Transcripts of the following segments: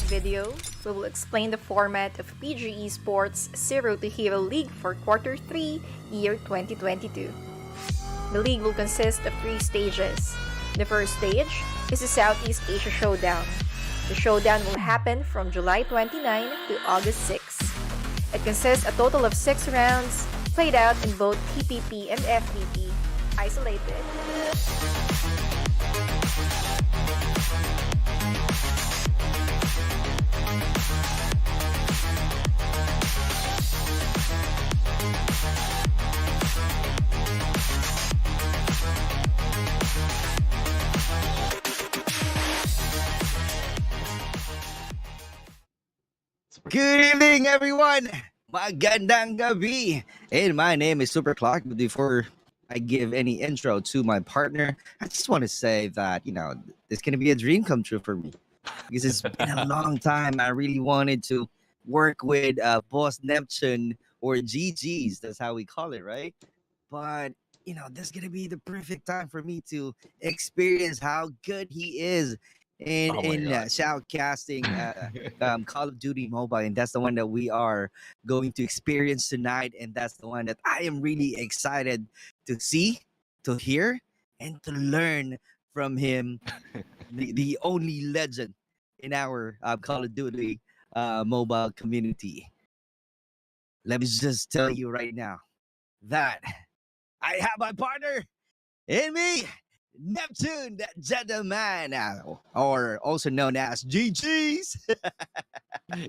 Video, we will explain the format of PG Esports Zero to Hero League for Quarter 3, Year 2022. The league will consist of 3 stages. The first stage is the Southeast Asia Showdown. The showdown will happen from July 29 to August 6. It consists a total of 6 rounds, played out in both TPP and FPP, isolated. Good evening, everyone! Magandang gabi! And my name is Super Clock. But before I give any intro to my partner, I just want to say that, it's going to be a dream come true for me. Because it's been a long time. I really wanted to work with Boss Neptune or GGs. That's how we call it, right? But, this is going to be the perfect time for me to experience how good he is in shoutcasting Call of Duty Mobile, and that's the one that we are going to experience tonight, and that's the one that I am really excited to see, to hear, and to learn from him, the only legend in our Call of Duty mobile community. Let me just tell you right now that I have my partner in me, Neptune, that gentleman, or also known as GGs.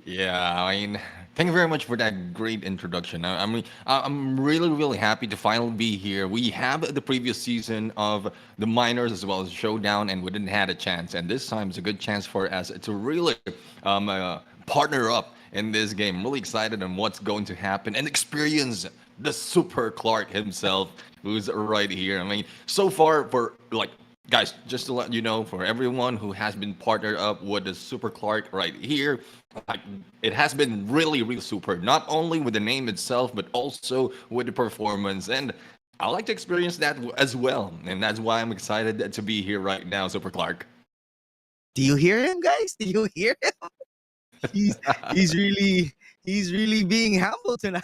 Yeah, I mean, thank you very much for that great introduction. I'm really happy to finally be here. We have the previous season of the minors as well as showdown, and we didn't have a chance. And this time it's a good chance for us to really partner up in this game. I'm really excited on what's going to happen and experience the Super Clark himself, who's right here. I mean, so far for like Guys, just to let you know, for everyone who has been partnered up with the Super Clark right here, like, it has been really, really super. Not only with the name itself, but also with the performance. And I like to experience that as well. And that's why I'm excited to be here right now, Super Clark. Do you hear him, guys? Do you hear him? He's he's really he's really being humble tonight.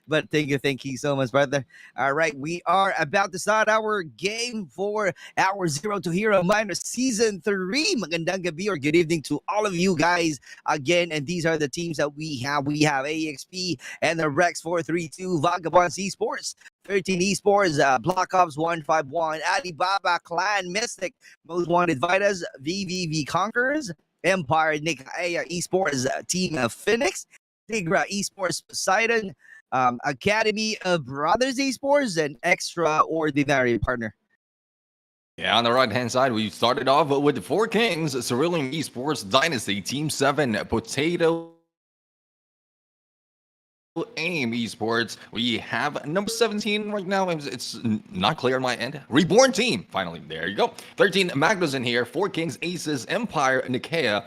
But thank you so much, brother. All right, we are about to start our game for our Zero to Hero Minor Season 3. Magandang gabi or good evening to all of you guys again. And these are the teams that we have. We have AXP and the Rex 432, Vagabonds Esports, 13 Esports, Black Ops 151, Alibaba, Clan, Mystic, Most Wanted VITAS, VVV Conquerors, Empire, NICAEA Esports, Team of Phoenix, SIGRA Esports, Poseidon, Academy of Brothers Esports, and Extraordinary Partner. Yeah, on the right-hand side, we started off with the Four Kings, Cerulean Esports, Dynasty, Team 7, Potato, AIM Esports. We have number 17 right now. It's not clear on my end. Reborn team. Finally, there you go. 13 Magnus in here. Four Kings, Aces, Empire, NICAEA.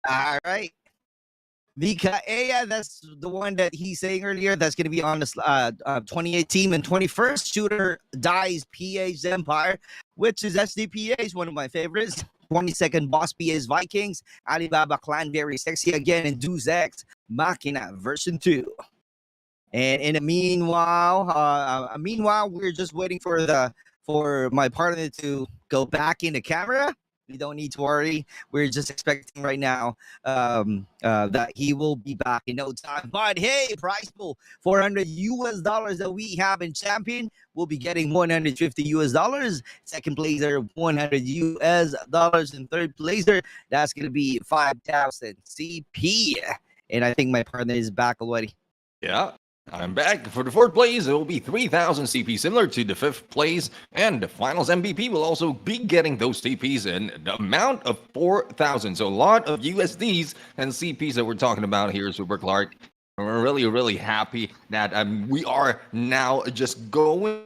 All right. VIKINGS, that's the one that he's saying earlier. That's going to be on the 28 team and 21st shooter dies PH Empire, which is SDPH, one of my favorites. 22nd BOSSPH Vikings, Alibaba Clan VERYSEXY again, and DEUS EX-MAKINA version 2. And in the meanwhile, we're just waiting for my partner to go back in the camera. We don't need to worry. We're just expecting right now that he will be back in no time. But hey, prize pool, $400 that we have in champion. We'll be getting $150. Second placer, $100. And third placer, that's gonna be 5,000 CP. And I think my partner is back already. Yeah. I'm back. For the fourth place, it will be 3,000 CP, similar to the fifth place. And the finals MVP will also be getting those CPs in the amount of 4,000. So a lot of USDs and CPs that we're talking about here, Super Clark. We're really, really happy that we are now just going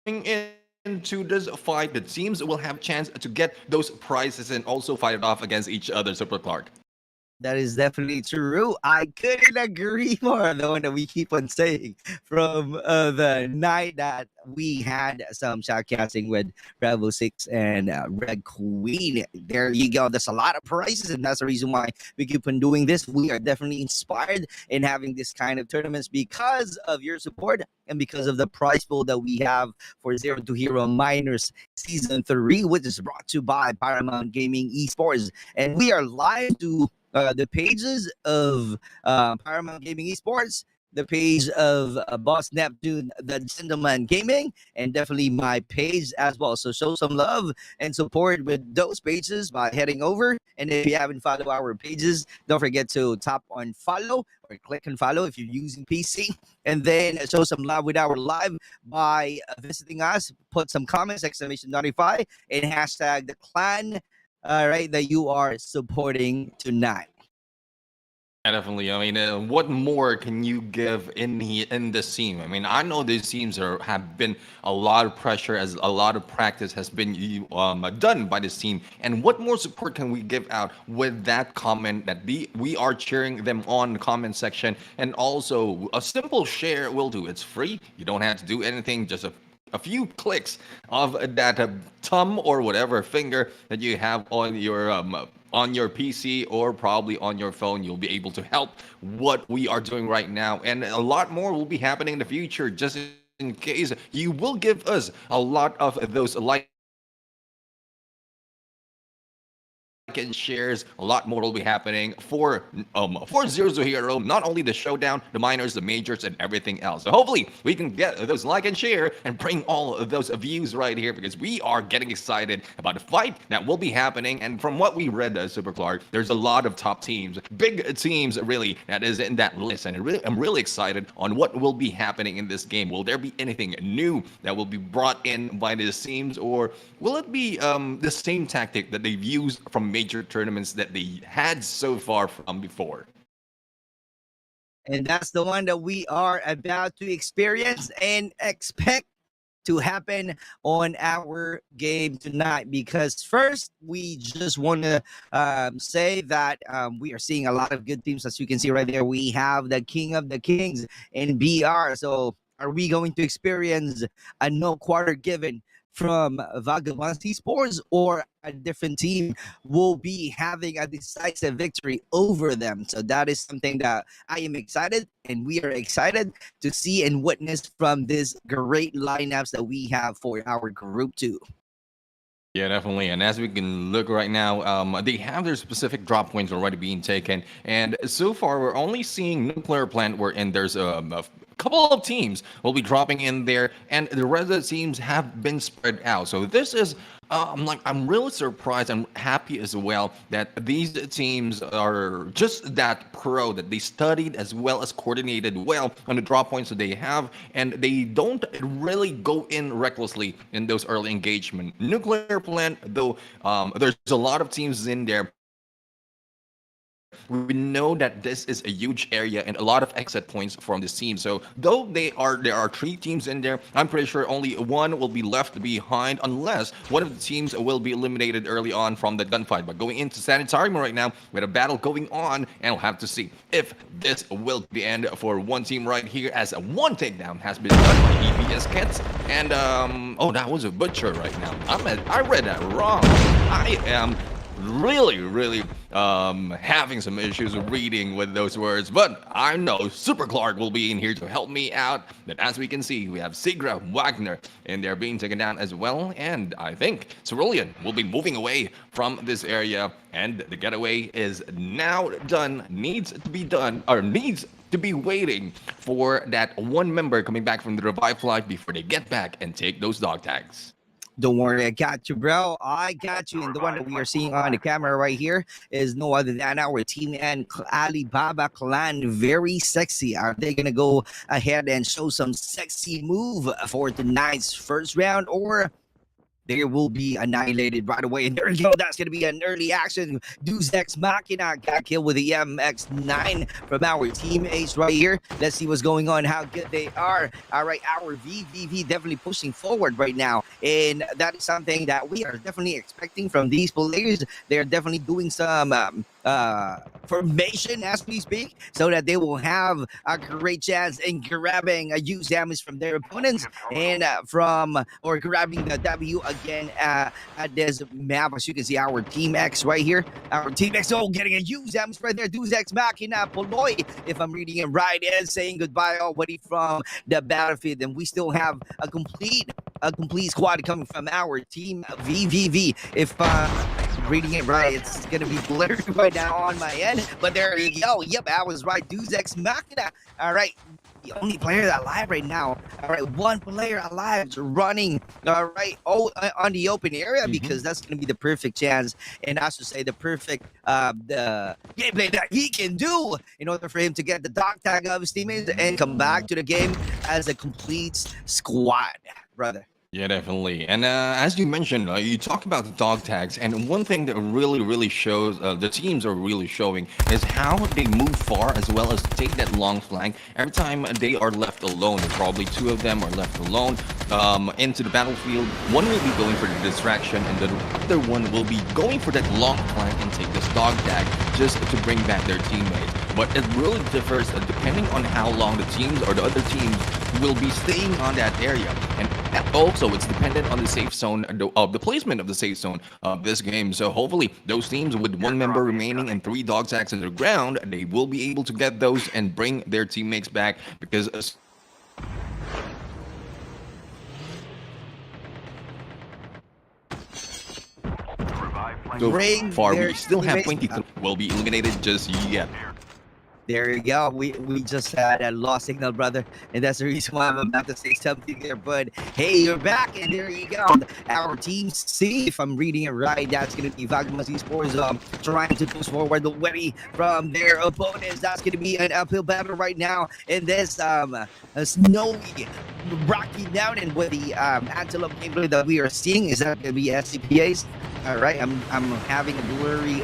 into this fight. The teams will have a chance to get those prizes and also fight it off against each other, Super Clark. That is definitely true. I couldn't agree more. The one that we keep on saying from the night that we had some shoutcasting with Rebel 6 and Red Queen. There you go. There's a lot of prizes, and that's the reason why we keep on doing this. We are definitely inspired in having this kind of tournaments because of your support and because of the prize pool that we have for Zero to Hero Minors Season 3, which is brought to you by Paramount Gaming Esports. And we are live to the pages of Paramount Gaming Esports, the page of Boss Neptune, the Gentleman Gaming, and definitely my page as well. So show some love and support with those pages by heading over. And if you haven't followed our pages, don't forget to tap on follow or click on follow if you're using PC. And then show some love with our live by visiting us. Put some comments, !95, and hashtag the clan. All right, that you are supporting tonight. Yeah, definitely. I mean, what more can you give in this team? I mean, I know these teams have been a lot of pressure, as a lot of practice has been done by this team. And what more support can we give out with that comment that we are cheering them on the comment section, and also a simple share will do. It's free. You don't have to do anything. Just a few clicks of that thumb or whatever finger that you have on your PC or probably on your phone. You'll be able to help what we are doing right now, and a lot more will be happening in the future. Just in case you will give us a lot of those and shares, a lot more will be happening for Zero to Hero, not only the showdown, the minors, the majors, and everything else. So hopefully we can get those like and share and bring all of those views right here, because we are getting excited about the fight that will be happening. And from what we read, Super Clark, there's a lot of top teams, big teams really, that is in that list. And I'm really excited on what will be happening in this game. Will there be anything new that will be brought in by these teams, or will it be the same tactic that they've used from major tournaments that they had so far from before. And that's the one that we are about to experience and expect to happen on our game tonight. Because first, we just want to say that we are seeing a lot of good teams. As you can see right there, we have the King of the Kings in BR. So are we going to experience a no quarter given from Vagabonds Esports, or a different team will be having a decisive victory over them? So that is something that I am excited, and we are excited to see and witness from this great lineups that we have for our group 2. Yeah, definitely. And as we can look right now, they have their specific drop points already being taken. And so far, we're only seeing nuclear plant wherein there's a couple of teams will be dropping in there, and the rest of the teams have been spread out. So this is, I'm really surprised. I'm happy as well that these teams are just that pro, that they studied as well as coordinated well on the drop points that they have, and they don't really go in recklessly in those early engagement. Nuclear plant, though, there's a lot of teams in there. We know that this is a huge area and a lot of exit points from this team. So though there are 3 teams in there, I'm pretty sure only one will be left behind unless one of the teams will be eliminated early on from the gunfight. But going into sanitarium right now with a battle going on, and we'll have to see if this will be the end for one team right here, as one takedown has been done by EPS Kits. And oh, that was a butcher right now. I read that wrong. I am really having some issues reading with those words, but I know Super Clark will be in here to help me out. That, as we can see, we have SIGRA, Wagner, and they're being taken down as well. And I think CERULEAN will be moving away from this area, and the getaway is now done. Needs to be waiting for that one member coming back from the revive flight before they get back and take those dog tags. Don't worry, I got you, bro. I got you. And the one that we are seeing on the camera right here is no other than our team and Alibaba clan. VERYSEXY. Are they going to go ahead and show some sexy move for tonight's first round, or they will be annihilated right away? And there you go. That's going to be an early action. DEUS EX-MAKINA got killed with the MX-9 from our teammates right here. Let's see what's going on, how good they are. All right, our VVV definitely pushing forward right now. And that is something that we are definitely expecting from these players. They're definitely doing some formation as we speak, so that they will have a great chance in grabbing a huge damage from their opponents, and grabbing the W again at this map. As you can see, our Team X right here, our Team X, getting a huge damage right there. DEUS EX-MAKINA Poloy, if I'm reading it right, is saying goodbye already from the battlefield, and we still have a complete squad coming from our team VVV. If reading it right, it's gonna be blurred right now on my end, but there you go. Yep, I was right. DEUS EX-MAKINA. All right, the only player alive right now. All right, one player alive running. All right, on the open area, because that's gonna be the perfect chance, and I should say the perfect the gameplay that he can do in order for him to get the dog tag of his teammates and come back to the game as a complete squad, brother. Yeah, definitely. And as you mentioned, you talk about the dog tags, and one thing that really shows the teams are really showing is how they move far, as well as take that long flank. Every time they are left alone, probably 2 of them are left alone into the battlefield. One will be going for the distraction, and the other one will be going for that long flank and take this dog tag just to bring back their teammates. But it really differs depending on how long the teams or the other teams will be staying on that area. And also, it's dependent on the safe zone, of the placement of the safe zone of this game. So hopefully, those teams with 1 member remaining and 3 dog tags on the ground, they will be able to get those and bring their teammates back, because so far we still have 23 will be eliminated just yet. There you go. We just had a lost signal, brother, and that's the reason why I'm about to say something there. But hey, you're back, and there you go. Our team C, if I'm reading it right, that's gonna be Vagabonds Esports trying to push forward already from their opponents. That's gonna be an uphill battle right now in this snowy, rocky mountain with the antelope gameplay that we are seeing. Is that gonna be SDPH? All right, I'm having a blurry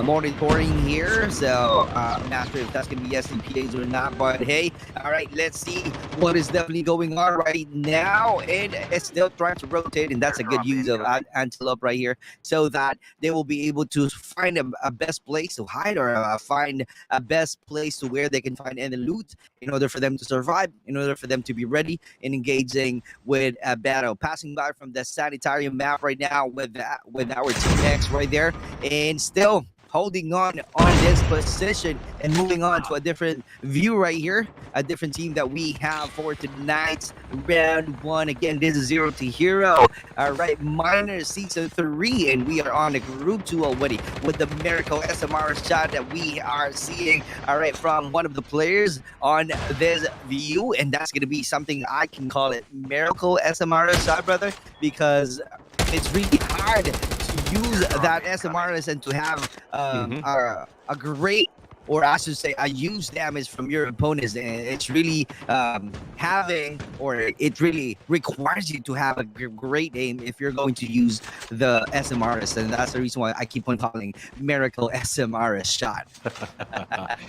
monitoring here, so I'm not sure if that's gonna be SDPH or not, but hey, all right, let's see what is definitely going on right now. And it's still trying to rotate, and that's a good use of antelope right here, so that they will be able to find a best place to hide, or find a best place to where they can find any loot in order for them to survive, in order for them to be ready and engaging with a battle. Passing by from the sanitarium map right now with our team X right there, and still holding on this position and moving on to a different view right here, a different team that we have for tonight's round one. Again, this is 0 to Hero. All right, Minor Season 3, and we are on the Group 2 already with the Miracle SMR shot that we are seeing, all right, from one of the players on this view, and that's going to be something I can call it Miracle SMR shot, brother, because it's really hard to use that SMRS and to have a great, or I should say, a huge damage from your opponents. And it's really it really requires you to have a great aim if you're going to use the SMRS, and that's the reason why I keep on calling Miracle SMRS shot.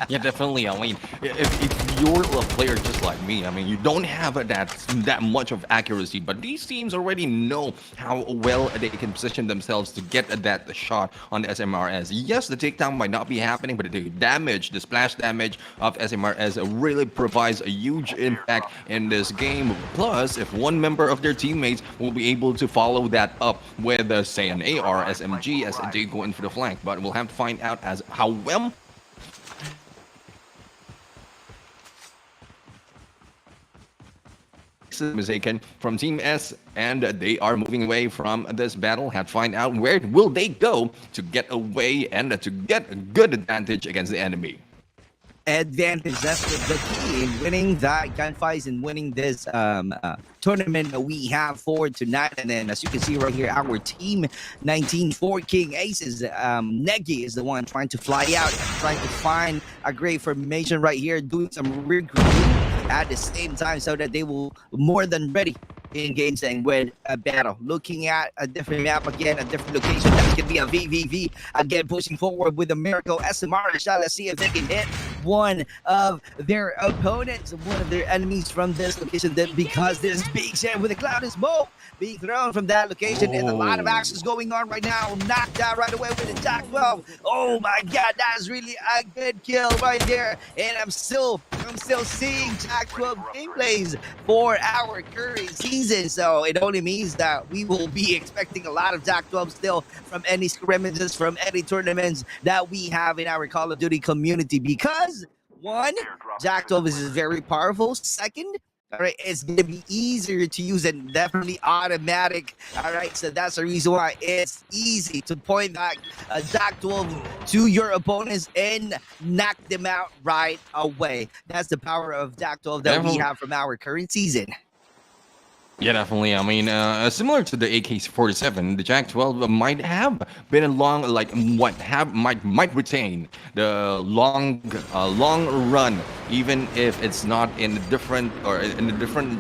Yeah, definitely. I mean, if you're a player just like me, I mean, you don't have that much of accuracy, but these teams already know how well they can position themselves to get that shot on the SMRS. Yes, the takedown might not be happening, but the damage, the splash damage of SMRS really provides a huge impact in this game. Plus, if one member of their teammates will be able to follow that up with, say, an AR, SMG, as they go in for the flank, but we'll have to find out as how well mistaken from Team S, and they are moving away from this battle. Have to find out where will they go to get away and to get a good advantage against the enemy. Advantage, that's the key in winning that gunfights and winning this tournament that we have for tonight. And then, as you can see right here, our team 19 for King Aces, Negi is the one trying to fly out, trying to find a great formation right here, doing some regrouping at the same time, so that they will more than ready engaging with a battle. Looking at a different map again, a different location. That's gonna be a VVV again, pushing forward with a Miracle SMR shot. Let's see if they can hit one of their opponents, one of their enemies from this location. That because this big shot with a cloud of smoke being thrown from that location, and a lot of actions going on right now. Knocked out right away with a Jack 12. Oh my God, that's really a good kill right there. And I'm still seeing Jack 12 gameplays for our current season, so it only means that we will be expecting a lot of Jack 12 still from any scrimmages, from any tournaments that we have in our Call of Duty community, because one, Jack 12 is very powerful. Second, all right, it's going to be easier to use and definitely automatic. All right, so that's the reason why it's easy to point back a Jack 12 to your opponents and knock them out right away. That's the power of Jack 12 that we have from our current season. Yeah, definitely. I mean, similar to the AK-47, the Jak-12 might have been a long, might retain the long run, even if it's not in the different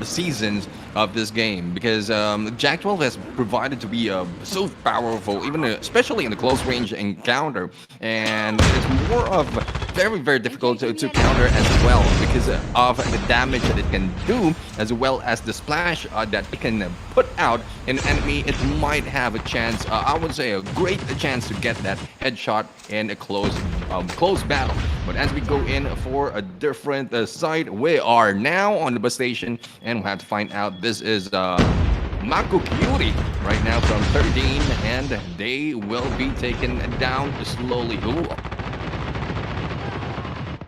seasons of this game, because Jak-12 has provided to be so powerful, even especially in the close range encounter, and it's more of very, very difficult to counter as well because of the damage that it can do, as well as the splash that it can put out an enemy. It might have a chance, I would say a great chance to get that headshot in a close battle. But as we go in for a different site, we are now on the bus station, and we'll have to find out. This is Mako Cutie right now from 13, and they will be taken down slowly. Ooh.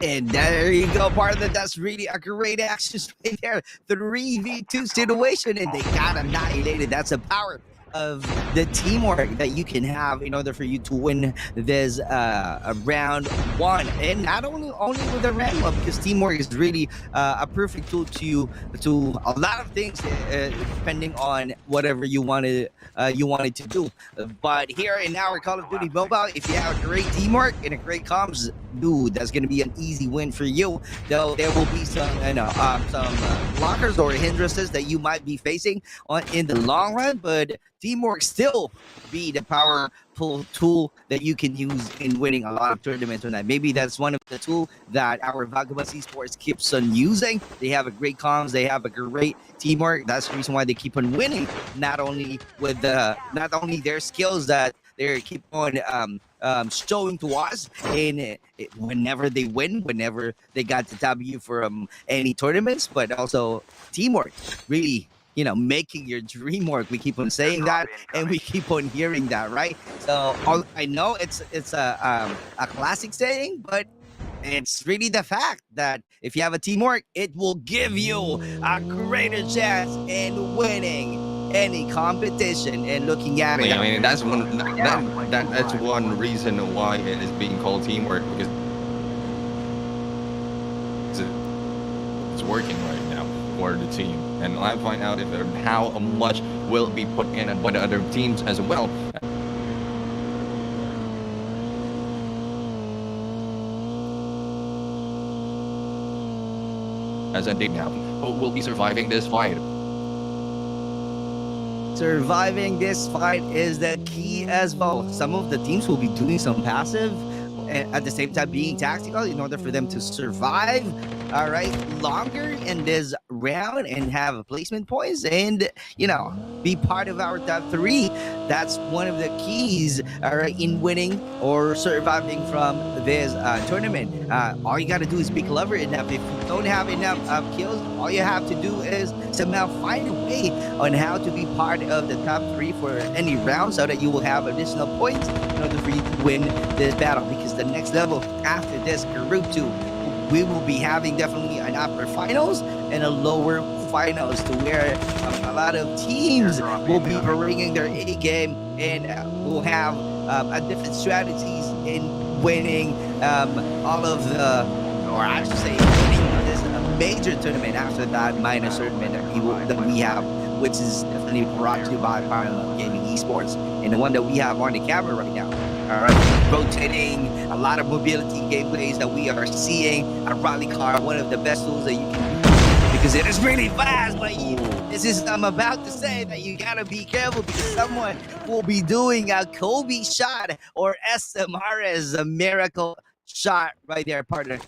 And there you go, partner. That's really a great action right there. 3v2 situation, and they got annihilated. That's the power of the teamwork that you can have in order for you to win this round one. And not only with the round one, because teamwork is really a perfect tool to a lot of things, depending on whatever you wanted to do. But here in our Call of Duty Mobile, if you have great teamwork and a great comms, dude, that's gonna be an easy win for you. Though there will be some blockers or hindrances that you might be facing in the long run, but teamwork still be the powerful tool that you can use in winning a lot of tournaments tonight. Maybe that's one of the tools that our Vagabonds Esports keeps on using. They have a great comms, they have a great teamwork. That's the reason why they keep on winning. Not only their skills that they keep on showing to us, and whenever they win, whenever they got the W from any tournaments, but also teamwork. Really, making your dream work. We keep on saying that, and we keep on hearing that, right? So I know it's a classic saying, but it's really the fact that if you have a teamwork, it will give you a greater chance in winning any competition. And looking at it, I mean, that's one reason why it is being called teamwork, because it's working right now for the team. And I'll find out how much will be put in by the other teams as well. As a date now, who will be surviving this fight? Surviving this fight is the key as well. Some of the teams will be doing some passive, at the same time being tactical, in order for them to survive longer in this round and have placement points and be part of our top 3. That's one of the keys in winning or surviving from this tournament. All you got to do is be clever enough. If you don't have enough kills, all you have to do is somehow find a way on how to be part of the top 3 for any round, so that you will have additional points in order for you to win this battle. Because the next level after this Group 2, we will be having definitely an upper finals and a lower finals, to where a lot of teams will be bringing their A game, and will have different strategies in winning all of the, or I should say, winning this major tournament after that minor tournament that we have, which is definitely brought to you by Paramount Gaming Esports, and the one that we have on the camera right now. All right, rotating, a lot of mobility gameplays that we are seeing. A rally car, one of the best tools that you can use, because it is really fast. But I'm about to say that you gotta be careful, because someone will be doing a Kobe shot or SMRS, a miracle shot right there, partner.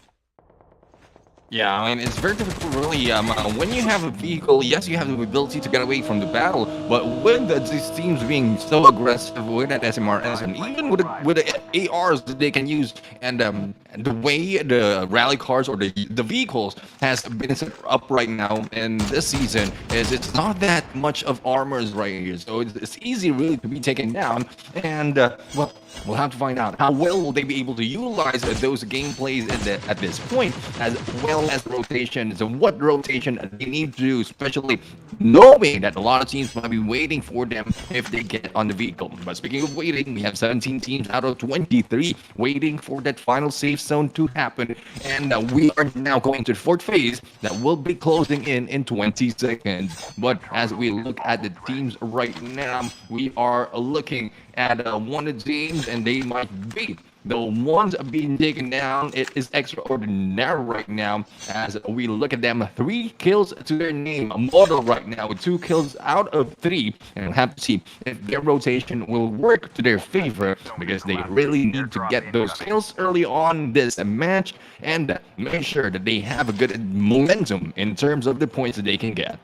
Yeah, I mean, it's very difficult, really. When you have a vehicle, yes, you have the ability to get away from the battle, but with these teams being so aggressive with that SMRS, and even with the ARs that they can use, and the way the rally cars or the vehicles has been set up right now in this season, is it's not that much of armors right here, so it's easy really to be taken down. And well, we'll have to find out how well will they be able to utilize those gameplays at this point, as well as rotations, and what rotation they need to do, especially knowing that a lot of teams might be waiting for them if they get on the vehicle. But speaking of waiting, we have 17 teams out of 23 waiting for that final safe zone to happen, and we are now going to the 4th phase that will be closing in 20 seconds. But as we look at the teams right now, we are looking at one of the teams, and they might be the ones being taken down. It is extraordinary right now, as we look at them. 3 kills to their name, a model right now with 2 kills out of 3, and we'll have to see if their rotation will work to their favor, because they really need to get those kills early on this match and make sure that they have a good momentum in terms of the points that they can get.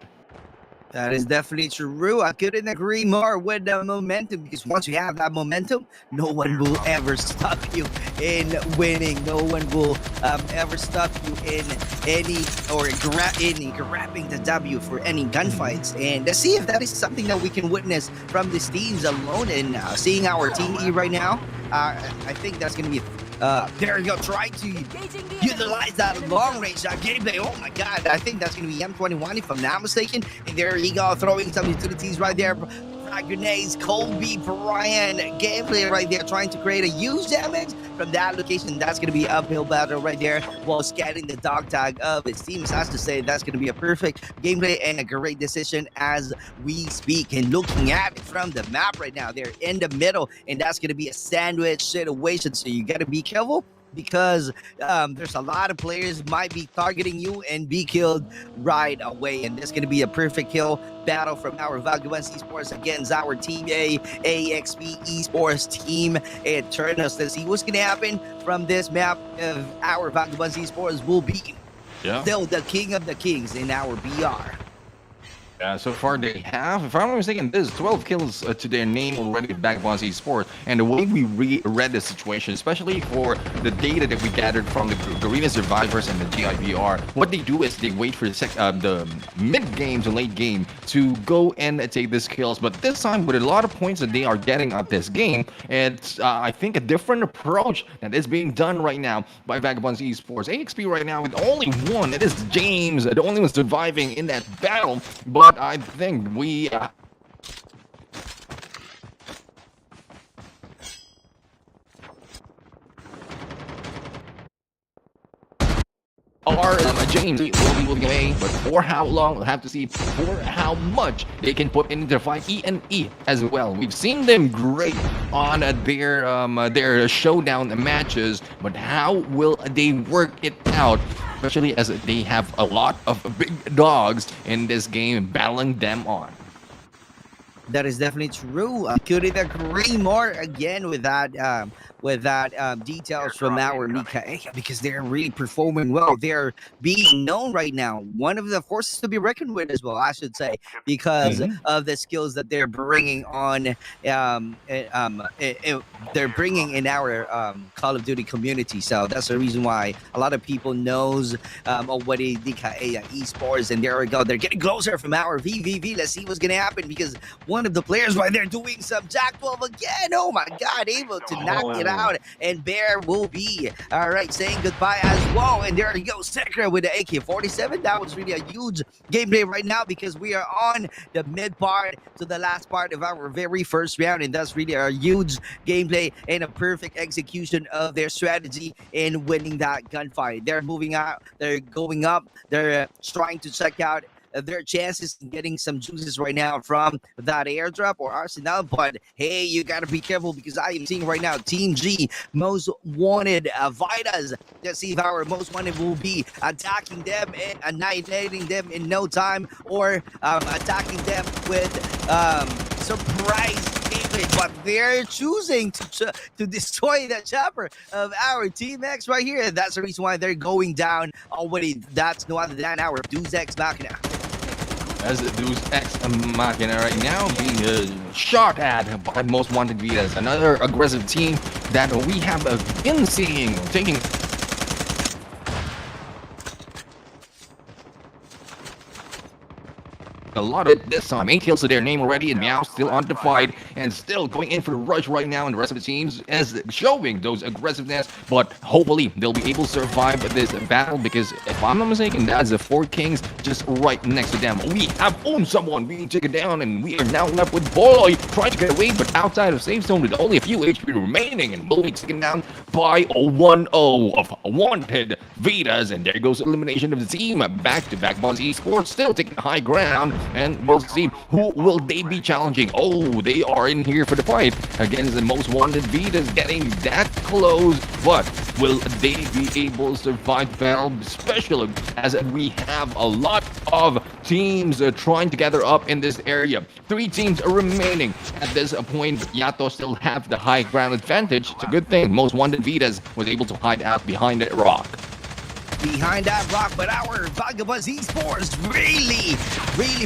That is definitely true. I couldn't agree more with the momentum, because once you have that momentum, no one will ever stop you in winning. No one will ever stop you in grabbing the W for any gunfights. And let's see if that is something that we can witness from these teams alone. And seeing our Team E right now, I think that's going to be there you go, trying to utilize that long range gameplay. Oh my god, I think that's going to be M21 if I'm not mistaken. And there you go, throwing some utilities right there frag grenades, Kobe Bryant gameplay right there, trying to create a huge damage from that location. That's going to be uphill battle right there while scanning the dog tag of his team. So has to say that's going to be a perfect gameplay and a great decision as we speak. And looking at it from the map right now, they're in the middle, and that's going to be a sandwich situation. So you got to be careful, because there's a lot of players might be targeting you and be killed right away. And this is going to be a perfect kill battle from our Vagabonds Esports against our Team A, AXP Esports Team Eternals. Let's see what's going to happen from this map. Of our Vagabonds Esports will be still the king of the kings in our BR. Yeah, so far they have, if I'm not mistaken, there's 12 kills to their name already at Vagabonds Esports. And the way we read the situation, especially for the data that we gathered from the arena survivors and the GIBR, what they do is they wait for the mid game to late game to go and take these kills. But this time, with a lot of points that they are getting at this game, it's I think a different approach that is being done right now by Vagabonds Esports. AXP right now with only one, it is James, the only one surviving in that battle. But I think we are James will be moving away, but for how long we'll have to see, for how much they can put into the fight. E as well. We've seen them great on their showdown matches, but how will they work it out? Especially as they have a lot of big dogs in this game battling them on. That is definitely true. I couldn't agree more again with that details from our NICAEA, because they're really performing well. They're being known right now, one of the forces to be reckoned with as well, I should say, because of the skills that they're bringing on. They're bringing in our Call of Duty community. So that's the reason why a lot of people knows already NICAEA Esports. And there we go. They're getting closer from our VVV. Let's see what's gonna happen, because one of the players right there doing some Jack 12 again. Oh my God, able to knock it out. And Bear will be saying goodbye as well. And there you go, SIGRA with the AK-47. That was really a huge gameplay right now, because we are on the mid part to the last part of our very first round, and that's really a huge gameplay and a perfect execution of their strategy in winning that gunfight. They're moving out, they're going up, they're trying to check out their chances in getting some juices right now from that airdrop or arsenal. But hey, you gotta be careful, because I am seeing right now Team G most wanted VITAS. Let's see if our most wanted will be attacking them and annihilating them in no time, or attacking them with surprise gameplay. But they're choosing to destroy the chopper of our Team X right here. That's the reason why they're going down already. That's no other than our DEUS EX-MAKINA. As the DEUS EX-MAKINA right now being shot at by most wanted VITAS, another aggressive team that we have been seeing taking a lot of this time. 8 kills to their name already, and now still on the fight and still going in for the rush right now, and the rest of the teams is showing those aggressiveness. But hopefully they'll be able to survive this battle, because if I'm not mistaken, that's the 4 kings just right next to them. We have owned someone being taken down, and we are now left with Boy trying to get away, but outside of safe zone with only a few HP remaining, and will be taken down by a 1-0 of wanted VITAS. And there goes elimination of the team. Back to Vagabonds Esports, still taking high ground, and we'll see who will they be challenging. Oh, they are in here for the fight against the most wanted VITAS, getting that close, but will they be able to survive battle, especially as we have a lot of teams trying to gather up in this area. 3 teams are remaining at this point. Yato still have the high ground advantage. It's a good thing most wanted VITAS was able to hide out behind that rock. Behind that rock, but our Vagabonds Esports really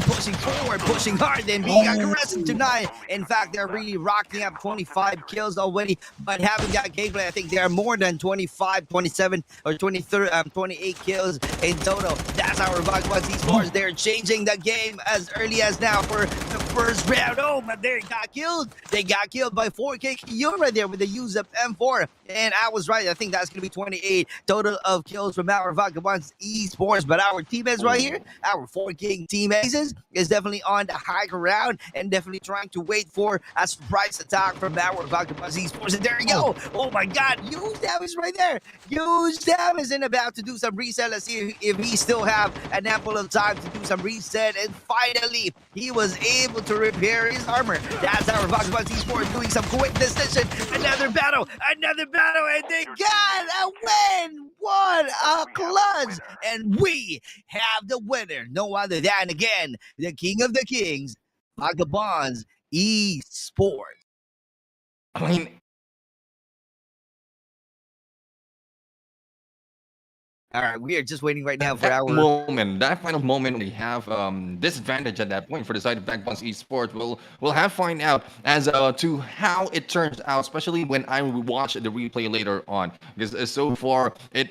pushing forward, pushing hard, and being aggressive tonight. In fact, they're really rocking up 25 kills already, but having that gameplay, I think they are more than 25, 27, or 28 kills in total. That's our Vagabonds Esports. They're changing the game as early as now for the first round. Oh, but they got killed. They got killed by 4K right there with the use of M4. And I was right. I think that's going to be 28 total of kills from our our Vagabonds esports, but our teammates right here, our 4 King Team Aces, is definitely on the high ground and definitely trying to wait for a surprise attack from our Vagabonds esports. And there you go. Oh my God, USDAM is right there. USDAM is about to do some reset. Let's see if he still have an ample of time to do some reset. And finally, he was able to repair his armor. That's our Vagabonds esports doing some quick decision. Another battle, and they got a win. What a clutch. And we have the winner. No other than, again, the King of the Kings, Vagabonds esports. I mean, All right, we are just waiting right now for that our that final moment, we have disadvantage at that point for the side of Vagabonds Esports. We'll have find out as to how it turns out, especially when I watch the replay later on. Because so far it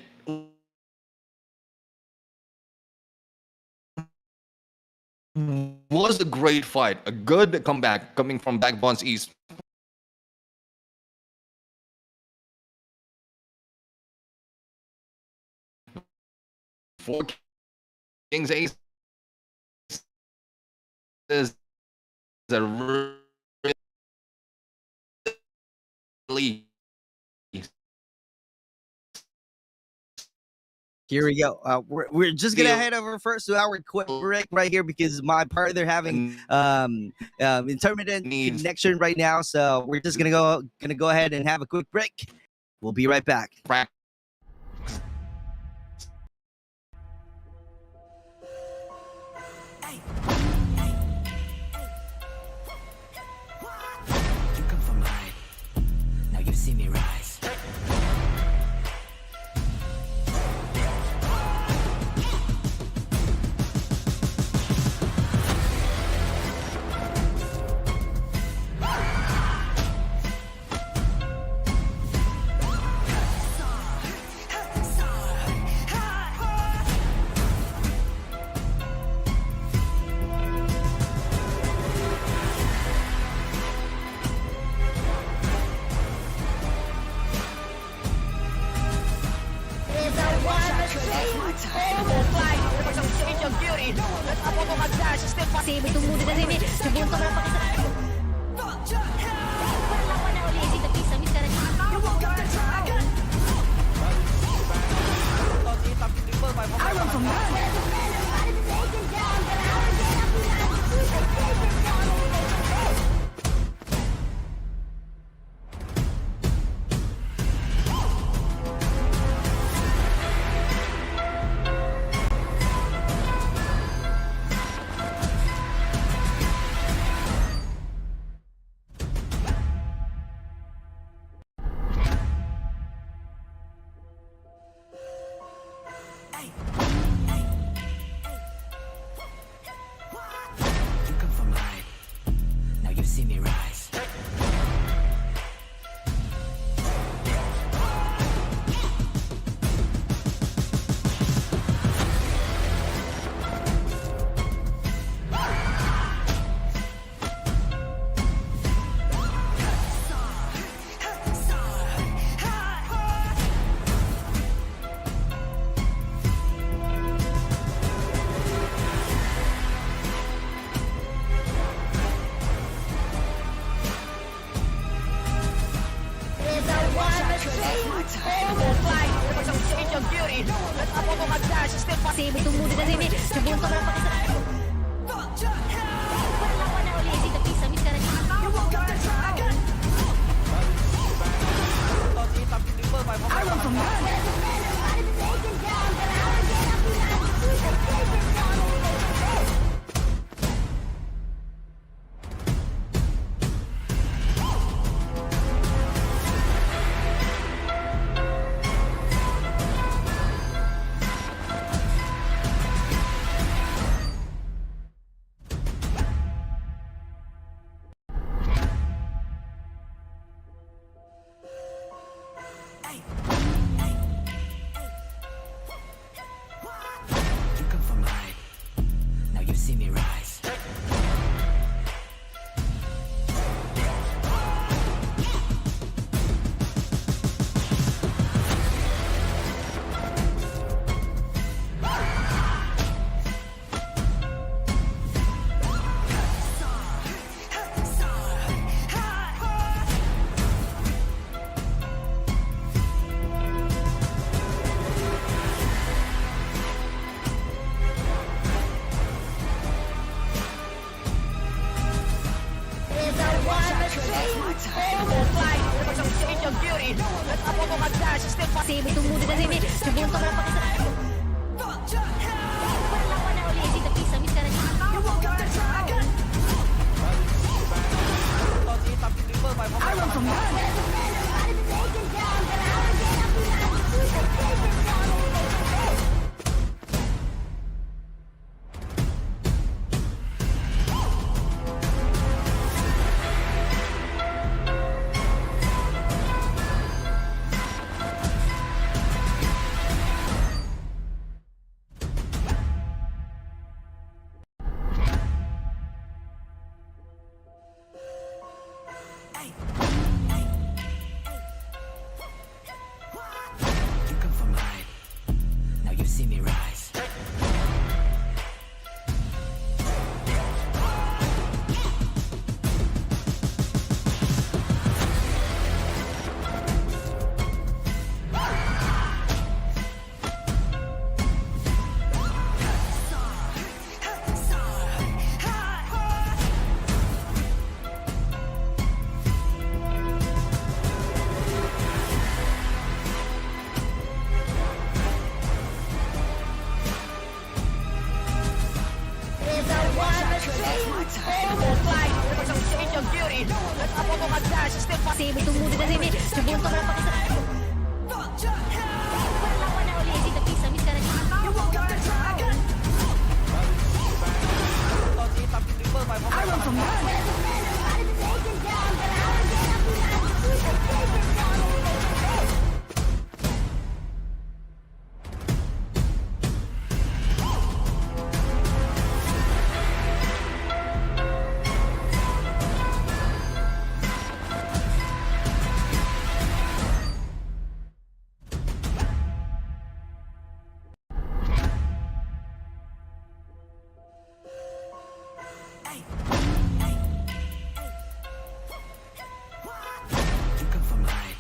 was a great fight, a good comeback coming from Vagabonds Esports. For Kings Ace is a really Here we go. We're just gonna head over first to our quick break right here because my partner having intermittent connection right now. So we're just gonna go ahead and have a quick break. We'll be right back. You come from high. Now you see me rise. Kasi bertemu dengan Remy sebelum kau dapat kita. Berlawan oleh SDPH sampai sekarang ini. I run from You come from high. Now you see me rise. Kasi bertemu dengan Remy sebelum kau dapat kita. Berlawan oleh SDPH sampai sekarang ini. I run from Possible tumudo na rin. Subunto na pakisarap. Perlawan na uli si Tapisa. Miss ka na niya. I run from You come from high. Now you see me rise. Possible tumudo na rin. Subunto na pakisarap. Perlawan na uli si Tapisa. Miss ka na niya. I run from You come from high.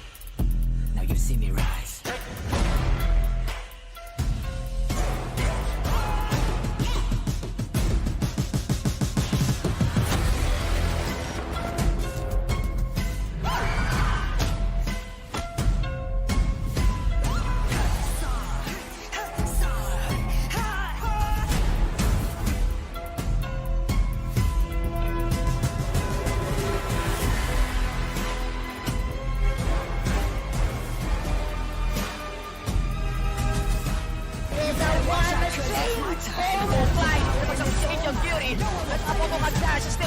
Now you see me rise.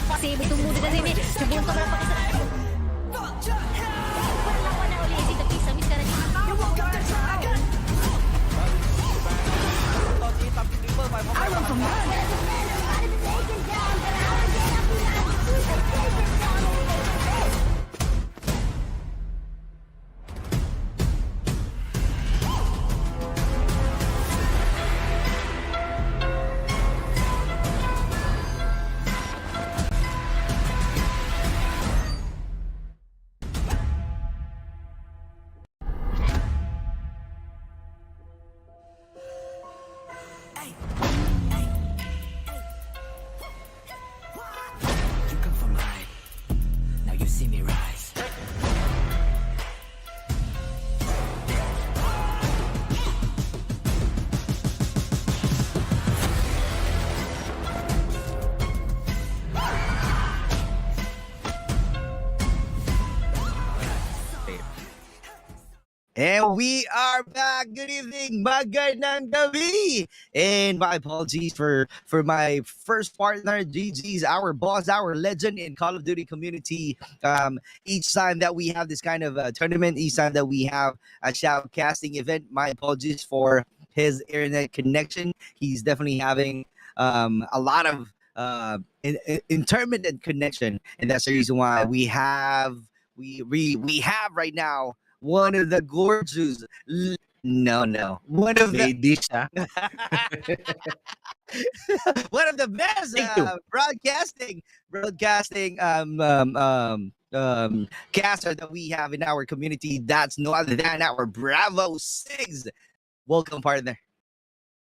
Possible tumudo na rin. Subunto na pakisarap. Perlawan na uli si Tapisa. Miss ka na niya. I run from You come from high. Now you see me rise. And we are back. Good evening, magandang gabi. And my apologies for my first partner, GG's, our boss, our legend in Call of Duty community. Each time that we have this kind of tournament, each time that we have a shoutcasting event, my apologies for his internet connection. He's definitely having a lot of intermittent connection, and that's the reason why we have right now one of the gorgeous one of the Ladies, ah. one of the best Thank you. broadcasting caster that we have in our community. That's no other than our Bravo 6. Welcome, partner.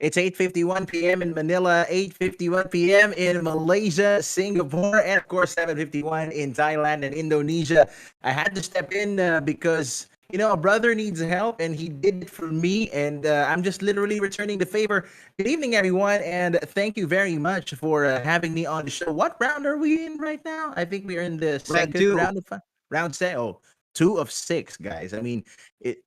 It's 8:51 p.m. in Manila, 8:51 p.m. in Malaysia, Singapore, and of course 7:51 in Thailand and Indonesia. I had to step in because a brother needs help, and he did it for me, and I'm just literally returning the favor. Good evening, everyone, and thank you very much for having me on the show. What round are we in right now? I think we're in the second two. round of round set. Oh, 2 of 6, guys. I mean, it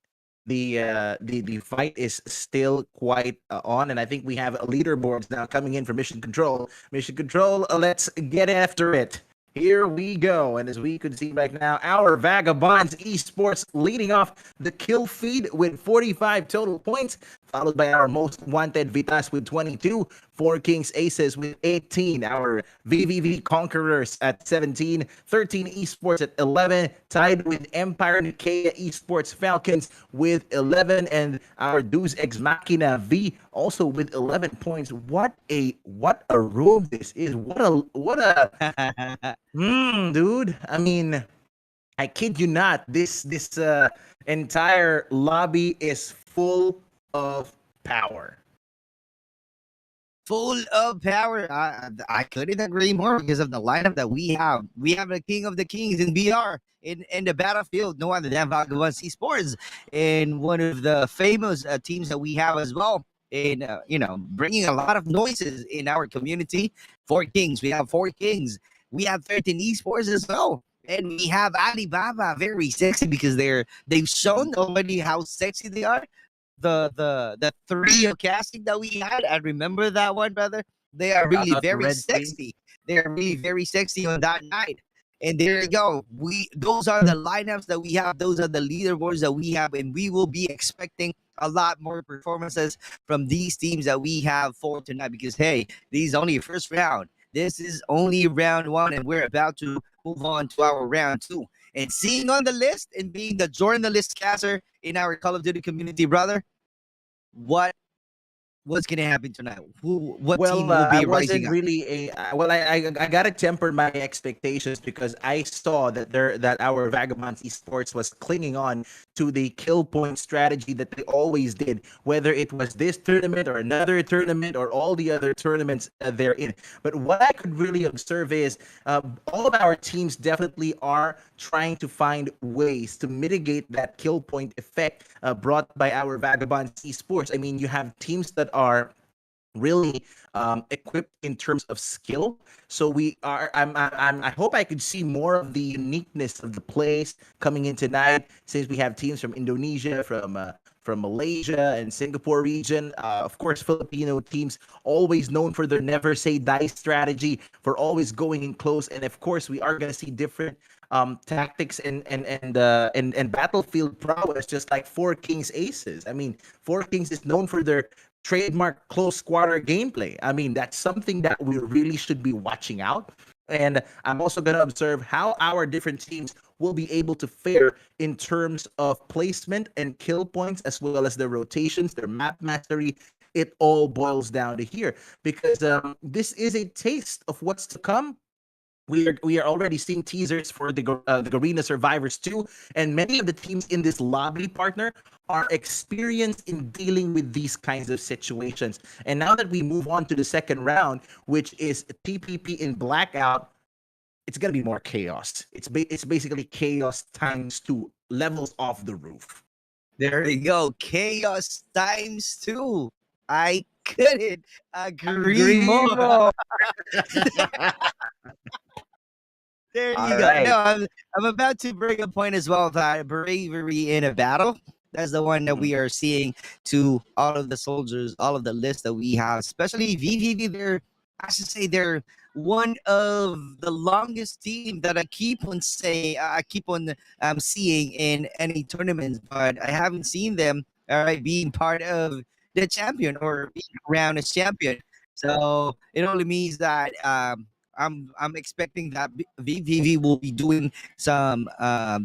the fight is still quite on, and I think we have leaderboards now coming in for Mission Control. Mission Control, let's get after it. Here we go. And as we could see right now, our Vagabonds Esports leading off the kill feed with 45 total points, followed by our most wanted VITAS with 22, 4Kings Aces with 18, our VVV Conquerors at 17, 13 Esports at 11, tied with Empire NICAEA Esports Falcons with 11, and our DEUS EX-MAKINA V also with 11 points. What a room this is. What a dude. I mean, I kid you not. This entire lobby is full of power. Full of power. I couldn't agree more because of the lineup that we have. We have the King of the Kings in BR in the battlefield. No other than Vagabonds Esports, and one of the famous teams that we have as well. In bringing a lot of noises in our community. 4 Kings. We have 4 Kings. We have 13 Esports as well. And we have Alibaba, very sexy because they've shown already how sexy they are. The 3 of casting that we had, I remember that one, brother. They are really very sexy. They are really very sexy on that night. And there you go. Those are the lineups that we have. Those are the leaderboards that we have, and we will be expecting a lot more performances from these teams that we have for tonight. Because hey, this is only first round. This is only round 1, and we're about to move on to our round 2. And seeing on the list and being the journalist caster in our Call of Duty community, brother, what's gonna happen tonight? What team will be rising up? Really I gotta temper my expectations because I saw that our Vagabonds Esports was clinging on to the kill point strategy that they always did, whether it was this tournament or another tournament or all the other tournaments they're in. But what I could really observe is all of our teams definitely are trying to find ways to mitigate that kill point effect brought by our Vagabonds Esports. I mean, you have teams that are really equipped in terms of skill. So I hope I could see more of the uniqueness of the plays coming in tonight, since we have teams from Indonesia, from Malaysia and Singapore region. Of course, Filipino teams always known for their never say die strategy, for always going in close. And of course, we are going to see different tactics and battlefield prowess, just like 4 Kings Aces. I mean, 4 Kings is known for their trademark close quarter gameplay. I mean, that's something that we really should be watching out. And I'm also going to observe how our different teams will be able to fare in terms of placement and kill points, as well as their rotations, their map mastery. It all boils down to here, because this is a taste of what's to come. We are already seeing teasers for the Garena Survivors 2, and many of the teams in this lobby, partner, are experienced in dealing with these kinds of situations. And now that we move on to the second round, which is TPP in Blackout, it's gonna be more chaos. It's basically chaos times 2, levels off the roof. There you go, chaos times 2. I couldn't agree more. There you go. Right. No, I'm about to bring a point as well, that bravery in a battle. That's the one that we are seeing to all of the soldiers, all of the lists that we have, especially VVV. They're one of the longest team that I keep on seeing in any tournaments, but I haven't seen them being part of the champion or being around as champion. So it only means that I'm expecting that VVV will be doing some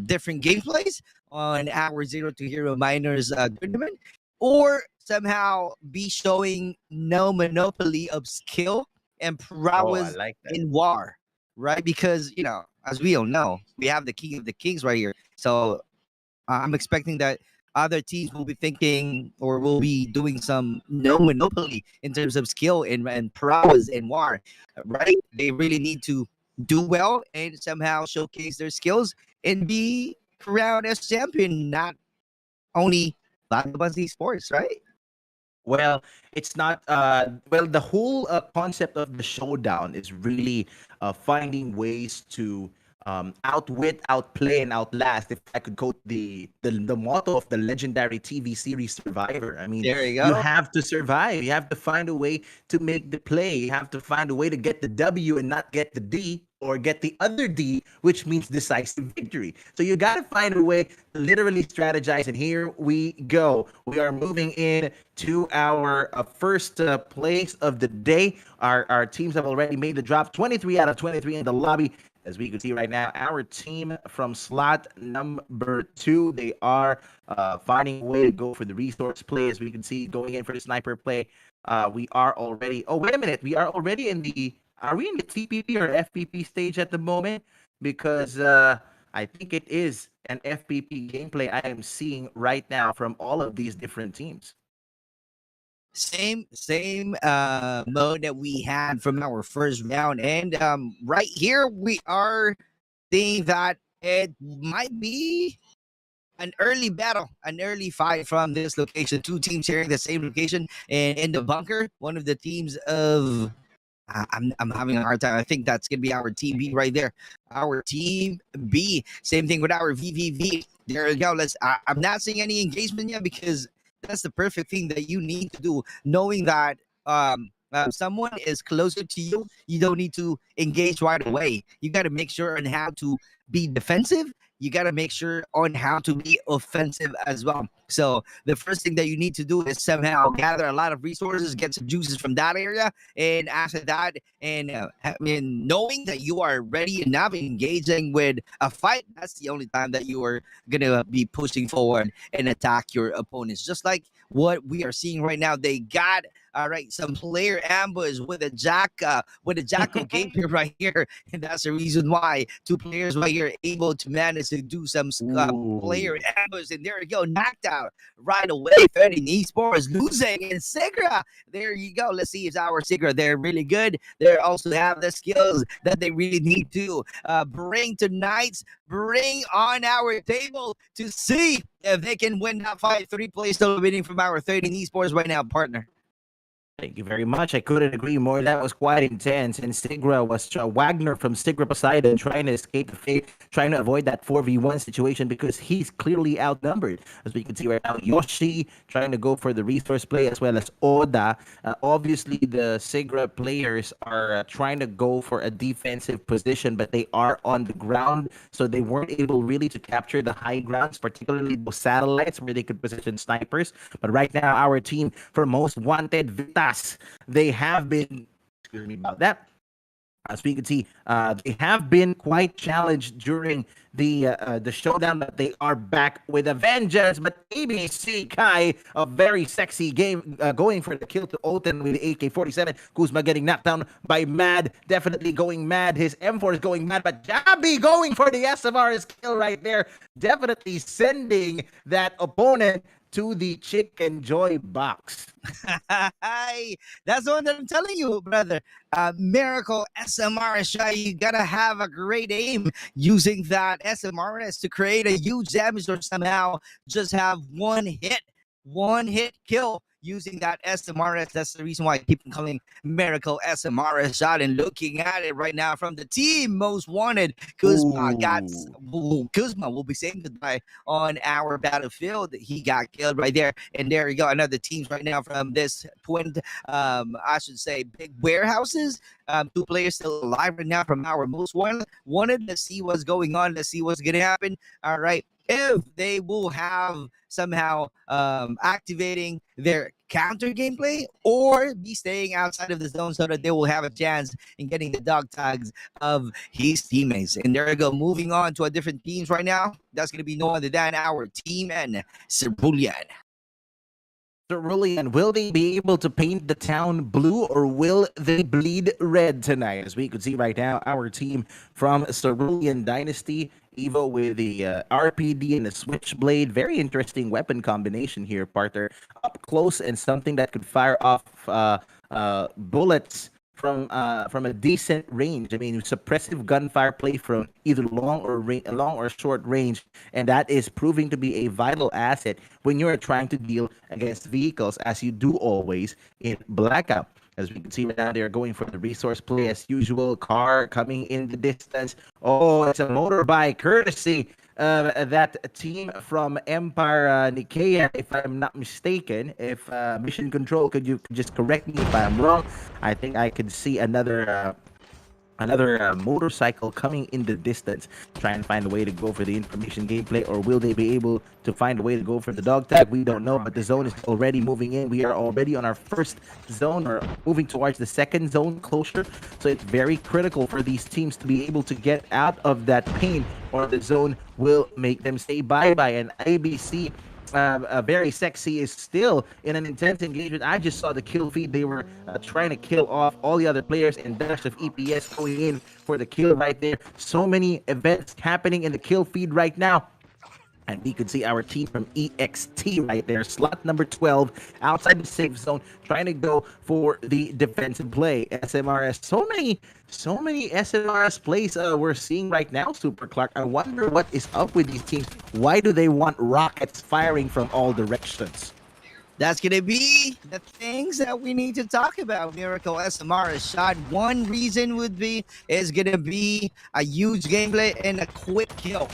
different gameplays on our Zero to Hero Minors tournament, or somehow be showing no monopoly of skill and prowess in war, right? Because as we all know, we have the King of the Kings right here. So I'm expecting that other teams will be thinking or will be doing some no monopoly in terms of skill and prowess and war, right? They really need to do well and somehow showcase their skills and be crowned as champion, not only Vagabonds Esports, right? Well, it's not. Well, the whole concept of the showdown is really finding ways to outwit, outplay, and outlast. If I could quote the motto of the legendary TV series Survivor, I mean, There you you go. have to survive. You have to find a way to make the play. You have to find a way to get the W and not get the D, or get the other D, which means decisive victory. So you got to find a way to literally strategize. And here we go. We are moving in to our first place of the day. Our teams have already made the drop. 23 out of 23 in the lobby. As we can see right now, our team from slot number 2, they are finding a way to go for the resource play. As we can see, going in for the sniper play. We are already. Oh, wait a minute. We are already in the. Are we in the TPP or FPP stage at the moment? Because I think it is an FPP gameplay I am seeing right now from all of these different teams. Same mode that we had from our first round, and right here we are seeing that it might be an early battle, an early fight from this location. Two teams sharing the same location, and in the bunker, one of the teams of I'm having a hard time. I think that's gonna be our team B right there. Our team B. Same thing with our VVV. There we go. I'm not seeing any engagement yet because that's the perfect thing that you need to do. Knowing that someone is closer to you, you don't need to engage right away. You got to make sure on how to be defensive. You got to make sure on how to be offensive as well. So the first thing that you need to do is somehow gather a lot of resources, get some juices from that area, and after that, and knowing that you are ready enough, engaging with a fight, that's the only time that you are gonna be pushing forward and attack your opponents. Just like what we are seeing right now, they got some player ambush with a jackal gameplay right here, and that's the reason why two players right here able to manage to do some player ambush, and there you go, knocked out right away. 13 Esports losing in SIGRA. There you go. Let's see if our SIGRA, they're really good. They also have the skills that they really need to bring on our table to see if they can win that fight. 3 plays still winning from our 13 Esports right now, partner. Thank you very much. I couldn't agree more. That was quite intense. And SIGRA was Wagner from SIGRA POSEIDON trying to escape the fate, trying to avoid that 4v1 situation because he's clearly outnumbered. As we can see right now, Yoshi trying to go for the resource play as well as Oda. Obviously, the SIGRA players are trying to go for a defensive position, but they are on the ground, so they weren't able really to capture the high grounds, particularly those satellites where they could position snipers. But right now, our team for Most Wanted, VITAS, they have been, excuse me about that. As we can see, they have been quite challenged during the showdown, but they are back with a vengeance. But ABC Kai, a very sexy game, going for the kill to Oten with the AK-47. Kuzma getting knocked down by Mad, definitely going mad. His M4 is going mad, but Jabi going for the SMR's kill right there, definitely sending that opponent to the Chicken Joy box. Hey, that's the one that I'm telling you, brother. Miracle SMRS. You gotta have a great aim using that SMRS to create a huge damage, or somehow just have one hit kill using that SMRS. That's the reason why I keep calling Miracle SMRS shot. And looking at it right now from the team Most Wanted, Kuzma will be saying goodbye on our battlefield. He got killed right there. And there you go, another teams right now from this point, I should say big warehouses. 2 players still alive right now from our Most Wanted. Let's see what's going on. Let's see what's gonna happen. All right, if they will have somehow activating their counter gameplay or be staying outside of the zone so that they will have a chance in getting the dog tags of his teammates. And there we go, moving on to a different teams right now. That's going to be no other than our team and CERULEAN. Cerulean, will they be able to paint the town blue or will they bleed red tonight? As we could see right now, our team from Cerulean Dynasty, Evo with the RPD and the Switchblade. Very interesting weapon combination here, partner. Up close and something that could fire off bullets from a decent range. I mean, suppressive gunfire play from either long or short range, and that is proving to be a vital asset when you're trying to deal against vehicles, as you do always in Blackout. As we can see right now, they're going for the resource play as usual. Car coming in the distance. Oh, it's a motorbike, courtesy that team from Empire NICAEA, if I'm not mistaken. If Mission Control, could you just correct me if I'm wrong? I think I could see another motorcycle coming in the distance, try and find a way to go for the information gameplay, or will they be able to find a way to go for the dog tag? We don't know, but the zone is already moving in. We are already on our first zone, or moving towards the second zone closure, so it's very critical for these teams to be able to get out of that pain, or the zone will make them say bye-bye. And ABC VERYSEXY is still in an intense engagement. I just saw the kill feed. They were trying to kill off all the other players, and Dash of EPS going in for the kill right there. So many events happening in the kill feed right now. And we could see our team from EXT right there, slot number 12, outside the safe zone, trying to go for the defensive play. SMRS, so many SMRS plays we're seeing right now, Super Clark. I wonder what is up with these teams. Why do they want rockets firing from all directions? That's going to be the things that we need to talk about. Miracle SMR shot. One reason would be is going to be a huge gameplay and a quick kill.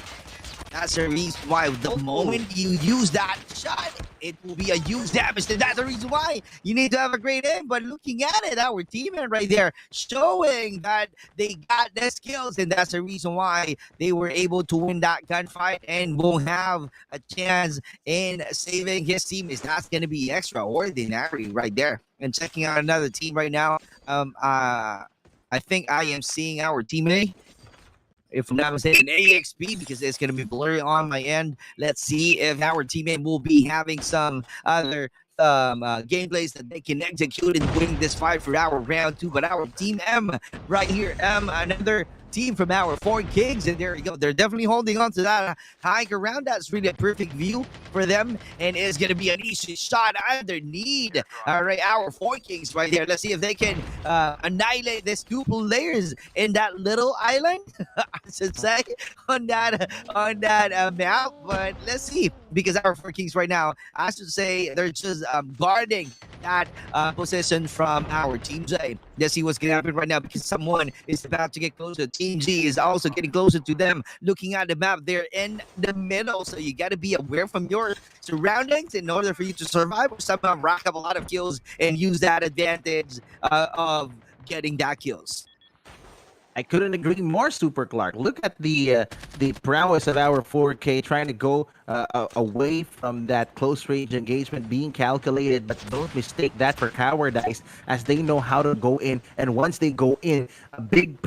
That's the reason why the moment you use that shot, it will be a huge damage. And that's the reason why you need to have a great aim. But looking at it, our teammate right there showing that they got the skills, and that's the reason why they were able to win that gunfight and will have a chance in saving his teammates. That's going to be extraordinary right there. And checking out another team right now, I think I am seeing our teammate, if I'm not mistaken, AXP, because it's going to be blurry on my end. Let's see if our teammate will be having some other gameplays that they can execute and win this fight for our round 2. But our team M right here, another team from our 4 Kings, and there you go. They're definitely holding on to that high ground. That's really a perfect view for them, and it's going to be an easy shot underneath. All right, our 4 Kings right there. Let's see if they can annihilate these 2 players in that little island, I should say, on that map. But let's see, because our 4 Kings right now, I should say, they're just guarding that position from our Team J. Let's see what's going to happen right now, because someone is about to get closer. Team G is also getting closer to them. Looking at the map, they're in the middle, so you got to be aware from your surroundings in order for you to survive, or somehow rack up a lot of kills and use that advantage of getting that kills. I couldn't agree more, Super Clark. Look at the prowess of our 4K trying to go away from that close range engagement, being calculated, but don't mistake that for cowardice, as they know how to go in. And once they go in, a big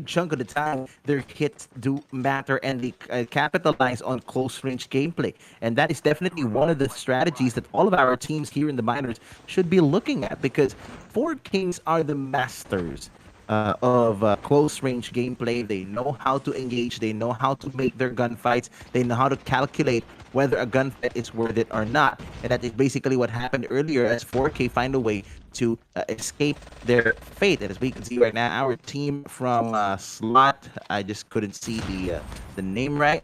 chunk of the time, their hits do matter, and they capitalize on close range gameplay. And that is definitely one of the strategies that all of our teams here in the minors should be looking at, because 4 Kings are the masters of close range gameplay. They know how to engage, they know how to make their gunfights, they know how to calculate whether a gunfight is worth it or not. And that is basically what happened earlier, as 4K find a way to escape their fate. And as we can see right now, our team from slot, I just couldn't see the name right,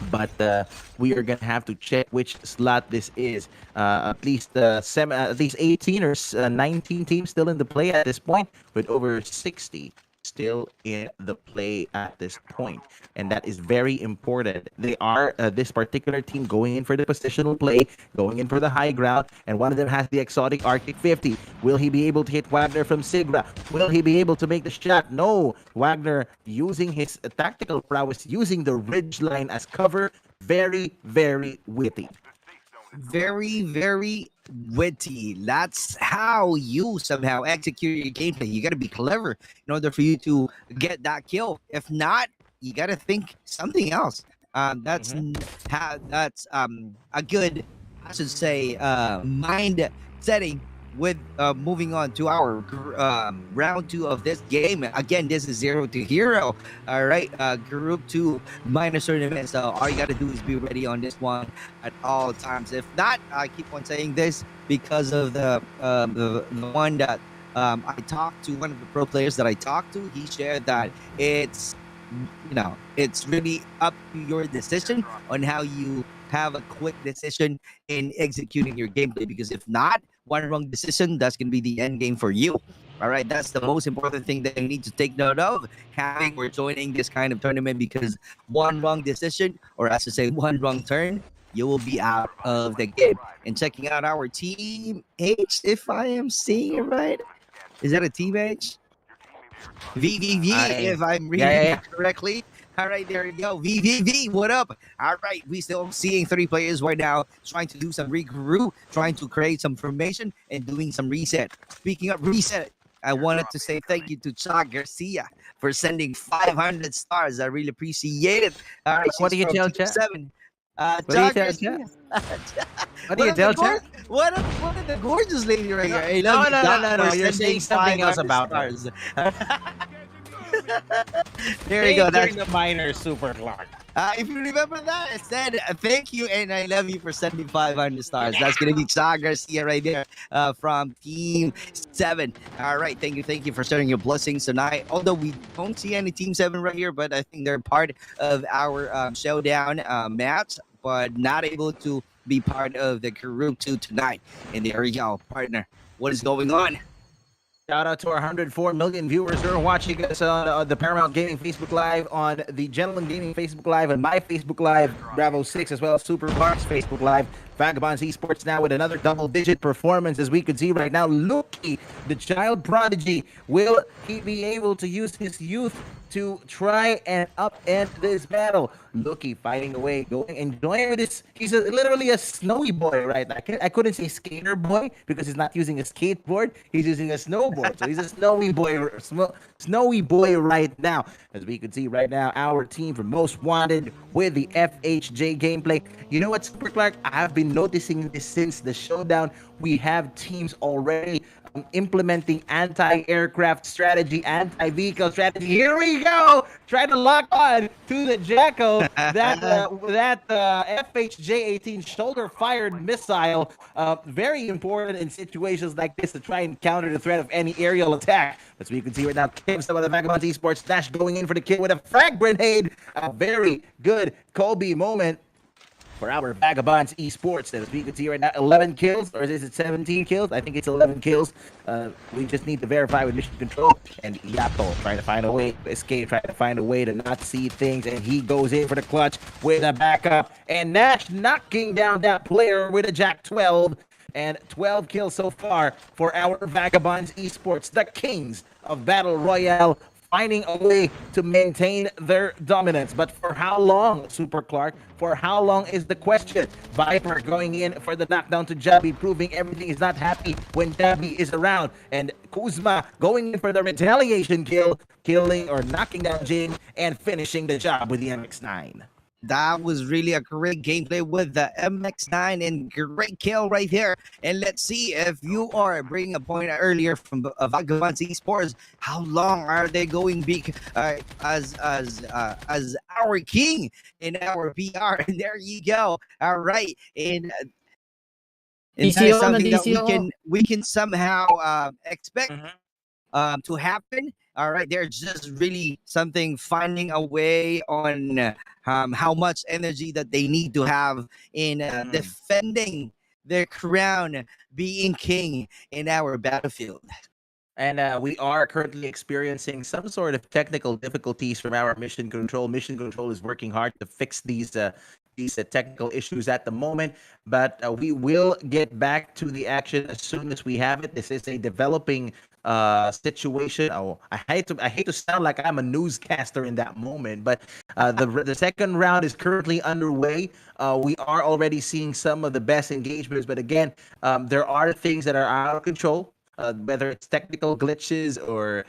but we are gonna have to check which slot this is. At least 18 or 19 teams still in the play at this point, with over 60 still in the play at this point, and that is very important. They are this particular team going in for the positional play, going in for the high ground, and one of them has the exotic Arctic 50. Will he be able to hit Wagner from SIGRA? Will he be able to make the shot? No. Wagner using his tactical prowess, using the ridge line as cover. Very, very witty. Very, very witty. That's how you somehow execute your gameplay. You got to be clever in order for you to get that kill. If not, you got to think something else. That's a good I should say, mind setting with moving on to our round 2 of this game. Again, this is 0 to hero. All right, group 2 minus tournament. So all you got to do is be ready on this one at all times. If not, I keep on saying this because of the one that I talked to, one of the pro players that I talked to. He shared that it's it's really up to your decision on how you have a quick decision in executing your gameplay, because if not, one wrong decision, that's going to be the end game for you. All right, that's the most important thing that you need to take note of having or joining this kind of tournament, because one wrong decision, or as I say, one wrong turn, you will be out of the game. And checking out our team H, if I am seeing it right, is that a team H? VVV, if I'm reading it correctly. All right, there you go. VVV, what up? All right, we still seeing 3 players right now trying to do some regroup, trying to create some formation, and doing some reset. Speaking of reset, I wanted to say thank you to Cha Garcia for sending 500 stars. I really appreciate it. All right, What do you tell Cha? 7. What do you tell Cha? What do you tell Cha? What a gorgeous lady right here. I No, love no, you, no, Doc, no, no. for You're sending saying something else 500 about her. stars. There you go. That's the minor super clock. if you remember that, it said thank you and I love you for sending 500 stars. That's gonna be Cha Garcia right there from Team 7. All right, thank you for sharing your blessings tonight. Although we don't see any Team 7 right here, but I think they're part of our showdown match, but not able to be part of the group 2 tonight. And there you go, partner. What is going on? Shout out to our 104 million viewers who are watching us on the Paramount Gaming Facebook Live, on the Gentleman Gaming Facebook Live, and my Facebook Live, Bravo 6, as well as Super Clark's Facebook Live. Vagabonds Esports now with another double-digit performance, as we could see right now. Luki, the child prodigy, will he be able to use his youth to try and upend this battle? Luki fighting away, going enjoying with this. He's literally a snowy boy right now. I couldn't say skater boy because he's not using a skateboard. He's using a snowboard, so he's a snowy boy right now. As we can see right now, our team for Most Wanted with the FHJ gameplay. You know what, Super Clark? I have been noticing this since the showdown. We have teams already implementing anti-aircraft strategy, anti-vehicle strategy. Here we go, try to lock on to the Jacko. That FHJ-18 shoulder-fired missile, very important in situations like this to try and counter the threat of any aerial attack. As we can see right now, Kim, some of the Vagabonds Esports Dash going in for the kill with a frag grenade. A very good Kobe moment for our Vagabonds Esports. As we can see right now, 11 kills, or is it 17 kills? I think it's 11 kills. We just need to verify with mission control. And Yato trying to find a way to escape, trying to find a way to not see things, and he goes in for the clutch with a backup. And Nash knocking down that player with a Jack 12. And 12 kills so far for our Vagabonds Esports, the kings of Battle Royale, finding a way to maintain their dominance. But for how long, Super Clark? For how long is the question? Viper going in for the knockdown to Jabi, proving everything is not happy when Jabi is around. And Kuzma going in for the retaliation kill, killing or knocking down Jin and finishing the job with the MX-9. That was really a great gameplay with the MX-9 and great kill right there. And let's see if you are bringing a point earlier from Vagabonds Esports. How long are they going to be as our king in our PR? And there you go. All right. And that is DCO something that DCO. we can somehow expect to happen. All right, they're just really something finding a way on how much energy that they need to have in defending their crown, being king in our battlefield. And we are currently experiencing some sort of technical difficulties from our mission control. Mission control is working hard to fix these technical issues at the moment, but we will get back to the action as soon as we have it. This is a developing situation. Oh, I hate to sound like I'm a newscaster in that moment, but the second round is currently underway. We are already seeing some of the best engagements, but again, there are things that are out of control. whether it's technical glitches or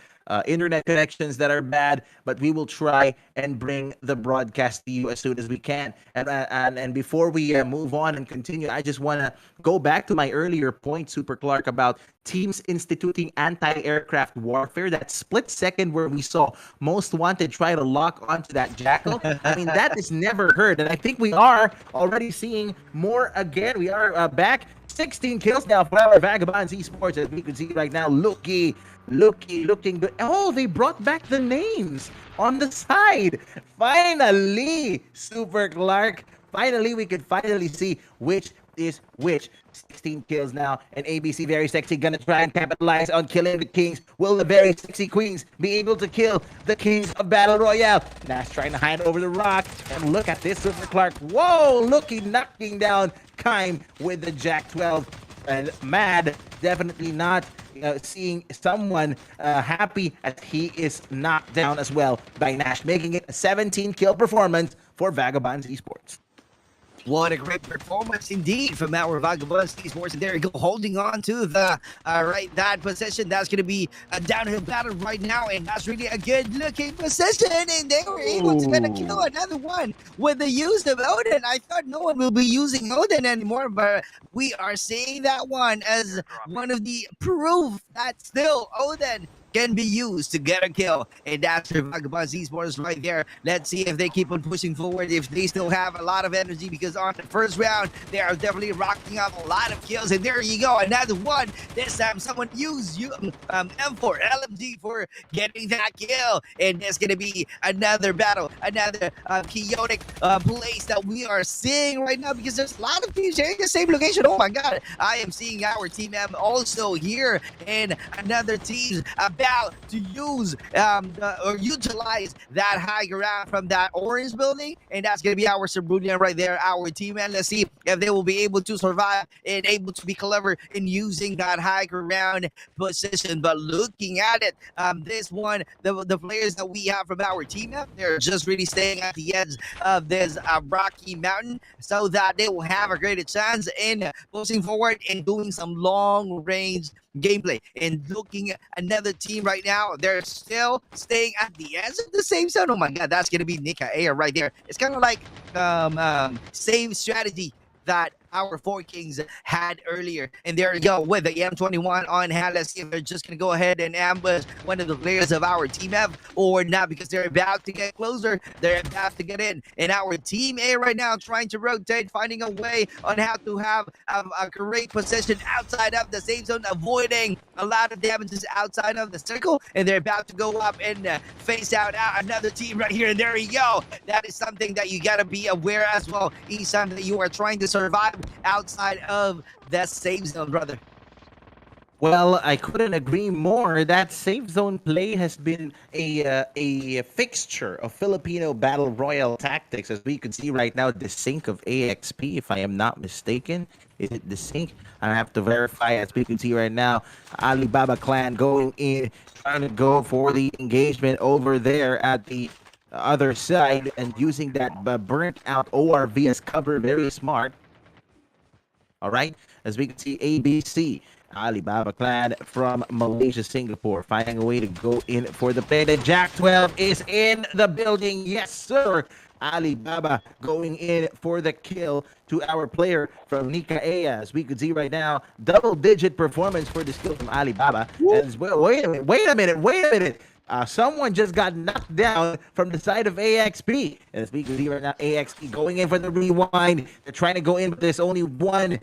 internet connections that are bad, but we will try and bring the broadcast to you as soon as we can. And before we move on and continue, I just want to go back to my earlier point, Super Clark, about teams instituting anti-aircraft warfare. That split second where we saw Most Wanted try to lock onto that Jackal. I mean, that is never heard. And I think we are already seeing more again. We are back. 16 kills now for our Vagabonds Esports, as we can see right now. Looking good. Oh, they brought back the names on the side. Finally, Super Clark. Finally, we could finally see which is which. 16 kills now, and ABC VERYSEXY gonna try and capitalize on killing the Kings. Will the VERYSEXY Queens be able to kill the Kings of Battle Royale? Nash trying to hide over the rock, and look at this, Super Clark. Whoa, knocking down Kime with the Jack 12. And Mad definitely not seeing someone happy as he is knocked down as well by Nash, making it a 17 kill performance for Vagabonds Esports. What a great performance indeed from our Vagabonds Esports. And there you go, holding on to the that position. That's going to be a downhill battle right now. And that's really a good looking position. And they were able to kind of kill another one with the use of Odin. I thought no one will be using Odin anymore, but we are seeing that one as one of the proof that still Odin can be used to get a kill. And that's for Vagabonds Esports right there. Let's see if they keep on pushing forward, if they still have a lot of energy, because on the first round, they are definitely rocking up a lot of kills. And there you go, another one. This time, someone used M4 LMG for getting that kill. And there's going to be another battle, another chaotic place that we are seeing right now, because there's a lot of teams sharing the same location. Oh my God, I am seeing our Team M also here, and another team's about to use or utilize that high ground from that orange building, and that's going to be our CERULEAN right there, our team. And let's see if they will be able to survive and able to be clever in using that high ground position. But looking at it, this one, the players that we have from our team, they're just really staying at the edge of this rocky mountain so that they will have a greater chance in pushing forward and doing some long range gameplay. And looking at another team right now, they're still staying at the edge of the same zone. Oh my God, that's gonna be NICAEA right there. It's kind of like same strategy that our four Kings had earlier. And there you go with the M21 on hand. Let's see if they're just going to go ahead and ambush one of the players of our Team F or not, because they're about to get closer. They're about to get in. And our Team A right now trying to rotate, finding a way on how to have a great position outside of the safe zone, avoiding a lot of damages outside of the circle. And they're about to go up and face out another team right here. And there you go. That is something that you got to be aware as well each time that you are trying to survive outside of that safe zone, brother. Well, I couldn't agree more. That safe zone play has been a fixture of Filipino battle royale tactics, as we can see right now. The sync of AXP, if I am not mistaken, is it the sync? I have to verify. As we can see right now, Alibaba clan going in, trying to go for the engagement over there at the other side, and using that burnt out ORV as cover. Very smart. All right, as we can see, ABC, Alibaba clan from Malaysia, Singapore, finding a way to go in for the play. The Jack 12 is in the building. Yes, sir. Alibaba going in for the kill to our player from NICAEA. As we can see right now, double-digit performance for this kill from Alibaba. As well, wait a minute. Someone just got knocked down from the side of AXP. As we can see right now, AXP going in for the rewind. They're trying to go in, but there's only one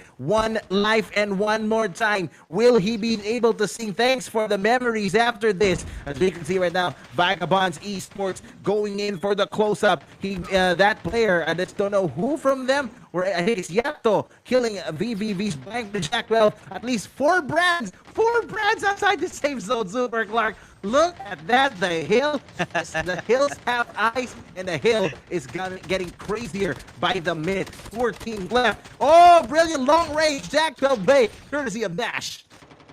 life and one more time. Will he be able to sing thanks for the memories after this? As we can see right now, Vagabonds Esports going in for the close-up. That player, I just don't know who from them, where I think it's Yato killing VVV's blank the Jack 12. At least four brands outside the safe zone. Super Clark, look at that. The hills have eyes, and the hill is getting crazier by the minute. 14 left. Oh, brilliant long range Jack 12 play, courtesy of Nash.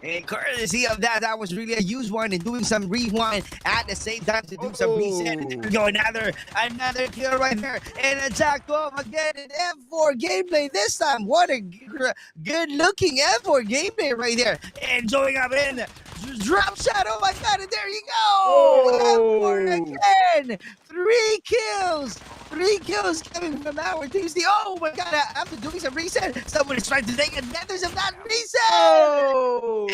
And courtesy of that, that was really a used one and doing some rewind at the same time to do some reset. And there we go, another kill right there. And attack 12 again in F4 gameplay this time. What a good looking F4 gameplay right there. And showing up in drop shot. Oh my god, and there you go. F4 again. 3 kills. 3 kills coming from our team. Oh my god, after doing some reset, someone is trying to take advantage of that reset.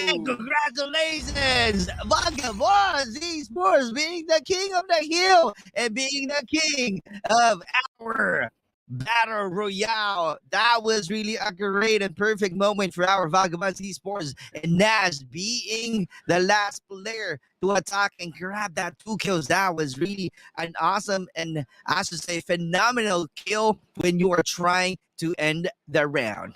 And congratulations, Vagabonds Esports being the king of the hill and being the king of our Battle Royale. That was really a great and perfect moment for our Vagabonds Esports, and Nash being the last player to attack and grab that 2 kills. That was really an awesome and, I should say, phenomenal kill when you are trying to end the round.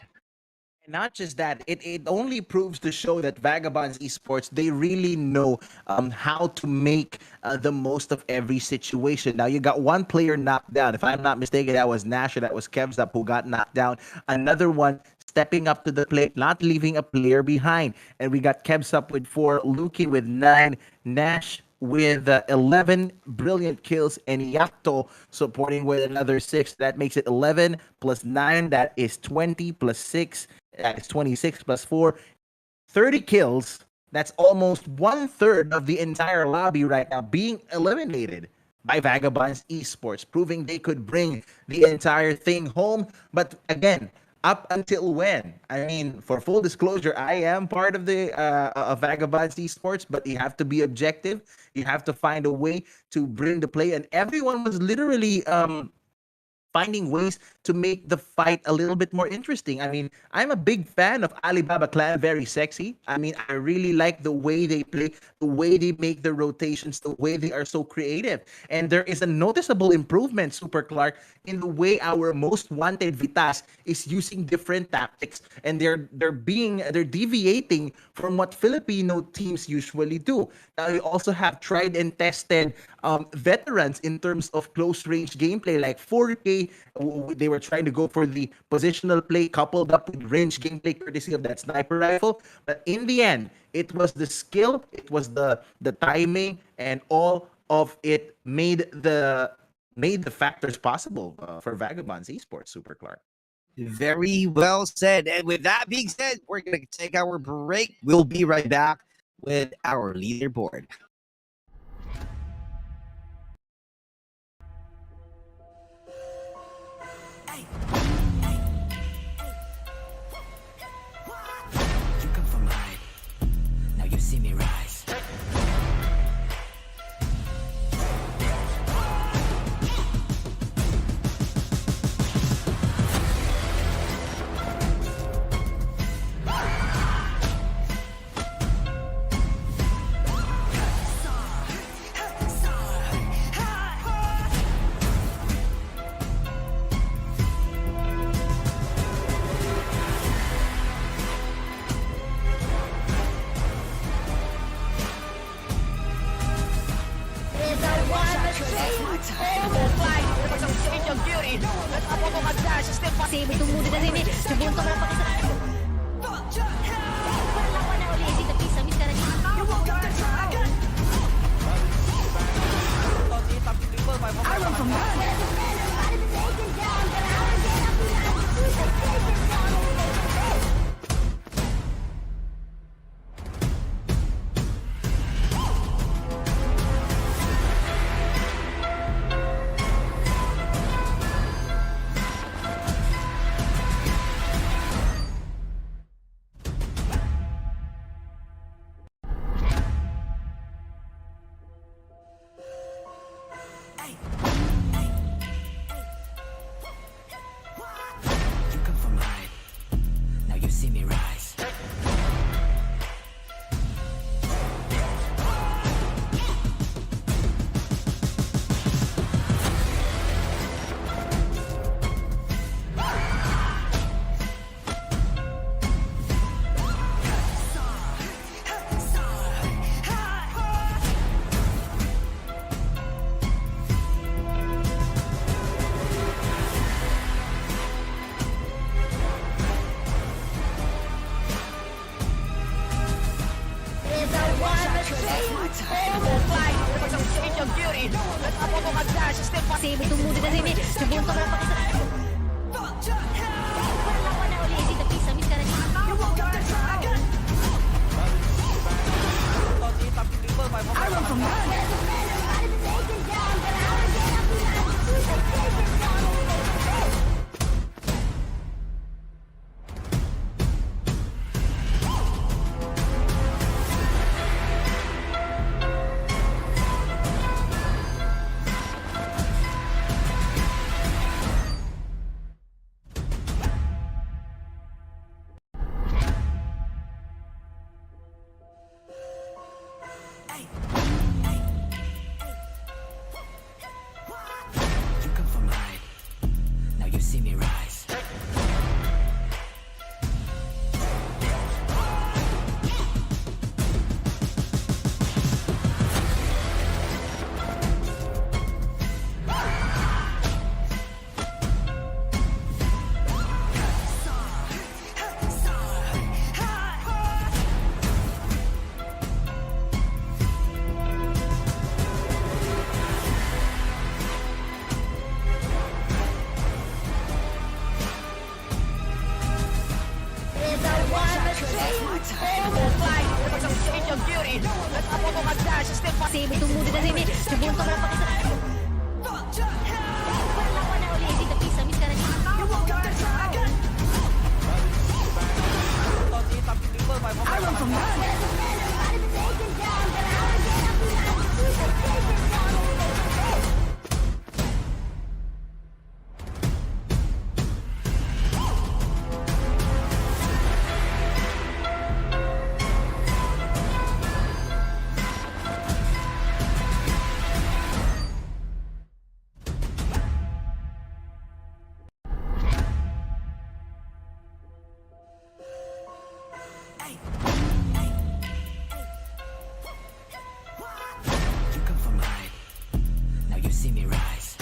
Not just that, it only proves to show that Vagabonds Esports, they really know how to make the most of every situation. Now, you got one player knocked down. If I'm not mistaken, that was Nash or that was Kevzup who got knocked down. Another one stepping up to the plate, not leaving a player behind. And we got Kevzup with 4, Luki with 9, Nash with 11 brilliant kills, and Yakto supporting with another 6. That makes it 11 plus 9. That is 20 plus 6. That is 26 plus 4. 30 kills. That's almost 1/3 of the entire lobby right now being eliminated by Vagabonds Esports, proving they could bring the entire thing home. But again, up until when? I mean, for full disclosure, I am part of the Vagabonds Esports, but you have to be objective. You have to find a way to bring the play, and everyone was literally finding ways to make the fight a little bit more interesting. I mean, I'm a big fan of Alibaba Clan, VERYSEXY. I mean, I really like the way they play, the way they make the rotations, the way they are so creative. And there is a noticeable improvement, Super Clark, in the way our most wanted VITAS is using different tactics, and they're deviating from what Filipino teams usually do. Now, we also have tried and tested veterans in terms of close range gameplay, like 4K. They were trying to go for the positional play coupled up with range gameplay courtesy of that sniper rifle. But in the end, it was the skill, it was the timing, and all of it made the factors possible for Vagabonds Esports, Super Clark. Very well said. And with that being said, we're going to take our break. We'll be right back with our leaderboard. You come from high. Now you see me rise. Save itong mundo na rin eh. Subunto ka lang pakisa. Palawan na ulit. Dito, please. Miss ka na dito. I run from Save itong mundo na rin. Subunto na pakisarap. Wala na uli. Hindi tapis sa miss ka na. You come from high. Now you see me rise. Save itong mundo na rin. Subunto na pakisarap. Wala na uli. Hindi tapis sa miss ka na. You come from high. Now you see me rise.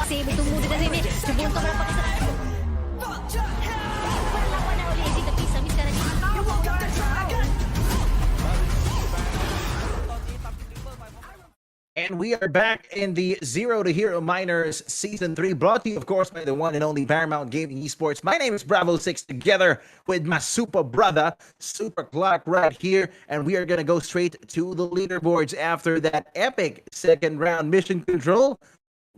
Save itong mundo na rin. Subunto na pakisarap. Wala na uli. Hindi tapis sa miss ka na. And we are back in the Zero to Hero Minors Season 3, brought to you, of course, by the one and only Paramount Gaming Esports. My name is Bravo6, together with my super brother, Super Clock, right here. And we are going to go straight to the leaderboards after that epic second round mission control.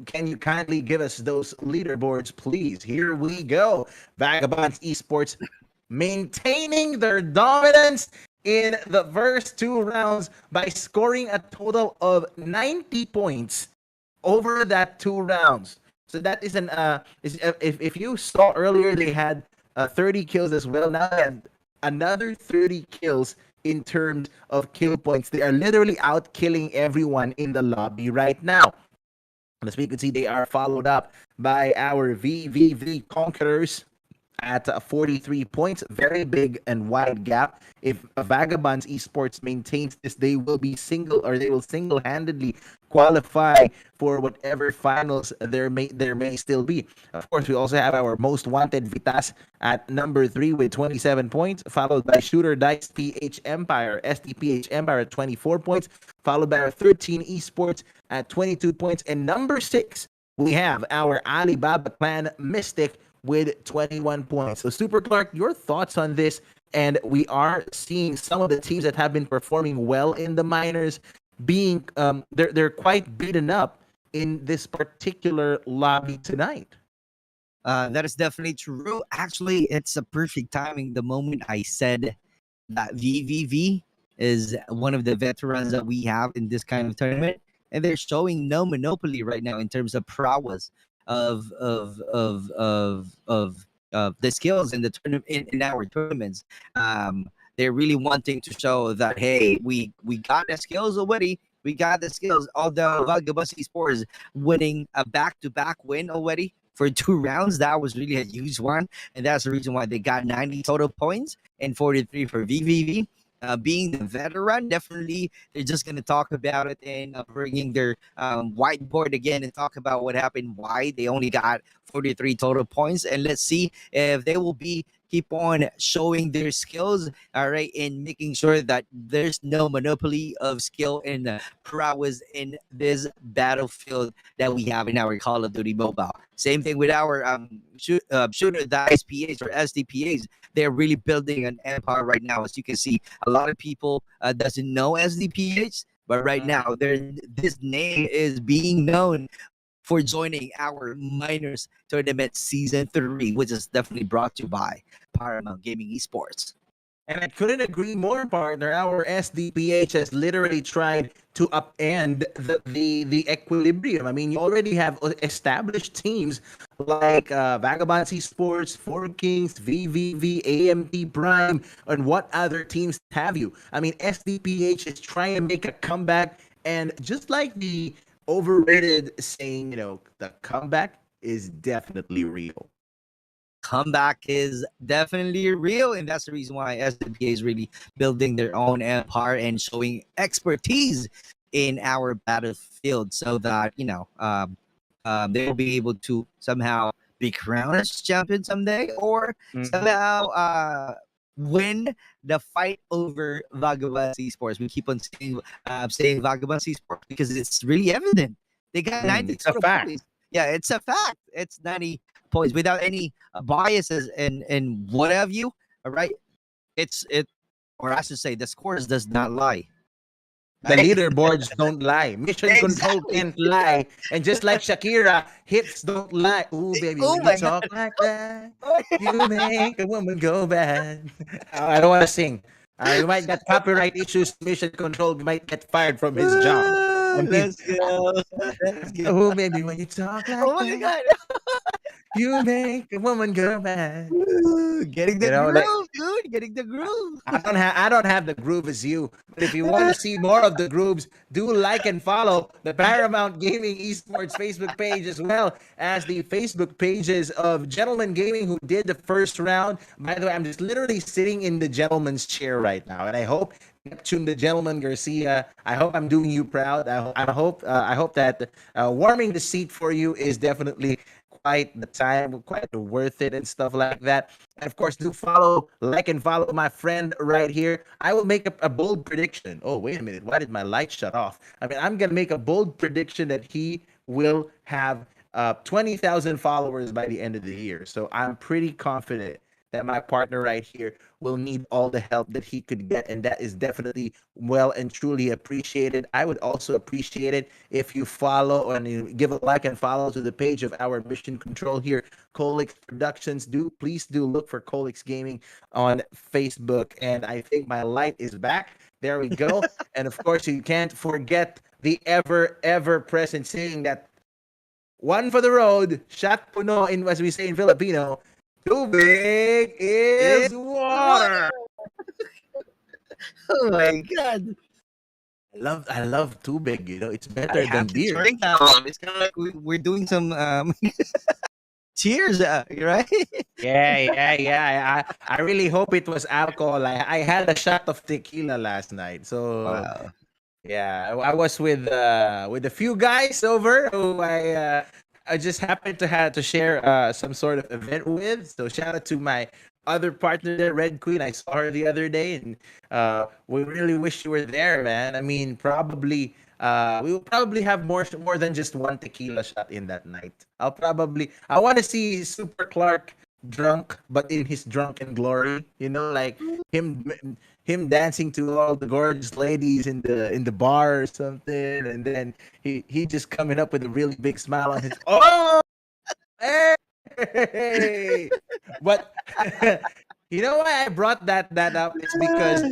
Can you kindly give us those leaderboards, please? Here we go. Vagabonds Esports maintaining their dominance in the first two rounds by scoring a total of 90 points over that two rounds. So that is if you saw earlier, they had 30 kills as well. Now they have another 30 kills in terms of kill points. They are literally out killing everyone in the lobby right now. As we can see, they are followed up by our VVV Conquerors at 43 points. Very big and wide gap. If Vagabonds Esports maintains this, they will single-handedly qualify for whatever finals there may still be. Of course, we also have our most wanted VITAS at number 3 with 27 points, followed by Shooter Dice PH Empire, SDPH Empire at 24 points, followed by our 13 Esports at 22 points, and number 6 we have our Alibaba Clan Mystic with 21 points. So Super Clark, your thoughts on this? And we are seeing some of the teams that have been performing well in the minors being they're quite beaten up in this particular lobby tonight. That is definitely true. Actually, it's a perfect timing. The moment I said that VVV is one of the veterans that we have in this kind of tournament, and they're showing no monopoly right now in terms of prowess. of the skills in the tournament in our tournaments. They're really wanting to show that, hey, we got the skills already. We got the skills. Although Vagabonds Esports winning a back-to-back win already for 2 rounds, that was really a huge one, and that's the reason why they got 90 total points and 43 for VVV. Being the veteran, definitely they're just going to talk about it and bringing their whiteboard again and talk about what happened, why they only got 43 total points, and let's see if they will be keep on showing their skills, all right, and making sure that there's no monopoly of skill and prowess in this battlefield that we have in our Call of Duty Mobile. Same thing with our shooter, the SPH or SDPH. They're really building an empire right now. As you can see, a lot of people doesn't know SDPH, but right now this name is being known for joining our Minors Tournament Season 3, which is definitely brought to you by Paramount Gaming Esports. And I couldn't agree more, partner. Our SDPH has literally tried to upend the equilibrium. I mean, you already have established teams like Vagabonds Esports, VIKINGS, VVV, AMT Prime, and what other teams have you? I mean, SDPH is trying to make a comeback, and just like the overrated saying, the comeback is definitely real. Comeback is definitely real, and that's the reason why SDPA is really building their own empire and showing expertise in our battlefield, so that they will be able to somehow be crowned as champion someday, or somehow win the fight over Vagabonds Esports. We keep on saying Vagabonds Esports because it's really evident. They got 90 total points. Yeah, it's a fact. It's 90 points without any biases and what have you. All right, or I should say, the scores does not lie. The leaderboards don't lie. Mission control can't lie. And just like Shakira, hits don't lie. Ooh, baby, when you talk like that, you make a woman go bad. I don't want to sing. We might get copyright issues. Mission control might get fired from his job. Let's go. Oh, baby, when you talk like that, you make a woman go mad. Getting the groove, dude. Getting the groove. I don't have the groove as you, but if you want to see more of the grooves, do like and follow the Paramount Gaming Esports Facebook page, as well as the Facebook pages of Gentleman Gaming, who did the first round. By the way, I'm just literally sitting in the gentleman's chair right now, and I hope Neptune the Gentleman Garcia, I hope I'm doing you proud. I hope that warming the seat for you is definitely quite the time, quite worth it, and stuff like that. And of course, do like and follow my friend right here. I will make a bold prediction. Oh, wait a minute. Why did my light shut off? I mean, I'm going to make a bold prediction that he will have 20,000 followers by the end of the year. So I'm pretty confident that my partner right here will need all the help that he could get, and that is definitely well and truly appreciated. I would also appreciate it if you follow and you give a like and follow to the page of our mission control here, Colix Productions. Please do look for Colix Gaming on Facebook. And I think my light is back. There we go. And of course, you can't forget the ever present saying that one for the road, shot puno, in as we say in Filipino. Too big is water. Oh my god! I love too big. It's better than beer. Drink that one. It's kind of like we're doing some cheers, right? Yeah. I really hope it was alcohol. I had a shot of tequila last night, so Wow. yeah, I was with a few guys over who I just happened to have to share some sort of event with. So shout out to my other partner there, Red Queen. I saw her the other day, and we really wish you were there, man. I mean, we will probably have more than just one tequila shot in that night. I want to see Super Clark drunk, but in his drunken glory. Like him dancing to all the gorgeous ladies in the bar or something, and then he just coming up with a really big smile on his hey. But you know why I brought that up? It's because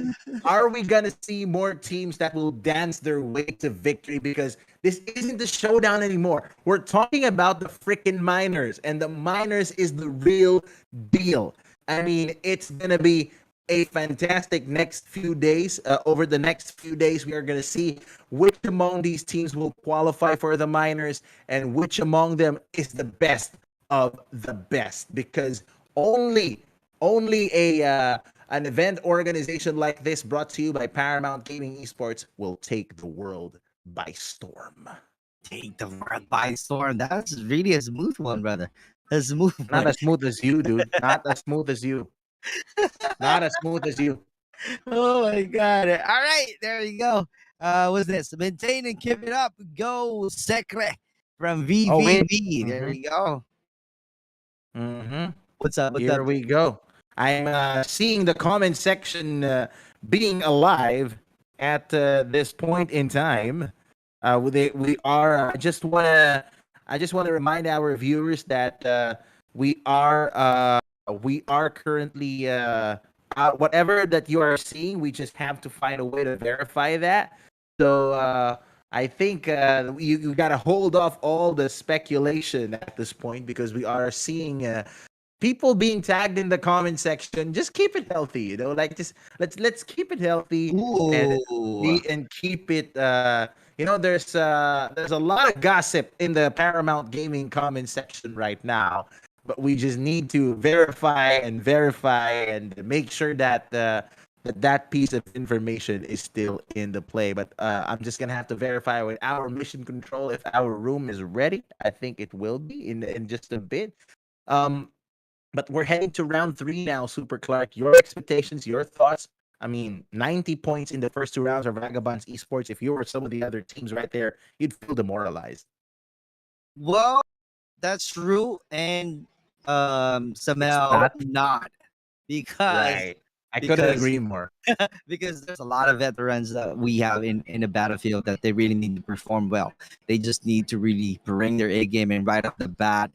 are we gonna see more teams that will dance their way to victory? Because This isn't the showdown anymore. We're talking about the freaking minors, and the minors is the real deal. I mean, it's gonna be a fantastic next few days. Over the next few days, we are gonna see which among these teams will qualify for the minors and which among them is the best of the best. Because only a an event organization like this, brought to you by Paramount Gaming Esports, will take the world by storm. Take the world by storm. That's really a smooth one, brother. A smooth Not one. as smooth as you, dude. Not as smooth as you. Not as smooth as you. Oh my god. All right, there you go. What's this? Maintain and keep it up. Go SIGRA from Oh, wait. VVV. There you go. Mm-hmm. What's up? What's Here up? we go. I'm seeing the comment section being alive at this point in time. We are. I just want to remind our viewers that we are currently whatever that you are seeing. We just have to find a way to verify that. So I think you got to hold off all the speculation at this point, because we are seeing people being tagged in the comment section. Just keep it healthy, like just let's keep it healthy and keep it there's a lot of gossip in the Paramount Gaming comment section right now, but we just need to verify and make sure that that piece of information is still in the play. But I'm just gonna have to verify with our mission control if our room is ready. I think it will be in just a bit. But we're heading to round 3 now, Super Clark. Your expectations, your thoughts. I mean, 90 points in the first 2 rounds of Vagabonds Esports. If you were some of the other teams right there, you'd feel demoralized. Well, that's true, and somehow not, because Right. I couldn't agree more. because there's a lot of veterans that we have in the battlefield that they really need to perform well. They just need to really bring their A game and right off the bat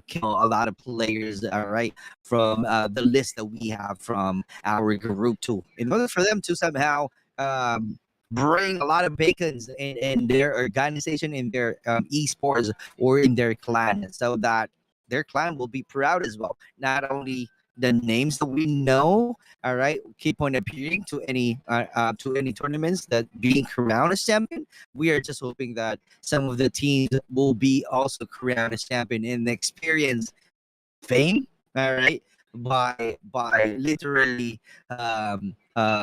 kill a lot of players, all right, from the list that we have from our group too, in order for them to somehow bring a lot of bacons in their organization, in their esports, or in their clan, so that their clan will be proud as well. Not only the names that we know, all right, keep on appearing to any tournaments that being crowned as champion. We are just hoping that some of the teams will be also crowned as champion in the experience fame, all right, by literally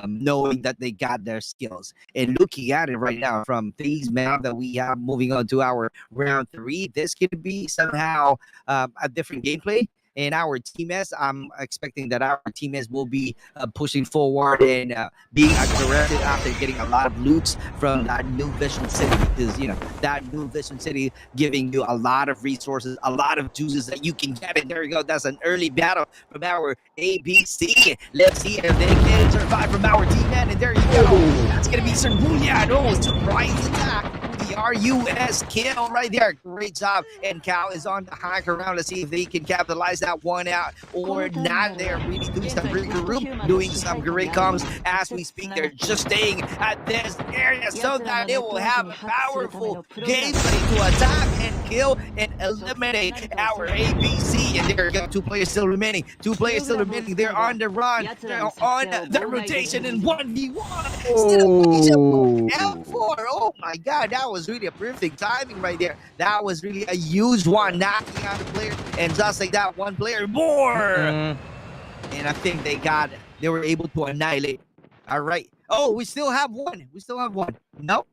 knowing that they got their skills. And looking at it right now from these map that we have, moving on to our round 3, this could be somehow a different gameplay. And our teammates, I'm expecting that our teammates will be pushing forward and being aggressive after getting a lot of loots from that new Vision City, because that new Vision City giving you a lot of resources, a lot of juices that you can get. And there you go. That's an early battle from our ABC. Let's see if they can survive from our teammate. And there you go. That's gonna be CERULEAN. Oh, surprise attack. The RUS kill right there. Great job. And Cal is on the high ground. Let's see if they can capitalize that one out or not. They're really doing some regroup, doing some great comms as we speak. They're just staying at this area so that they will have a powerful gameplay to attack and kill and eliminate our ABC. And there are 2 players still remaining. 2 players still remaining. They're on the run. They're on the rotation in 1v1. Still L4. Oh my god, that was really a perfect timing right there. That was really a huge one, knocking out the player, and just like that, one player more. And I think they were able to annihilate. All right. Oh, we still have one. No,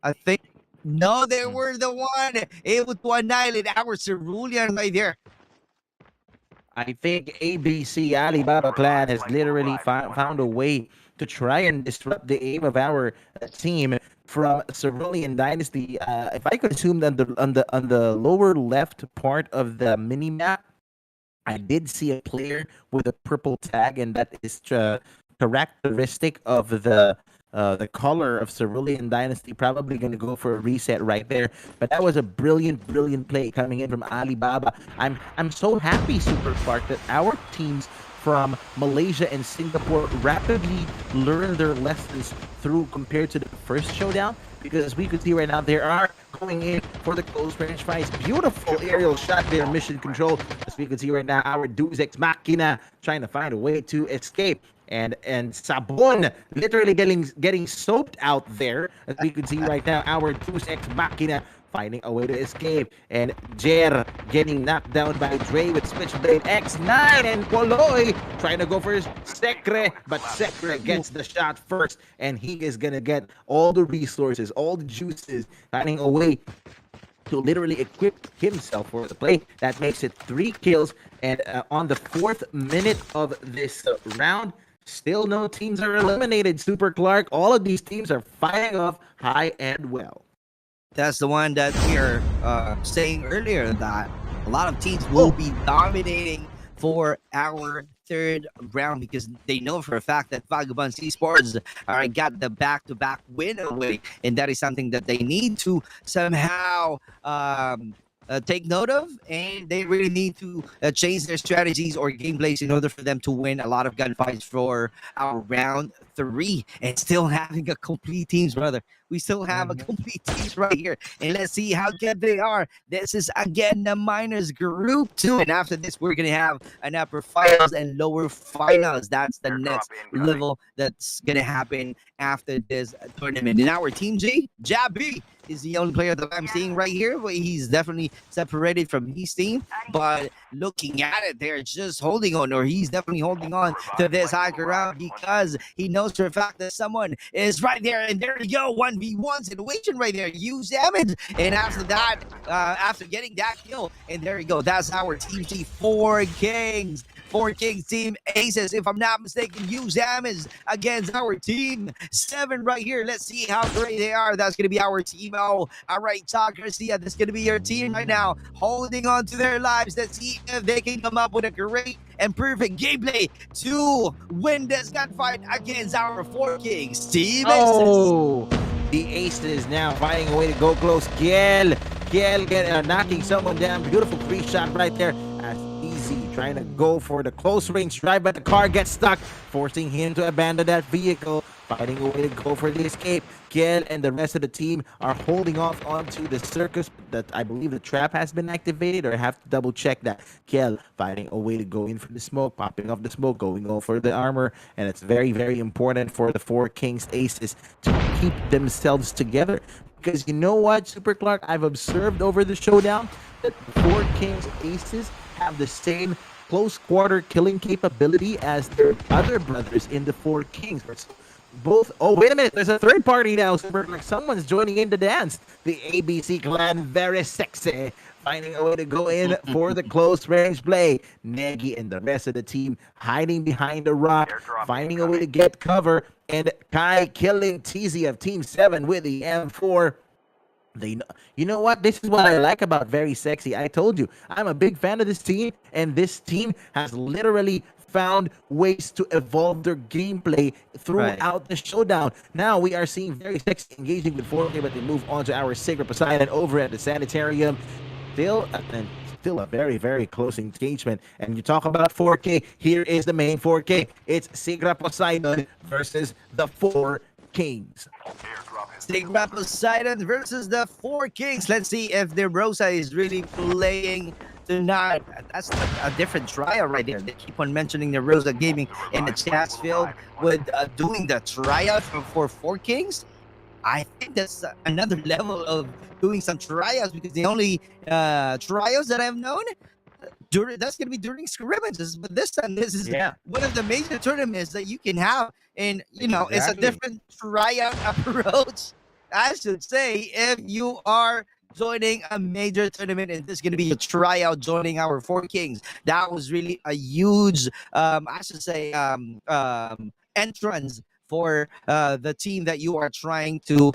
I think no, they were the one able to annihilate our CERULEAN right there. I think ABC Alibaba clan has literally found a way to try and disrupt the aim of our team from Cerulean Dynasty. If I could assume that on the lower left part of the mini map, I did see a player with a purple tag, and that is characteristic of the color of Cerulean Dynasty. Probably going to go for a reset right there. But that was a brilliant play coming in from Alibaba. I'm so happy, Super Clark, that our teams from Malaysia and Singapore rapidly learn their lessons through compared to the first showdown, because as we could see right now, there are going in for the close range fights. Beautiful aerial shot there, mission control. As we can see right now, our DEUS EX-MAKINA trying to find a way to escape. And Sabon literally getting soaked out there. As we can see right now, our DEUS EX-MAKINA finding a way to escape. And Jer getting knocked down by Dre with Switchblade X9. And Poloy trying to go for his SIGRA, but SIGRA gets the shot first. And he is going to get all the resources, all the juices, finding a way to literally equip himself for the play. That makes it 3 kills. And on the 4th minute of this round, still no teams are eliminated, Super Clark. All of these teams are fighting off high and well. That's the one that we are saying earlier, that a lot of teams will be dominating for our 3rd round because they know for a fact that Vagabonds Esports got the back-to-back win away, and that is something that they need to somehow take note of, and they really need to change their strategies or gameplays in order for them to win a lot of gunfights for our round 3. And still having a complete teams, brother. We still have a complete teams right here, and let's see how good they are. This is again the minors group 2, and after this we're gonna have an upper finals and lower finals. That's the next level that's gonna happen after this tournament. In our team G, Jabby is the only player that I'm seeing right here, but he's definitely separated from his team. But looking at it, they're just holding on, or he's definitely holding on to this high ground because he knows for a fact that someone is right there. And there you go, 1v1 situation right there. Use damage, and after that, after getting that kill, and there you go. That's our team G, 4 Kings. 4 Kings team aces, if I'm not mistaken. Use damage against our team 7 right here. Let's see how great they are. That's going to be our team O. All right, Talk Garcia, that's going to be your team right now, holding on to their lives. Let's see if they can come up with a great and perfect gameplay to win this gunfight against our 4 Kings team aces. The aces now finding a way to go close. Kiel knocking someone down. Beautiful 3 shot right there. As Easy trying to go for the close range drive, but the car gets stuck, forcing him to abandon that vehicle. Finding a way to go for the escape. Kiel and the rest of the team are holding off onto the circus. That I believe the trap has been activated, or I have to double check that. Kiel finding a way to go in for the smoke, popping off the smoke, going over the armor, and it's very, very important for the 4 Kings aces to keep themselves together. Because you know what, Super Clark, I've observed over the showdown that the 4 Kings aces have the same close quarter killing capability as their other brothers in the 4 Kings. Both. Oh, wait a minute. There's a 3rd party now, Super Clark. Someone's joining in the dance. The ABC clan, VERYSEXY, finding a way to go in for the close range play. Negi and the rest of the team hiding behind the rock, finding a way to get cover. And Kai killing TZ of Team 7 with the M4. You know what? This is what I like about VERYSEXY. I told you, I'm a big fan of this team, and this team has literally found ways to evolve their gameplay throughout the showdown. Now we are seeing VERYSEXY engaging with 4K, but they move on to our SIGRA Poseidon over at the Sanitarium. Still a very, very close engagement. And you talk about 4K, here is the main 4K. It's SIGRA Poseidon versus the 4 Kings. SIGRA Poseidon versus the 4 Kings. Let's see if the Rosa is really playing tonight. That's a different trial right there. They keep on mentioning the Rosa Gaming in the chat field with doing the trial for 4 Kings. I think that's another level of doing some trials, because the only trials that I've known that's going to be during scrimmages, but this time this is one of the major tournaments that you can have, and you know it's a different tryout approach, I should say, if you are joining a major tournament, and this is going to be a tryout joining our 4 Kings. That was really a huge I should say entrance for the team that you are trying to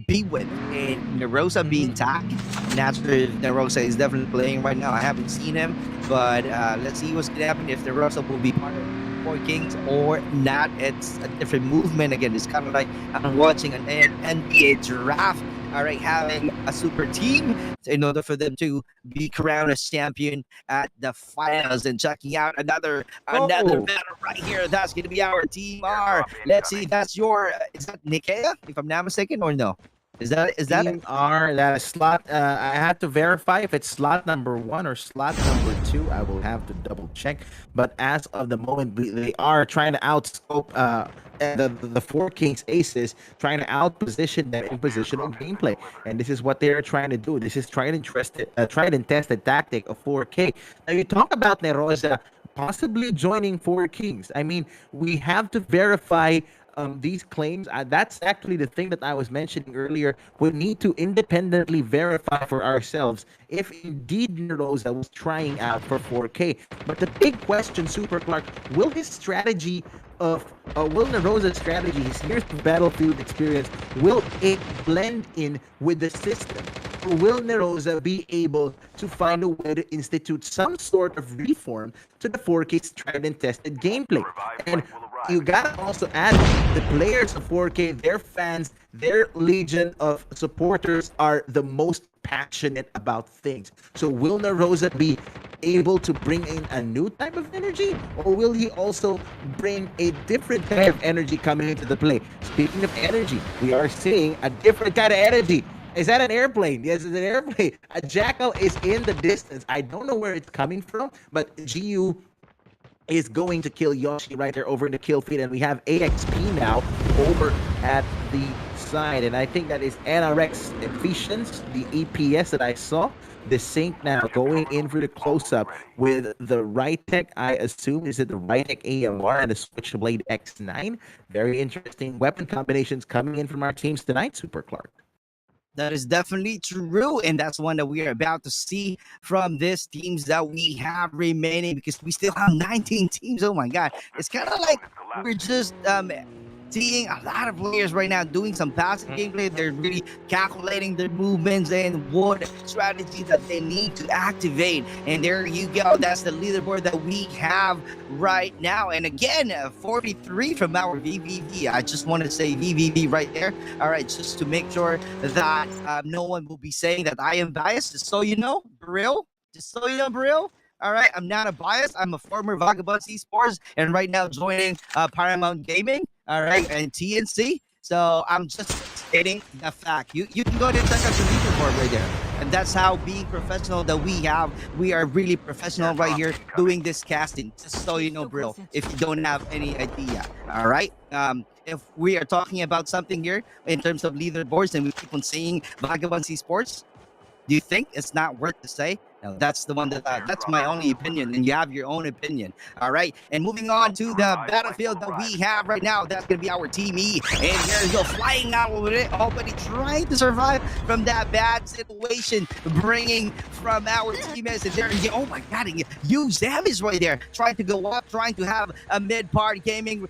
be with. And Nerosa being tagged. Naturally, Nerosa is definitely playing right now. I haven't seen him, but let's see what's going to happen if Nerosa will be part of 4 Kings or not. It's a different movement again. It's kind of like I'm watching an NBA draft. All right, having a super team in order for them to be crowned as champion at the finals. And checking out another battle right here. That's going to be our team R. Let's see, that's your, is that NICAEA, if I'm not mistaken, or no? Is that Team R, that is slot. I had to verify if it's slot number 1 or slot number 2. I will have to double check. But as of the moment, they are trying to outscope the four Kings Aces, trying to outposition them in positional gameplay. And this is what they're trying to do. This is tried and tested tactic of 4K. Now you talk about Nerosa possibly joining four Kings. I mean, we have to verify these claims. That's actually the thing that I was mentioning earlier. We need to independently verify for ourselves if indeed Nerosa was trying out for 4K. But the big question, Super Clark, will his strategy will Nerosa's strategy, his years of battlefield experience, will it blend in with the system? Or will Nerosa be able to find a way to institute some sort of reform to the 4K's tried and tested gameplay? And you gotta also add the players of 4K, their fans, their legion of supporters are the most passionate about things. So will Nerosa be able to bring in a new type of energy, or will he also bring a different kind of energy coming into the play? Speaking of energy, we are seeing a different kind of energy. Is that an airplane? Yes, it's an airplane. A jackal is in the distance. I don't know where it's coming from, but GU is going to kill Yoshi right there over in the kill feed, and we have AXP now over at the side, and I think that is NRX EPHESIANS, the EPS that I saw. The Sync now going in for the close-up with the Rytech, I assume, is it the Rytech AMR and the Switchblade X9? Very interesting weapon combinations coming in from our teams tonight, Super Clark. That is definitely true, and that's one that we are about to see from these teams that we have remaining, because we still have 19 teams. Oh my god, it's kind of like we're just seeing a lot of players right now doing some passive gameplay. They're really calculating their movements and what strategy that they need to activate. And there you go. That's the leaderboard that we have right now. And again, 43 from our VVV. I just want to say VVV right there. All right, just to make sure that no one will be saying that I am biased. Just so you know, Brill. Just so you know, Brill. All right, I'm not a bias. I'm a former Vagabonds esports, and right now joining Paramount Gaming. All right, and TNC. So I'm just stating the fact. You can go ahead and check out the leaderboard right there, and that's how being professional that we have. We are really professional right here doing this casting. Just so you know, Brill, if you don't have any idea. All right. If we are talking about something here in terms of leaderboards, and we keep on saying Vagabonds esports, do you think it's not worth to say? No, that's the one that's my only opinion, and you have your own opinion. All right, and moving on to the battlefield that we have right now, that's gonna be our Team E, and there you go, flying out with it, already trying to survive from that bad situation, bringing from our teammates. And there you go, oh my god, huge damage right there, trying to go up, trying to have a mid-part gaming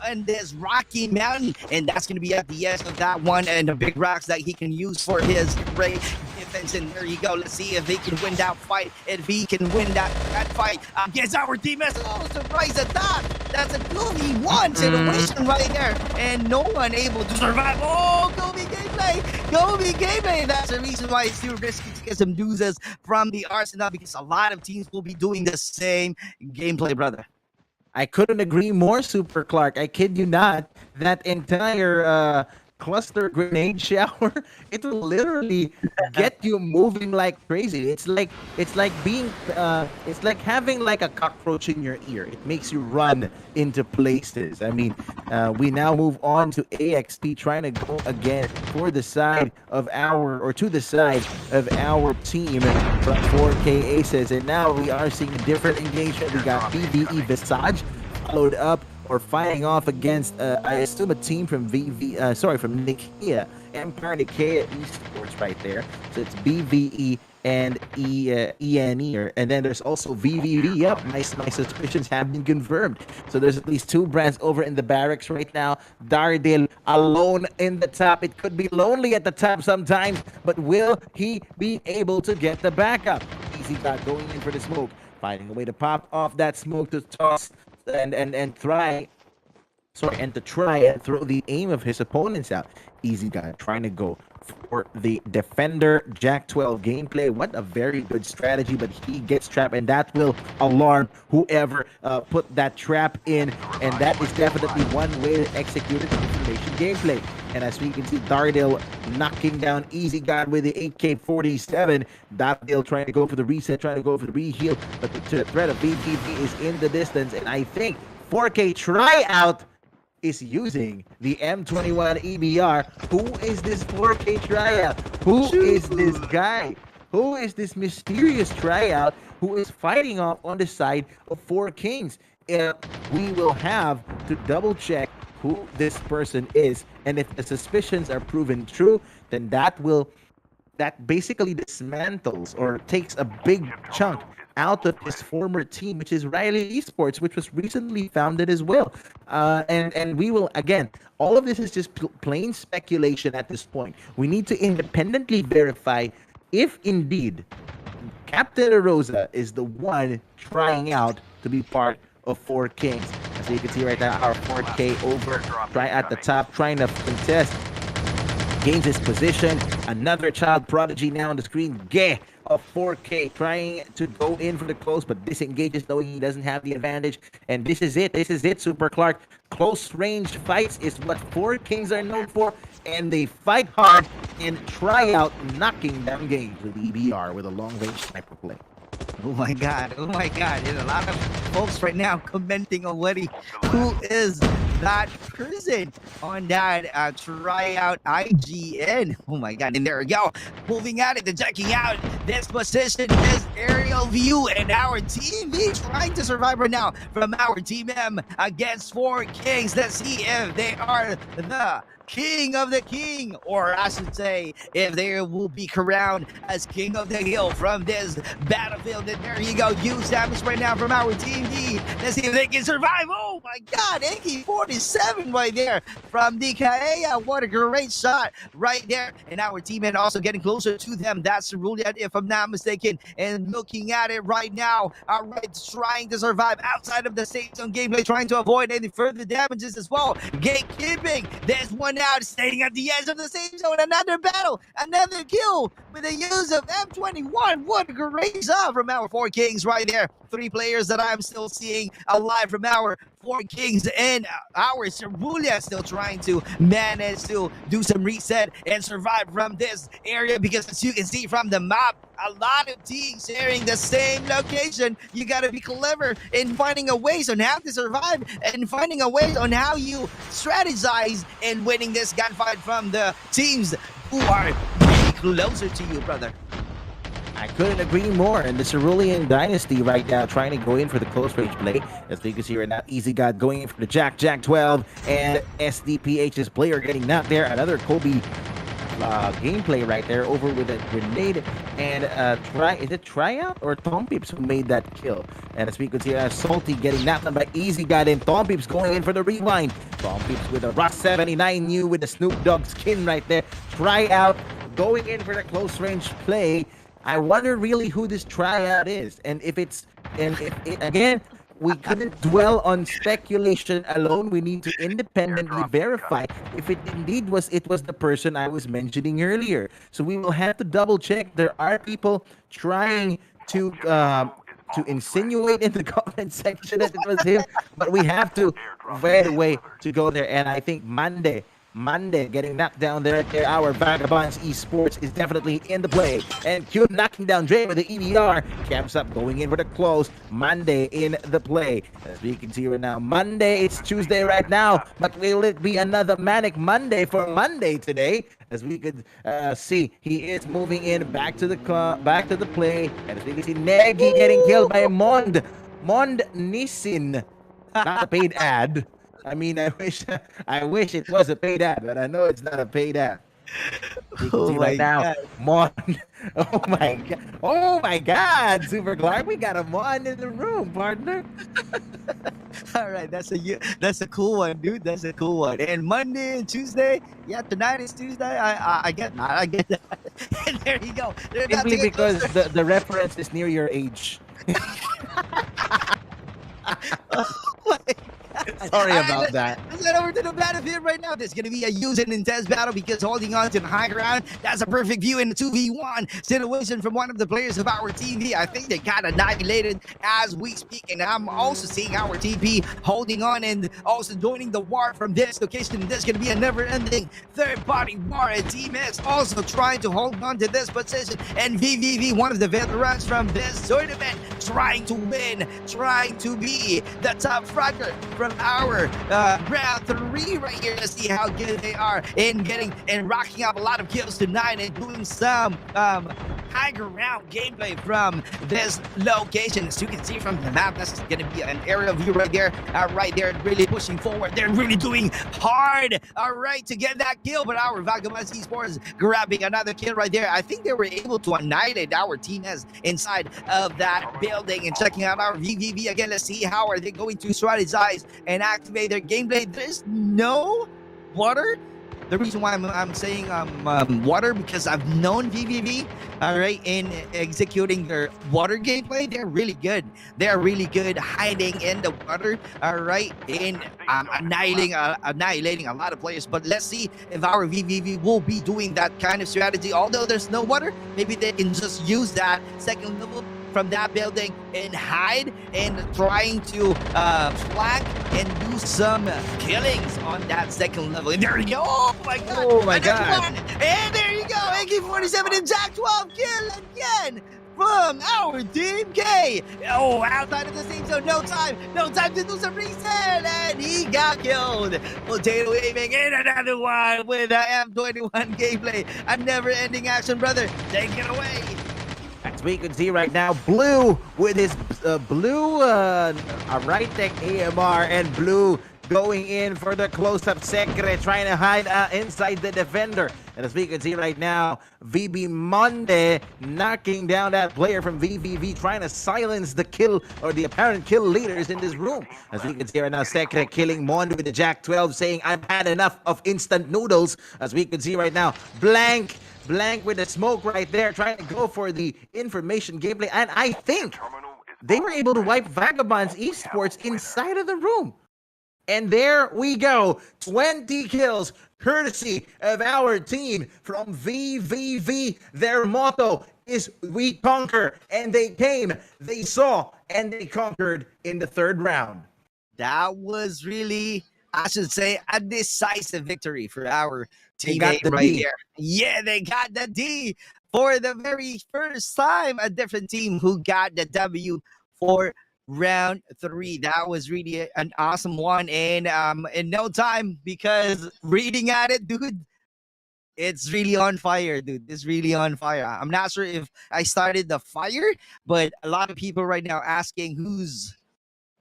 in this rocky mountain, and that's gonna be at the edge of that one, and the big rocks that he can use for his great defense. And there you go, let's see if he can win that fight, if he can win that fight against our teammates. Oh, surprise attack! That's a 2v1 situation right there, and no one able to survive. Oh, Gobi gameplay! That's the reason why it's too risky to get some deuces from the Arsenal, because a lot of teams will be doing the same gameplay, brother. I couldn't agree more, Super Clark. I kid you not. That entire cluster grenade shower, it will literally get you moving like crazy. It's like being it's like having like a cockroach in your ear. It makes you run into places. I mean, we now move on to AXP, trying to go again for the side of our team from 4K Aces, and now we are seeing a different engagement. We got BBE Visage followed up, or fighting off against, I assume, a team from from NICAEA, Empire NICAEA Esports right there. So it's BVE and ENE, and then there's also VVV. Yep, my suspicions have been confirmed. So there's at least two brands over in the barracks right now. Dardil alone in the top. It could be lonely at the top sometimes, but will he be able to get the backup? Easy got going in for the smoke, finding a way to pop off that smoke to toss and try and throw the aim of his opponents out. Easy guy trying to go for the defender Jack 12 gameplay. What a very good strategy, but he gets trapped, and that will alarm whoever put that trap in, and that is definitely one way to execute an information gameplay. And as we can see, Dardale knocking down Easy God with the AK-47. Dardale trying to go for the reset, trying to go for the reheal, but the threat of BTB is in the distance. And I think 4K Tryout is using the M21 EBR. Who is this 4K Tryout? Who is this guy? Who is this mysterious Tryout who is fighting off on the side of 4 Kings? We will have to double check who this person is, and if the suspicions are proven true, then that basically dismantles or takes a big chunk out of his former team, which is ROYALE Esports, which was recently founded as well. And we will, again, all of this is just plain speculation at this point. We need to independently verify if indeed Captain Rosa is the one trying out to be part of 4 Kings. As you can see right now, our 4K over right at the top, trying to contest, gains his position. Another child prodigy now on the screen. Gay of 4K trying to go in for the close, but disengages knowing he doesn't have the advantage. And this is it, Super Clark. Close range fights is what 4 Kings are known for, and they fight hard and try out knocking down games with EBR with a long range sniper play. Oh my god, and a lot of folks right now commenting already who is that person on that tryout IGN. Oh my god, and there we go, moving at it and checking out this position, this aerial view, and our team B trying to survive right now from our team M against 4 Kings. Let's see if they are the King of the King, or I should say, if they will be crowned as King of the Hill from this battlefield. And there you go, huge damage right now from our team D. Let's see if they can survive. Oh my god, AK-47 right there from NICAEA. What a great shot right there. And our teammate also getting closer to them. That's CERULEAN, if I'm not mistaken. And looking at it right now, all right, trying to survive outside of the safe zone gameplay, trying to avoid any further damages as well. Gatekeeping, there's one out, staying at the edge of the safe zone. Another battle, another kill with the use of M21. What a great job from our 4 Kings right there. 3 players that I'm still seeing alive from our 4 Kings, and our CERULEAN still trying to manage to do some reset and survive from this area, because as you can see from the map, a lot of teams sharing the same location. You got to be clever in finding a ways on how to survive and finding a way on how you strategize and winning this gunfight from the teams who are getting closer to you, brother. I couldn't agree more. And the CERULEAN Dynasty right now trying to go in for the close range play. As you can see right now, Easy God going in for the Jack 12, and SDPH's player getting knocked there. Another Kobe gameplay right there over with a grenade, and is it Tryout or Tom Peeps who made that kill? And as we could see, Salty getting knocked down by Easy God, and Tom Peeps going in for the rewind. Tom Peeps with a Rock 79 new with the Snoop Dogg skin right there. Tryout going in for the close range play. I wonder really who this Tryout is, and if again, we couldn't dwell on speculation alone. We need to independently verify if it indeed was the person I was mentioning earlier. So we will have to double check. There are people trying to insinuate in the comment section that it was him, but we have to find a way to go there. And I think Monday getting knocked down there. Our Vagabonds Esports is definitely in the play. And Q knocking down Dre with the EDR. Camps up going in for the close. Monday in the play. As we can see right now, Monday, it's Tuesday right now, but will it be another manic Monday for Monday today? As we could see, he is moving in back to the play. And as we can see, Negi getting killed by Mond Nissin. Not a paid ad. I mean, I wish it was a paid ad, but I know it's not a paid ad. You can see right now, Mon. Oh my God, Super Clark, we got a Mon in the room, partner. All right, that's a cool one, dude. That's a cool one. And Monday and Tuesday, yeah, tonight is Tuesday. I get that. And there you go. Simply because the reference is near your age. Oh my God. Sorry about that. This let's head over to the battlefield right now. There's going to be a huge and intense battle because holding on to the high ground, that's a perfect view in the 2v1 situation from one of the players of our TV. I think they got annihilated as we speak, and I'm also seeing our TP holding on and also joining the war from this location. There's going to be a never-ending third-party war, and Team X also trying to hold on to this position, and VVV, one of the veterans from this tournament, trying to win, trying to be the top fragger from our round 3 right here to see how good they are in getting and racking up a lot of kills tonight and doing some high ground gameplay from this location. As you can see from the map, that's going to be an aerial view right there. Right there, really pushing forward. They're really doing hard, all right, to get that kill. But our Vagabonds Esports grabbing another kill right there. I think they were able to annihilate our team as inside of that building. And checking out our VVV again, let's see how are they going to strategize and activate their gameplay. There's no water. The reason why I'm saying water, because I've known VVV, all right, in executing their water gameplay. They're really good. They're really good hiding in the water, all right, and annihilating a lot of players. But let's see if our VVV will be doing that kind of strategy. Although there's no water, maybe they can just use that second level from that building and hide and trying to flank and do some killings on that second level. And there you go. Oh my god. Oh my god. And there you go. AK-47 and Jack 12 kill again from our Team K. Oh, outside of the same zone. No time to do some reset. And he got killed. Potato aiming in another one with a M21 gameplay. A never-ending action, brother. Take it away. As we can see right now, Blue with his blue right tech AMR, and Blue going in for the close-up SIGRA, trying to hide inside the defender. And as we can see right now, VB Monde knocking down that player from VVV, trying to silence the kill or the apparent kill leaders in this room. As we can see right now, SIGRA killing Monde with the Jack 12, saying, "I've had enough of instant noodles." As we can see right now, Blank with the smoke right there, trying to go for the information gameplay. And I think they were able to wipe Vagabonds Esports inside of the room. And there we go, 20 kills, courtesy of our team from VVV. Their motto is "We conquer," and they came, they saw, and they conquered in the third round. That was really, I should say, a decisive victory for our They got teammate the right D. there. Yeah, they got the D for the very first time. A different team who got the W for round 3. That was really an awesome one. And in no time, because reading at it, dude, it's really on fire, dude. It's really on fire. I'm not sure if I started the fire, but a lot of people right now asking who's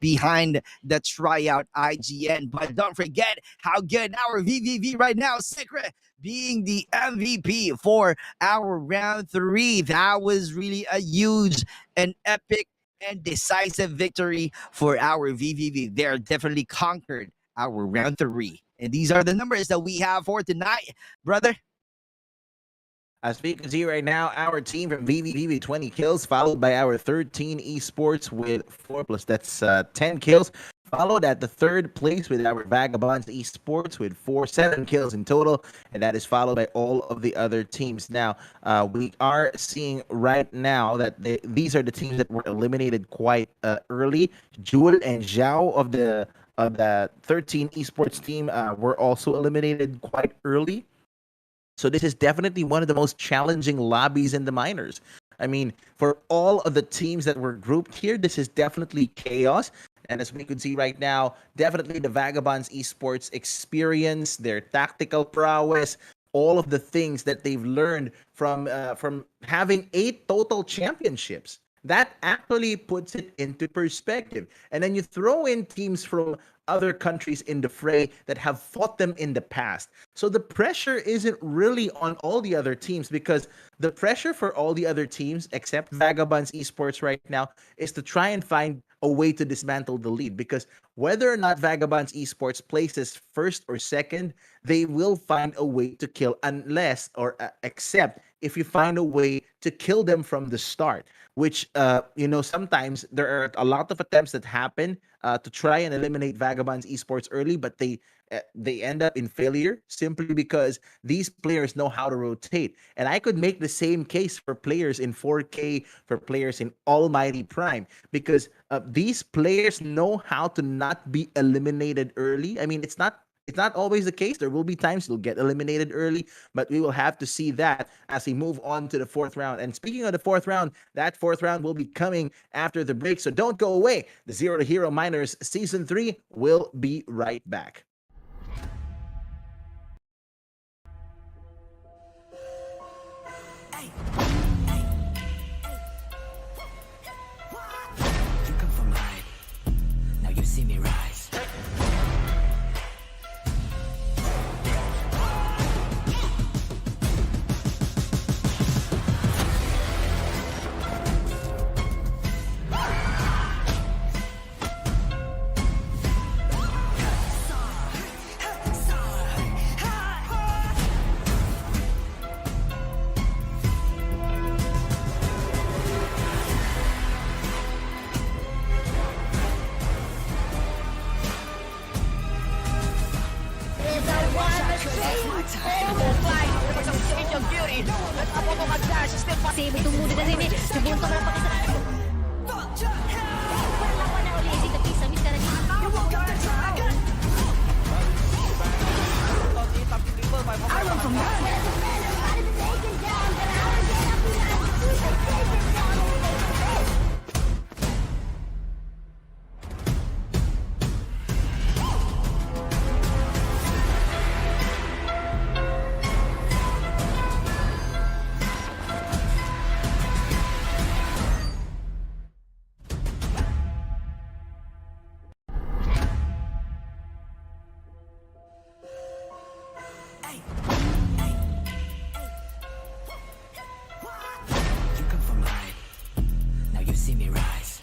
behind the tryout IGN. But don't forget how good our VVV right now, SIGRA being the MVP for our round 3. That was really a huge and epic and decisive victory for our VVV. They're definitely conquered our round 3. And these are the numbers that we have for tonight, brother. As we can see right now, our team from VVV with 20 kills, followed by our 13 esports with 4 plus, that's 10 kills. Followed at the third place with our Vagabonds Esports with 7 kills in total, and that is followed by all of the other teams. Now, we are seeing right now that these are the teams that were eliminated quite early. Jewel and Zhao of the 13 esports team were also eliminated quite early. So this is definitely one of the most challenging lobbies in the minors. I mean, for all of the teams that were grouped here, this is definitely chaos. And as we can see right now, definitely the Vagabonds Esports experience, their tactical prowess, all of the things that they've learned from having 8 total championships. That actually puts it into perspective. And then you throw in teams from other countries in the fray that have fought them in the past. So the pressure isn't really on all the other teams, because the pressure for all the other teams, except Vagabonds Esports right now, is to try and find a way to dismantle the lead. Because whether or not Vagabonds Esports places first or second, they will find a way to kill, unless or except if you find a way to kill them from the start, which sometimes there are a lot of attempts that happen to try and eliminate Vagabonds esports early, but they end up in failure simply because these players know how to rotate. And I could make the same case for players in 4K, for players in Almighty Prime, because these players know how to not be eliminated early. I mean, it's not always the case. There will be times you'll get eliminated early, but we will have to see that as we move on to the fourth round. And speaking of the fourth round, that fourth round will be coming after the break. So don't go away. The Zero to Hero Minors Season 3 will be right back. You come from high. Now you see me rise. Kasi bertemu dengan Remy. Sebelum kau dapat kesalahan. Perlawanan oleh SDPH sekarang ini. You come from high. Now you see me rise.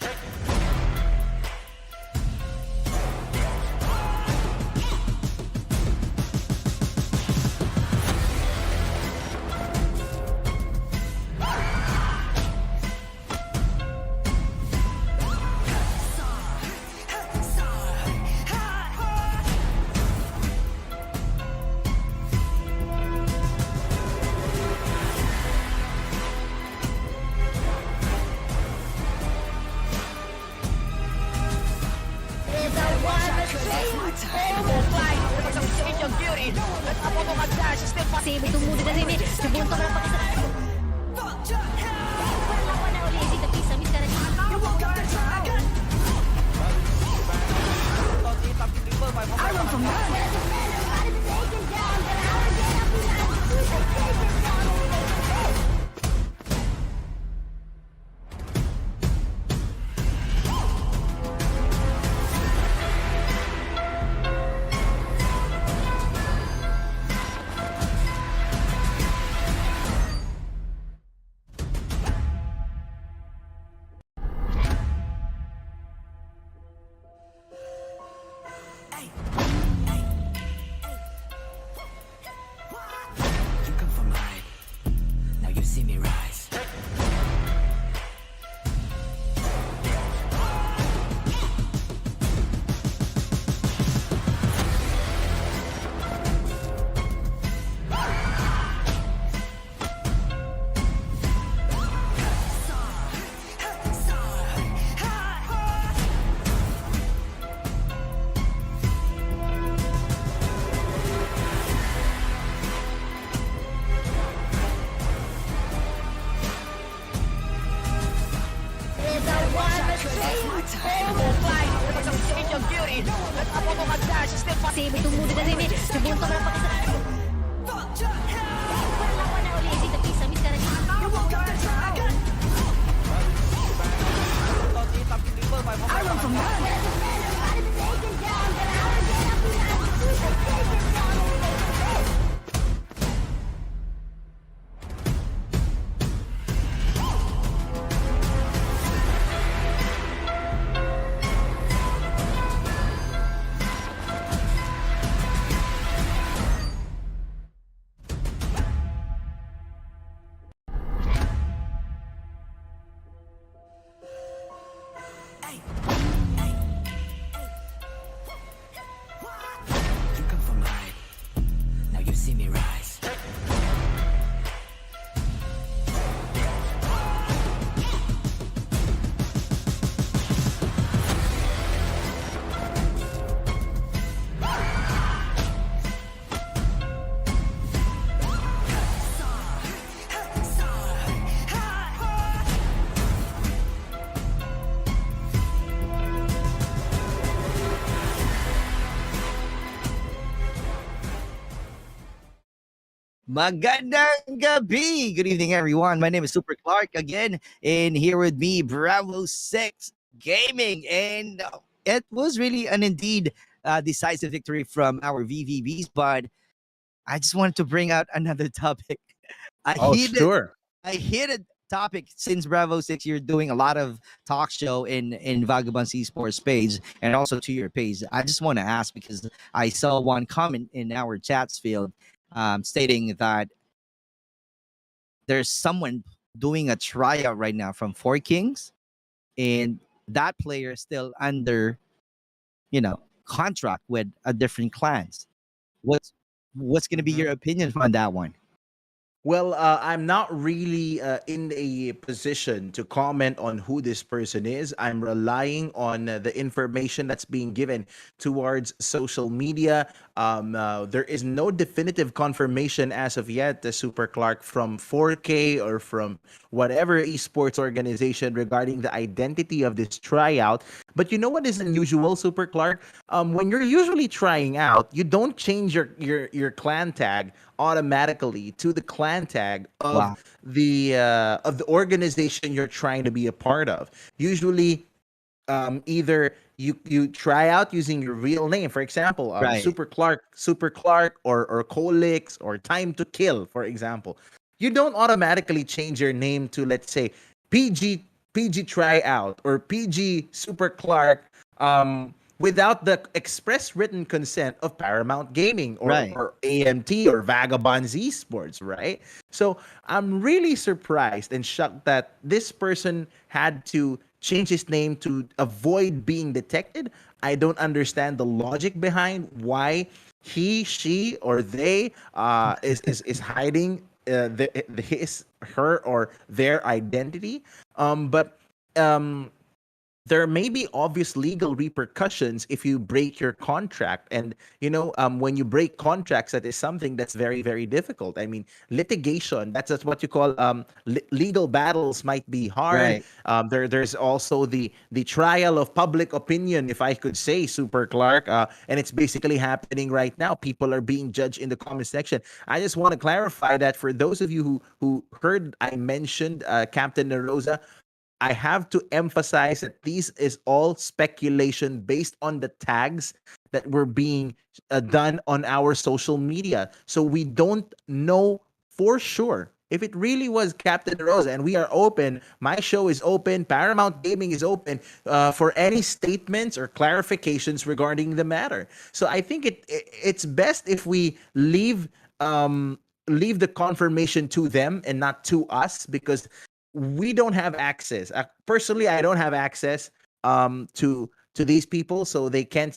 Kasi bertemu dengan Remy. Sebelum kau dapat kesalahan. Perlawanan oleh SDPH sekarang ini. You come from high. Now you see me rise. Kasi bertemu dengan Remy. Sebelum kau dapat kesalahan. Perlawanan oleh SDPH sekarang ini. Magandang gabi. Good evening, everyone. My name is Super Clark again, and here with me, Bravo 6 Gaming. And it was really an indeed decisive victory from our VVBs, but I just wanted to bring out another topic. I Oh, heated, sure. I heated topic since Bravo 6, you're doing a lot of talk show in Vagabonds Esports page and also to your page. I just want to ask because I saw one comment in our chats field stating that there's someone doing a tryout right now from Four Kings, and that player is still under, contract with a different clans. What's going to be Mhm. your opinion on that one? Well, I'm not really in a position to comment on who this person is. I'm relying on the information that's being given towards social media. There is no definitive confirmation as of yet, the Super Clark, from 4K or from whatever esports organization regarding the identity of this tryout. But you know what is unusual, Super Clark? When you're usually trying out, you don't change your clan tag automatically to the clan tag Wow. of the organization you're trying to be a part of. Usually, either you try out using your real name, for example, Right. Super Clark, or Colix, or Time to Kill, for example. You don't automatically change your name to, let's say, PG Tryout or PG Super Clark, without the express written consent of Paramount Gaming, Right. or AMT or Vagabonds Esports, right? So I'm really surprised and shocked that this person had to change his name to avoid being detected. I don't understand the logic behind why he, she, or they is hiding her or their identity. But there may be obvious legal repercussions if you break your contract. And when you break contracts, that is something that's very, very difficult. I mean, litigation, that's what you call legal battles, might be hard. Right. There's also the trial of public opinion, if I could say, Super Clark, and it's basically happening right now. People are being judged in the comment section. I just want to clarify that for those of you who heard I mentioned Captain Nerosa, I have to emphasize that this is all speculation based on the tags that were being done on our social media. So we don't know for sure if it really was Captain Rosa. And we are open. My show is open. Paramount Gaming is open for any statements or clarifications regarding the matter. So I think it's best if we leave the confirmation to them and not to us, because we don't have access. Personally, I don't have access to these people, so they can't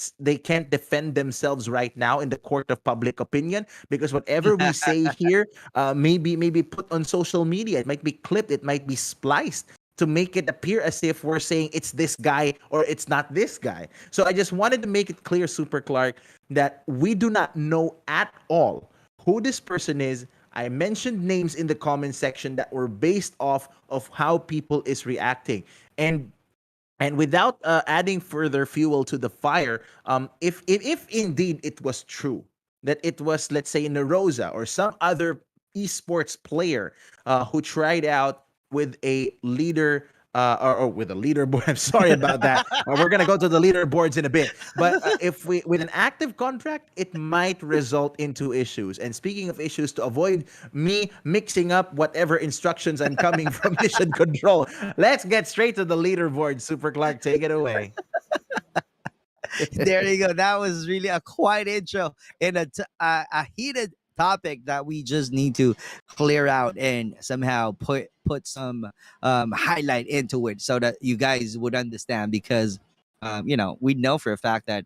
defend themselves right now in the court of public opinion, because whatever we say here maybe put on social media. It might be clipped, it might be spliced to make it appear as if we're saying it's this guy or it's not this guy. So I just wanted to make it clear, Super Clark, that we do not know at all who this person is. I mentioned names in the comment section that were based off of how people is reacting. And without adding further fuel to the fire, if indeed it was true that it was, let's say, Nerosa or some other esports player who tried out with a leader, or with a leaderboard. I'm sorry about that. We're gonna go to the leaderboards in a bit. But if we with an active contract, it might result into issues. And speaking of issues, to avoid me mixing up whatever instructions I'm coming from Mission Control, let's get straight to the leaderboard. Super Clark, take it away. There you go. That was really a quiet intro and a heated topic that we just need to clear out and somehow put some highlight into it so that you guys would understand, because we know for a fact that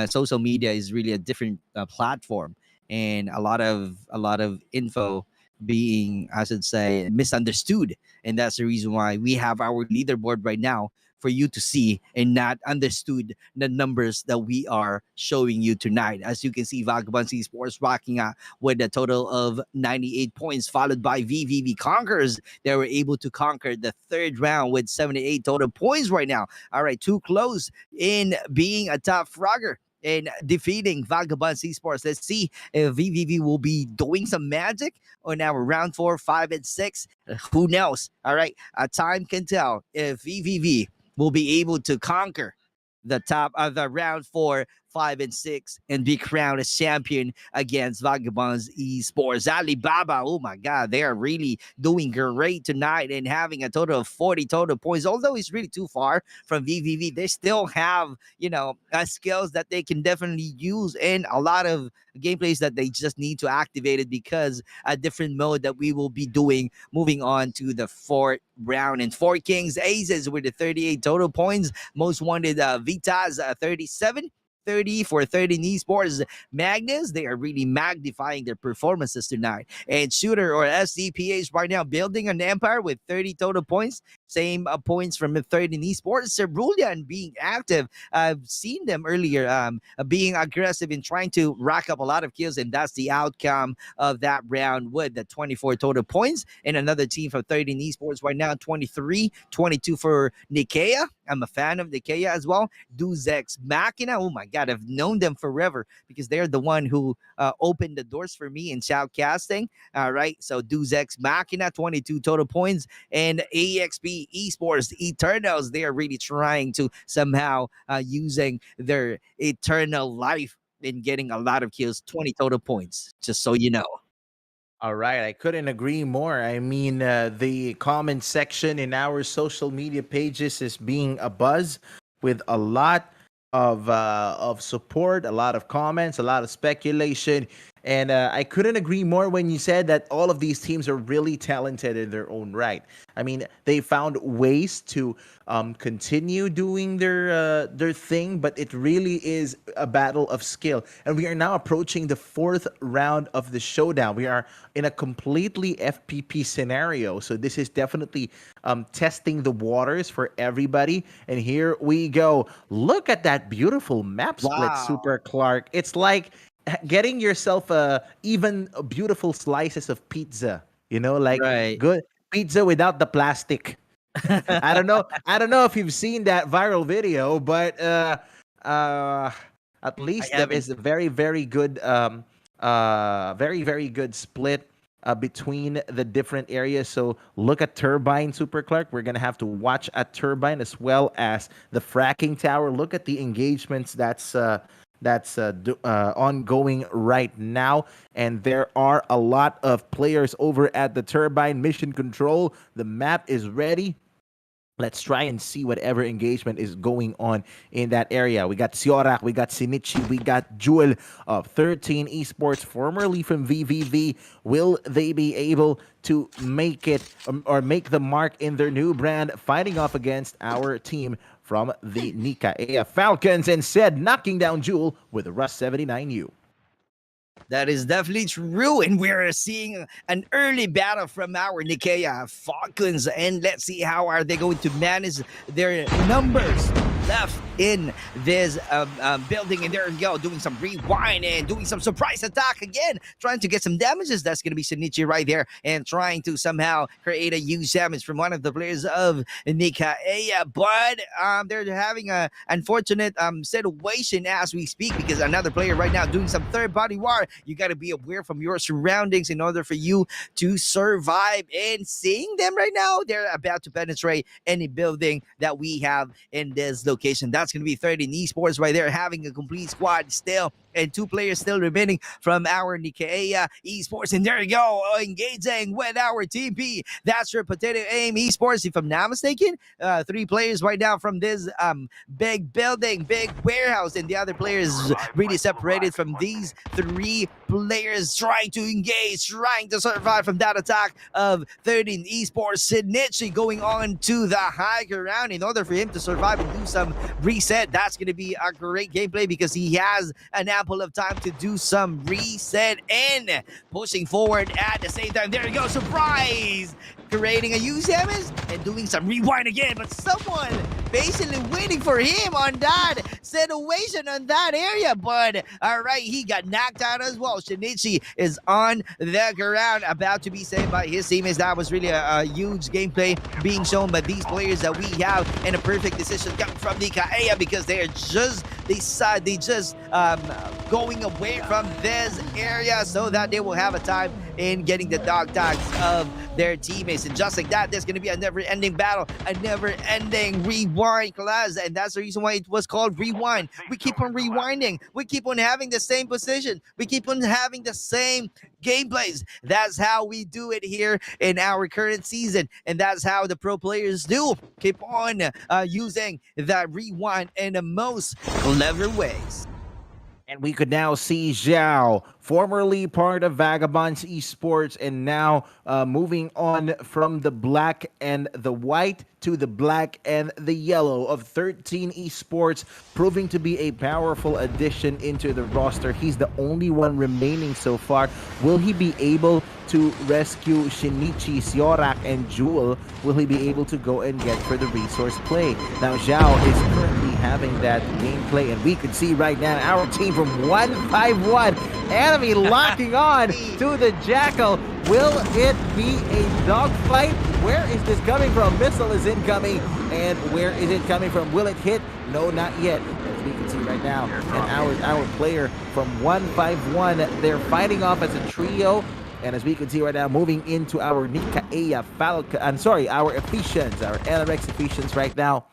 social media is really a different platform, and a lot of info being, I should say, misunderstood. And that's the reason why we have our leaderboard right now for you to see and not understood the numbers that we are showing you tonight. As you can see, Vagabonds Esports rocking out with a total of 98 points, followed by VVB Conquerors. They were able to conquer the third round with 78 total points right now. All right, too close in being a top frogger. in defeating Vagabonds Esports. Let's see if VVV will be doing some magic on our round 4, 5, and 6. Who knows? All right, time can tell if VVV will be able to conquer the top of the round 4, 5, and 6 and be crowned as champion against Vagabonds Esports. Alibaba, oh my God, they are really doing great tonight and having a total of 40 total points. Although it's really too far from VVV, they still have, skills that they can definitely use and a lot of gameplays that they just need to activate it because a different mode that we will be doing moving on to the 4th round. And 4 Kings Aces with the 38 total points. Most wanted VITAS 37. 30 for 30 esports. Magnus, they are really magnifying their performances tonight. And Shooter or SDPH right now building an empire with 30 total points. Same points from the 30 esports. Cerulean being active. I've seen them earlier being aggressive in trying to rack up a lot of kills, and that's the outcome of that round with the 24 total points. And another team from 30 esports right now, 23, 22 for NICAEA. I'm a fan of NICAEA as well. DEUS EX-MAKINA. Oh my God, I've known them forever because they're the one who opened the doors for me in shoutcasting. All right, so DEUS EX-MAKINA, 22 total points, and EXP Esports Eternals. They are really trying to somehow using their eternal life in getting a lot of kills, 20 total points, just so you know. All right, I couldn't agree more. I mean, the comment section in our social media pages is being a buzz with a lot of support, a lot of comments, a lot of speculation. And I couldn't agree more when you said that all of these teams are really talented in their own right. I mean, they found ways to continue doing their thing, but it really is a battle of skill. And we are now approaching the 4th round of the showdown. We are in a completely FPP scenario, so this is definitely testing the waters for everybody. And here we go. Look at that beautiful map split, Wow. Super Clark. It's like getting yourself even beautiful slices of pizza, like Right. good pizza without the plastic. I don't know if you've seen that viral video, but at least there is a very, very good very, very good split between the different areas. So look at Turbine, Super Clark. We're gonna have to watch at Turbine as well as the fracking tower. Look at the engagements that's ongoing right now, and there are a lot of players over at the Turbine. Mission Control, the map is ready. Let's try and see whatever engagement is going on in that area. We got Siorak, we got Shinichi, we got Jewel of 13 Esports, formerly from VVV. Will they be able to make it or make the mark in their new brand, fighting off against our team from the NICAEA Falcons, and said knocking down Jewel with a Rust 79U. That is definitely true, and we're seeing an early battle from our NICAEA Falcons, and let's see how are they going to manage their numbers left in this building. And there you go, doing some rewind and doing some surprise attack again, trying to get some damages. That's going to be Shinichi right there, and trying to somehow create a huge damage from one of the players of NICAEA. But they're having a unfortunate situation as we speak, because another player right now doing some third body war. You got to be aware from your surroundings in order for you to survive. And seeing them right now, they're about to penetrate any building that we have in this location. That's going to be 30 esports right there, having a complete squad still, and 2 players still remaining from our NICAEA Esports. And there you go, engaging with our Team P. That's your Potato Aim Esports, if I'm not mistaken. 3 players right now from this big building, big warehouse, and the other players really separated from these 3 players trying to engage, trying to survive from that attack of 13 Esports. Shinichi going on to the high ground in order for him to survive and do some reset. That's going to be a great gameplay because he has an ample of time to do some reset and pushing forward at the same time. There you go, surprise! Creating a huge damage and doing some rewind again, but someone patiently waiting for him on that situation on that area. But all right, he got knocked out as well. Shinichi is on the ground, about to be saved by his teammates. That was really a huge gameplay being shown by these players that we have, and a perfect decision coming from NICAEA, because they they just going away from this area so that they will have a time in getting the dog tags of their teammates. And just like that, there's going to be a never-ending battle, a never-ending rewind class. And that's the reason why it was called rewind. We keep on rewinding. We keep on having the same position. We keep on having the same gameplays. That's how we do it here in our current season. And that's how the pro players do. Keep on using that rewind in the most clever ways. And we could now see Zhao, formerly part of Vagabonds Esports, and now moving on from the black and the white to the black and the yellow of 13 Esports, proving to be a powerful addition into the roster. He's the only one remaining so far. Will he be able to rescue Shinichi, Siorak, and Jewel? Will he be able to go and get for the resource play? Now, Zhao is currently having that gameplay, and we can see right now our team from 151 enemy locking on to the Jackal. Will it be a dogfight? Where is this coming from? Missile is incoming, and where is it coming from? Will it hit? No, not yet. As we can see right now, and our player from 151, they're fighting off as a trio. And as we can see right now, moving into our NICAEA our EPHESIANS, our LRX EPHESIANS right now,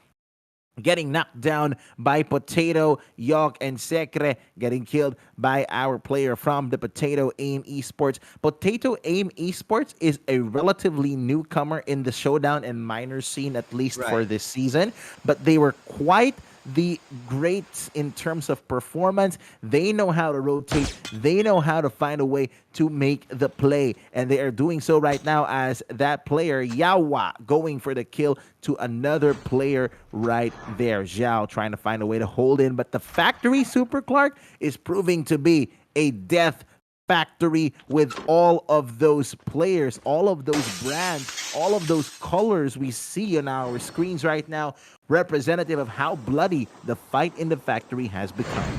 getting knocked down by Potato, Yok, and SIGRA, getting killed by our player from the Potato Aim Esports. Potato Aim Esports is a relatively newcomer in the showdown and minor scene, at least for this season, but they were quite the greats in terms of performance. They know how to rotate. They know how to find a way to make the play. And they are doing so right now as that player, Yawa, going for the kill to another player right there. Zhao trying to find a way to hold in. But the factory, Super Clark, is proving to be a death factory with all of those players, all of those brands, all of those colors we see on our screens right now, representative of how bloody the fight in the factory has become.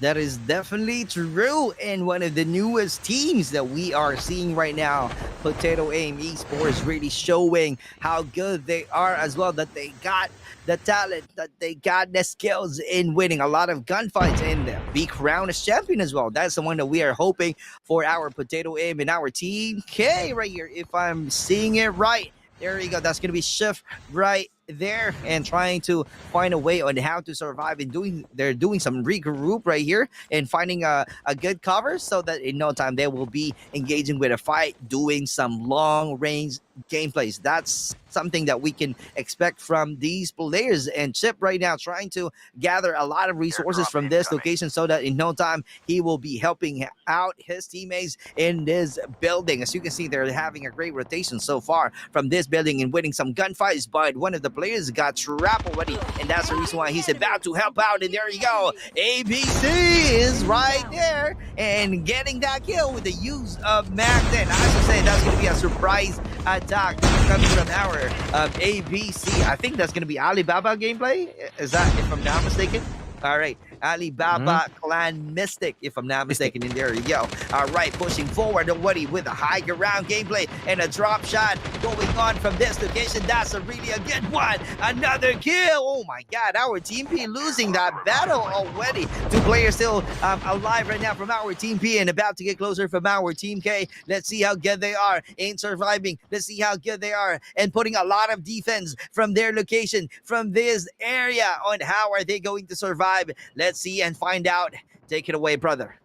That is definitely true. And one of the newest teams that we are seeing right now, Potato Aim Esports, really showing how good they are as well, that they got the talent, that they got the skills in winning a lot of gunfights and be crowned as champion as well. That's the one that we are hoping for our Potato Aim and our Team K right here, if I'm seeing it right. There you go. That's going to be Shift right there, and trying to find a way on how to survive, and they're doing some regroup right here and finding a good cover so that in no time they will be engaging with a fight, doing some long range gameplays. That's something that we can expect from these players. And Chip right now trying to gather a lot of resources from this location so that in no time he will be helping out his teammates in this building. As you can see, they're having a great rotation so far from this building and winning some gunfights, but one of the players got trapped already, and that's the reason why he's about to help out. And there you go, ABC is right there and getting that kill with the use of Mag-10. I should say that's going to be a surprise attack coming from our ABC. I think that's going to be Alibaba gameplay. Is that, if I'm not mistaken? All right, Alibaba Clan Mystic, if I'm not mistaken. And there you go. All right, pushing forward already with a high ground gameplay and a drop shot going on from this location. That's a really good one. Another kill. Oh my God, our Team P losing that battle already. Two players still alive right now from our Team P and about to get closer from our Team K. Let's see how good they are in surviving. Let's see how good they are and putting a lot of defense from their location, from this area, on how are they going to survive. Let's see and find out. Take it away, brother.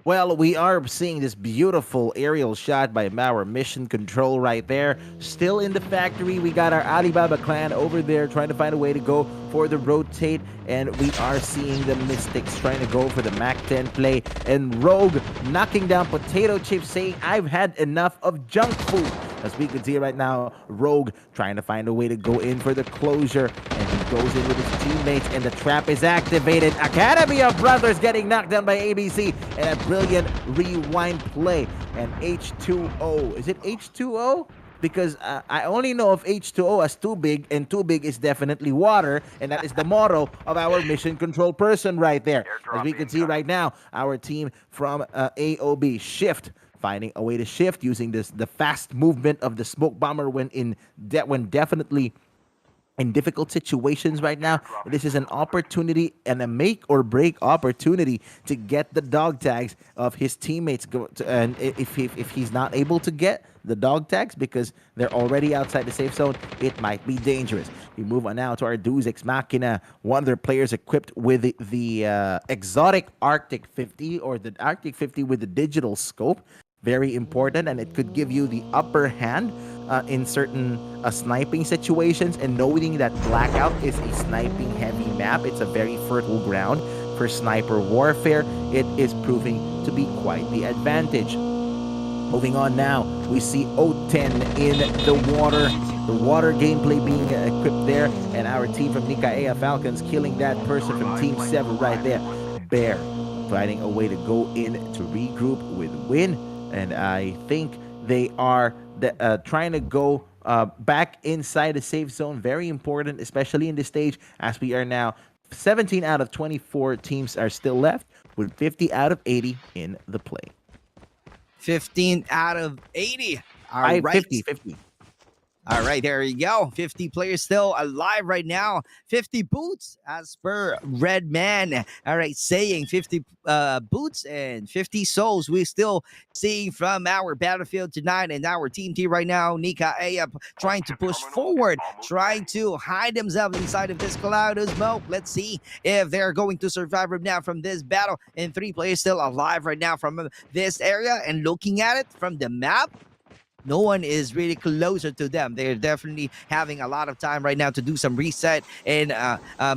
Well, we are seeing this beautiful aerial shot by our mission control right there. Still in the factory, we got our Alibaba clan over there trying to find a way to go for the rotate, and we are seeing the Mystics trying to go for the Mac-10 play, and Rogue knocking down Potato Chip, saying, "I've had enough of junk food." As we can see right now, Rogue trying to find a way to go in for the closure, and he goes in with his teammates, and the trap is activated. Academy of Brothers getting knocked down by ABC, and a brilliant rewind play. And H2O, is it H2O? Because I only know of H2O as too big, and too big is definitely water, and that is the motto of our mission control person right there. As we can see right now, our team from AOB Shift finding a way to shift using the fast movement of the smoke bomber when definitely in difficult situations right now. This is an opportunity and a make or break opportunity to get the dog tags of his teammates. And if he's not able to get the dog tags because they're already outside the safe zone, it might be dangerous. We move on now to our DEUS EX-MAKINA. One of their players equipped with the exotic Arctic 50, or the Arctic 50 with the digital scope. Very important, and it could give you the upper hand in certain sniping situations. And knowing that Blackout is a sniping heavy map, it's a very fertile ground for sniper warfare. It is proving to be quite the advantage. Moving on now, we see O10 in the water gameplay being equipped there, and our team from NICAEA Falcons killing that person from Team 7 right there. Bear finding a way to go in to regroup with win, and I think they are trying to go back inside the safe zone. Very important, especially in this stage, as we are now 17 out of 24 teams are still left, with 50 out of 80 in the play. 15 out of 80. All right. 50. All right, there you go. 50 players still alive right now. 50 boots, as per Red Man. All right, saying 50 boots and 50 souls. We're still seeing from our battlefield tonight, and our team T right now, NICAEA, trying to push forward, trying to hide themselves inside of this cloud of smoke. Let's see if they're going to survive right now from this battle. And 3 players still alive right now from this area. And looking at it from the map, no one is really closer to them. They're definitely having a lot of time right now to do some reset and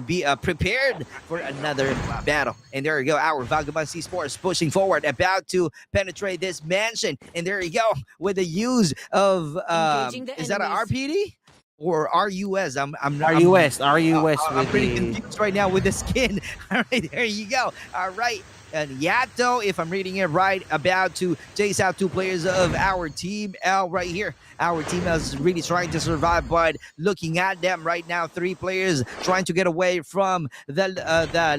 be prepared for another battle. And there you go, our Vagabonds Esports pushing forward, about to penetrate this mansion. And there you go, with the use of is that an RPD? Or RUS? I'm not. RUS I'm pretty confused right now with the skin. All right, there you go. All right. And Yato, if I'm reading it right, about to chase out 2 players of our Team L right here. Our Team L is really trying to survive, but looking at them right now, 3 players trying to get away from the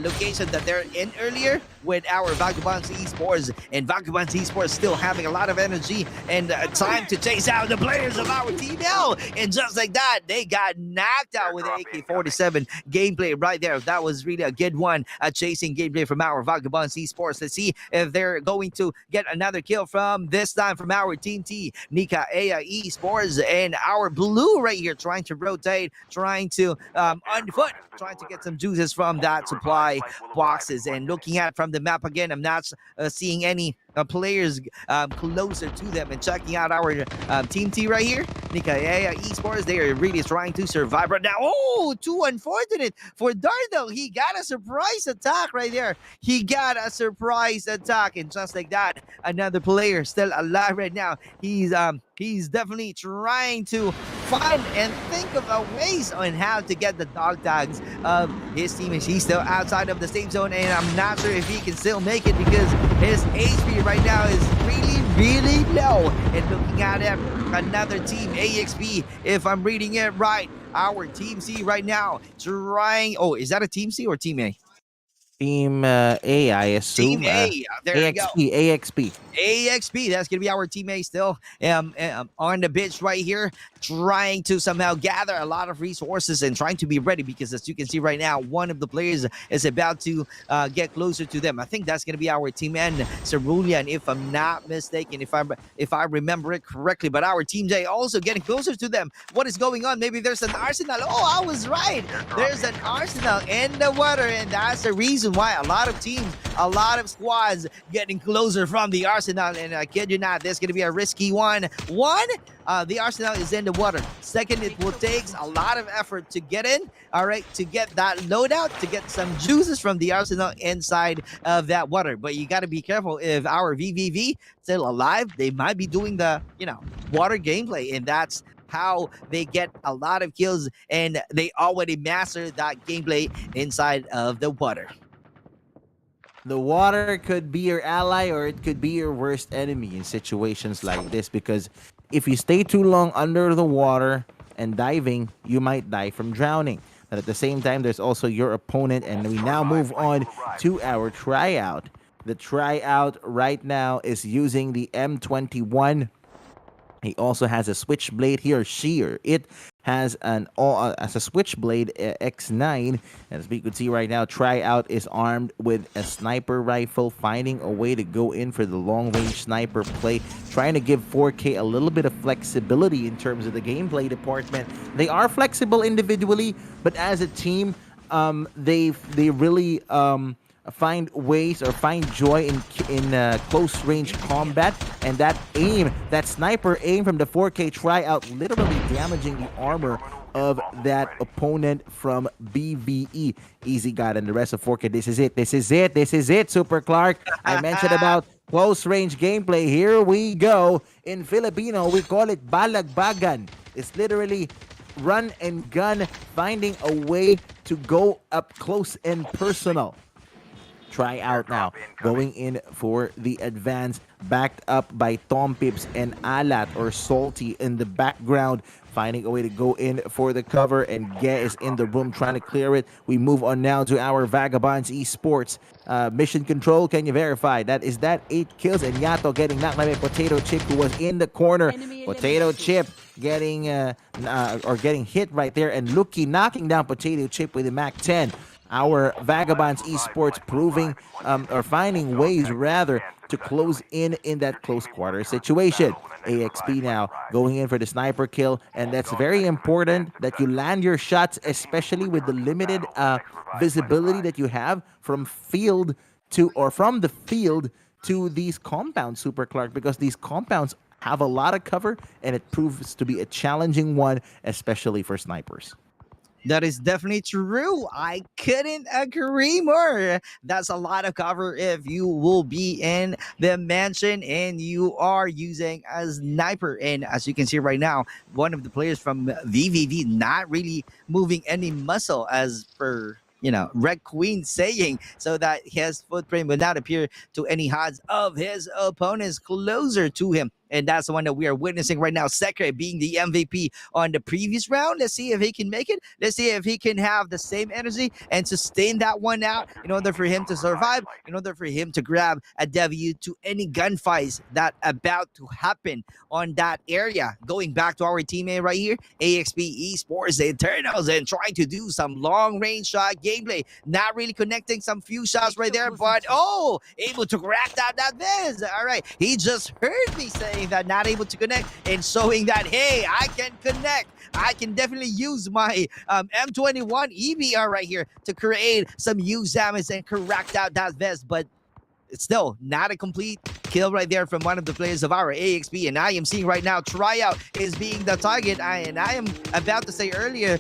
location that they're in earlier with our Vagabonds Esports. And Vagabonds Esports still having a lot of energy and time to chase out the players of our Team L. And just like that, they got knocked out with the AK-47 gameplay right there. That was really a good one, a chasing gameplay from our Vagabonds Esports. Let's see if they're going to get another kill from this time from our Team T, NICAEA Esports, and our blue right here trying to rotate, trying to on foot, trying to get some juices from that supply boxes. And looking at from the map again, I'm not seeing any players closer to them. And checking out our Team T right here, NICAEA Esports, they are really trying to survive right now. Oh, too unfortunate for Dardo. He got a surprise attack right there. He got a surprise attack, and just like that, another player still alive right now. He's definitely trying to find and think of ways on how to get the dog tags of his teammates. He's still outside of the safe zone, and I'm not sure if he can still make it because his HP right now is really low. And looking at him, another team, AXP, if I'm reading it right, our Team C right now trying. Oh, is that a Team C or Team A? Team A, I assume. Team A. There AXP, you go. AXP. AXP, that's going to be our teammate still on the bench right here, trying to somehow gather a lot of resources and trying to be ready, because as you can see right now, one of the players is about to get closer to them. I think that's going to be our team N, CERULEAN, if I'm not mistaken, if I remember it correctly. But our Team J also getting closer to them. What is going on? Maybe there's an arsenal. Oh, I was right. There's an arsenal in the water, and that's the reason why a lot of teams, a lot of squads getting closer from the arsenal. And I kid you not, this is going to be a risky one. The arsenal is in the water. Second, it will take a lot of effort to get in, all right, to get that loadout, to get some juices from the arsenal inside of that water. But you got to be careful. If our VVV still alive, they might be doing the, water gameplay, and that's how they get a lot of kills, and they already mastered that gameplay inside of the water. The water could be your ally, or it could be your worst enemy in situations like this, because if you stay too long under the water and diving, you might die from drowning. But at the same time, there's also your opponent, and we now move on to our tryout. The tryout right now is using the M21. He also has a switchblade. He or she or it has as a switchblade X9, and as we could see right now, Tryout is armed with a sniper rifle, finding a way to go in for the long range sniper play, trying to give 4K a little bit of flexibility in terms of the gameplay department. They are flexible individually, but as a team, they really find ways or find joy in close range combat, and that sniper aim from the 4K Tryout literally damaging the armor of that opponent from BVE. Easy God and the rest of 4K. This is it, Super Clark. I mentioned about close range gameplay. Here we go. In Filipino, we call it balagbagan. It's literally run and gun, finding a way to go up close and personal. Tryout now, going in for the advance, backed up by Tom Pips and Alat or Salty in the background, finding a way to go in for the cover, and Ge is in the room trying to clear it. We move on now to our Vagabonds Esports. Mission Control, can you verify that? Is that 8 kills? And Yato getting knocked by Potato Chip, who was in the corner. Potato Chip getting hit right there, and Lucky knocking down Potato Chip with the MAC-10. Our Vagabonds Esports proving or finding ways rather to close in that close quarter situation. AXP now going in for the sniper kill, and that's very important that you land your shots, especially with the limited visibility that you have from the field to these compounds, Super Clark, because these compounds have a lot of cover, and it proves to be a challenging one, especially for snipers. That is definitely true. I couldn't agree more. That's a lot of cover if you will be in the mansion and you are using a sniper. And as you can see right now, one of the players from VVV not really moving any muscle, as per Red Queen saying, so that his footprint will not appear to any odds of his opponents closer to him. And that's the one that we are witnessing right now. SIGRA being the MVP on the previous round. Let's see if he can make it. Let's see if he can have the same energy and sustain that one out in order for him to survive, in order for him to grab a W to any gunfights that about to happen on that area. Going back to our teammate right here, AXP Esports, the Eternals, and trying to do some long-range shot gameplay. Not really connecting some few shots right there, but able to crack that Viz. All right, he just heard me saying that, not able to connect, and showing that, hey, I can connect. I can definitely use my M21 EBR right here to create some huge damage and crack out that vest, but it's still not a complete kill right there from one of the players of our AXP. And I am seeing right now Tryout is being the target, and I am about to say earlier,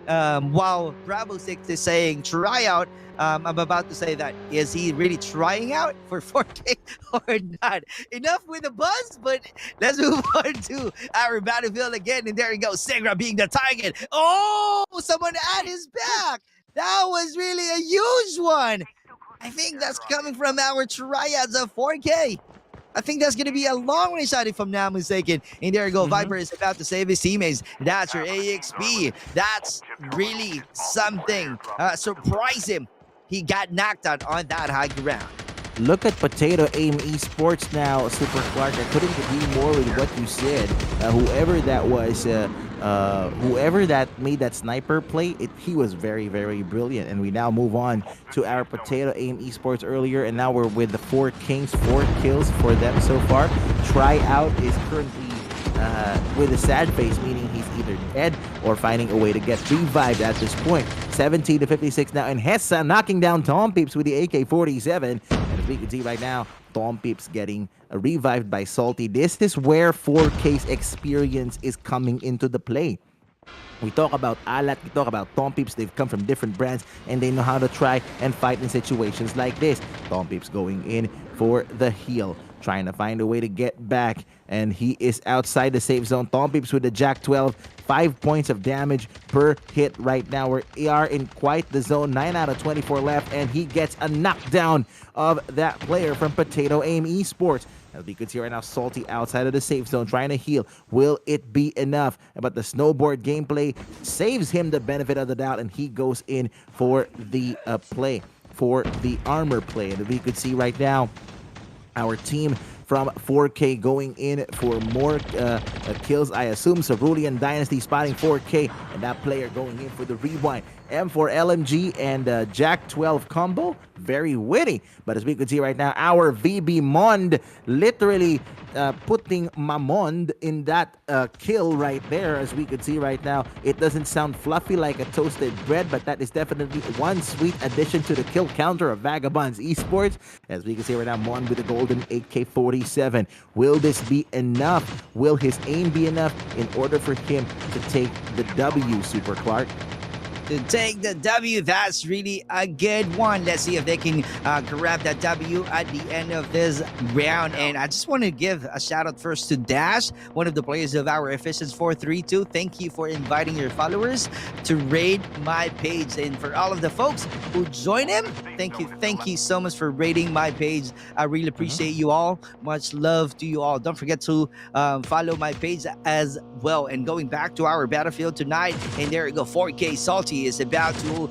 while Bravo 6 is saying Tryout, I'm about to say that, is he really trying out for 4K or not? Enough with the buzz, but let's move on to our battlefield again. And there you go, SIGRA being the target. Oh, someone at his back. That was really a huge one. I think that's coming from our Triads of 4K. I think that's going to be a long range shot if I'm not mistaken. And there you go, Viper is about to save his teammates. That's your AXP. That's really something. Surprise him. He got knocked out on that high ground. Look at Potato Aim Esports now, Super Clark. I couldn't agree more with what you said. Whoever that was, whoever that made that sniper play, he was very, very brilliant. And we now move on to our Potato Aim Esports earlier, and now we're with the 4 Kings, 4 kills for them so far. Tryout is currently with a sad face, meaning he's either dead or finding a way to get revived at this point. 17-56 now, and Hessa knocking down Tom Peeps with the AK-47. And as we can see right now, Tom Peeps getting revived by Salty. This is where 4K's experience is coming into the play. We talk about Alat, we talk about Tom Peeps. They've come from different brands, and they know how to try and fight in situations like this. Tom Peeps going in for the heal, trying to find a way to get back, and he is outside the safe zone. Tom Peeps with the Jack 12, 5 points of damage per hit right now. We are in quite the zone, 9 out of 24 left, and he gets a knockdown of that player from Potato Aim Esports. As we could see right now, Salty outside of the safe zone trying to heal. Will it be enough? But the snowboard gameplay saves him the benefit of the doubt, and he goes in for the play, for the armor play. And we could see right now, our team from 4K going in for more kills, I assume. Cerulean Dynasty spotting 4K, and that player going in for the rewind. M4 LMG and Jack 12 combo, very witty. But as we could see right now, our VB Mond literally putting Mamond in that kill right there. As we could see right now, it doesn't sound fluffy like a toasted bread, but that is definitely one sweet addition to the kill counter of Vagabonds Esports. As we can see right now, Mond with a golden AK-47. Will this be enough? Will his aim be enough in order for him to take the W, Super Clark? To take the W, that's really a good one. Let's see if they can grab that W at the end of this round. And I just want to give a shout out first to Dash, one of the players of our Efficiency 432. Thank you for inviting your followers to raid my page. And for all of the folks who join him, thank you so much for raiding my page. I really appreciate you all. Much love to you all. Don't forget to follow my page as well. And going back to our battlefield tonight, and there we go, 4K Salty is about to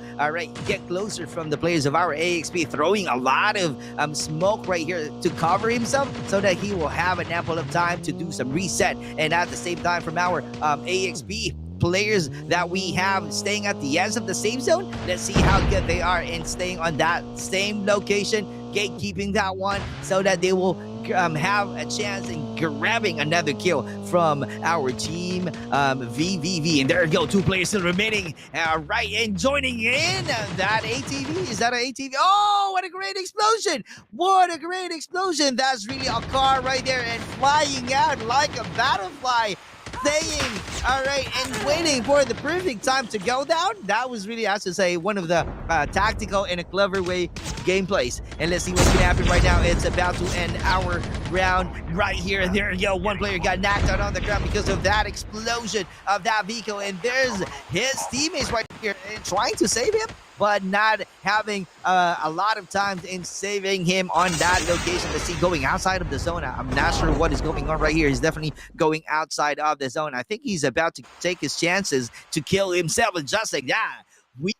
get closer from the players of our AXP, throwing a lot of smoke right here to cover himself so that he will have an ample of time to do some reset. And at the same time, from our AXP players that we have staying at the ends of the safe zone, let's see how good they are in staying on that same location, gatekeeping that one so that they will have a chance in grabbing another kill from our team VVV. And there we go, 2 players still remaining. Right, and joining in that ATV. Is that an ATV? Oh, what a great explosion! What a great explosion! That's really a car right there and flying out like a butterfly. Staying, all right, and waiting for the perfect time to go down. That was really, I have to say, one of the tactical and a clever way gameplays. And let's see what's gonna happen right now. It's about to end our round right here. And there you go, one player got knocked out on the ground because of that explosion of that vehicle. And there's his teammates right here trying to save him, but not having a lot of time in saving him on that location. Let's see, going outside of the zone. I'm not sure what is going on right here. He's definitely going outside of the zone. I think he's about to take his chances to kill himself. And just like that, we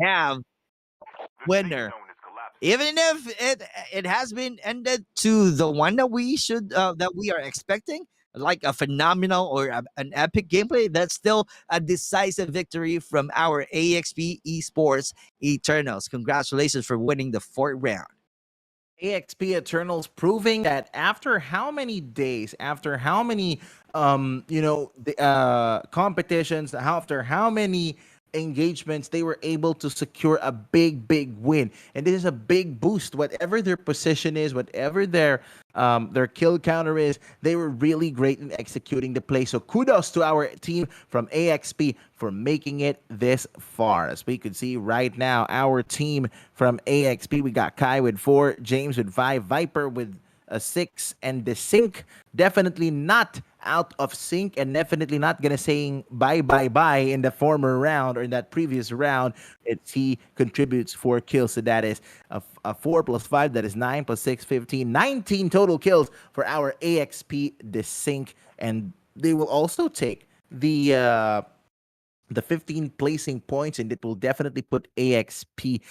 have winner. Even if it has been ended to the one that we should that we are expecting, like a phenomenal or an epic gameplay, that's still a decisive victory from our AXP Esports Eternals. Congratulations for winning the 4th round. AXP Eternals proving that after how many days, after how many competitions, after how many engagements, they were able to secure a big win. And this is a big boost. Whatever their position is, whatever their kill counter is, they were really great in executing the play. So kudos to our team from AXP for making it this far. As we could see right now, our team from AXP, we got Kai with 4, James with 5, Viper with a 6, and the sync definitely not out of sync and definitely not gonna saying bye in the former round or in that previous round. He contributes 4 kills, so that is a 4 plus 5, that is 9 plus 6, 15, 19 total kills for our AXP the sync, and they will also take the 15 placing points, and it will definitely put AXP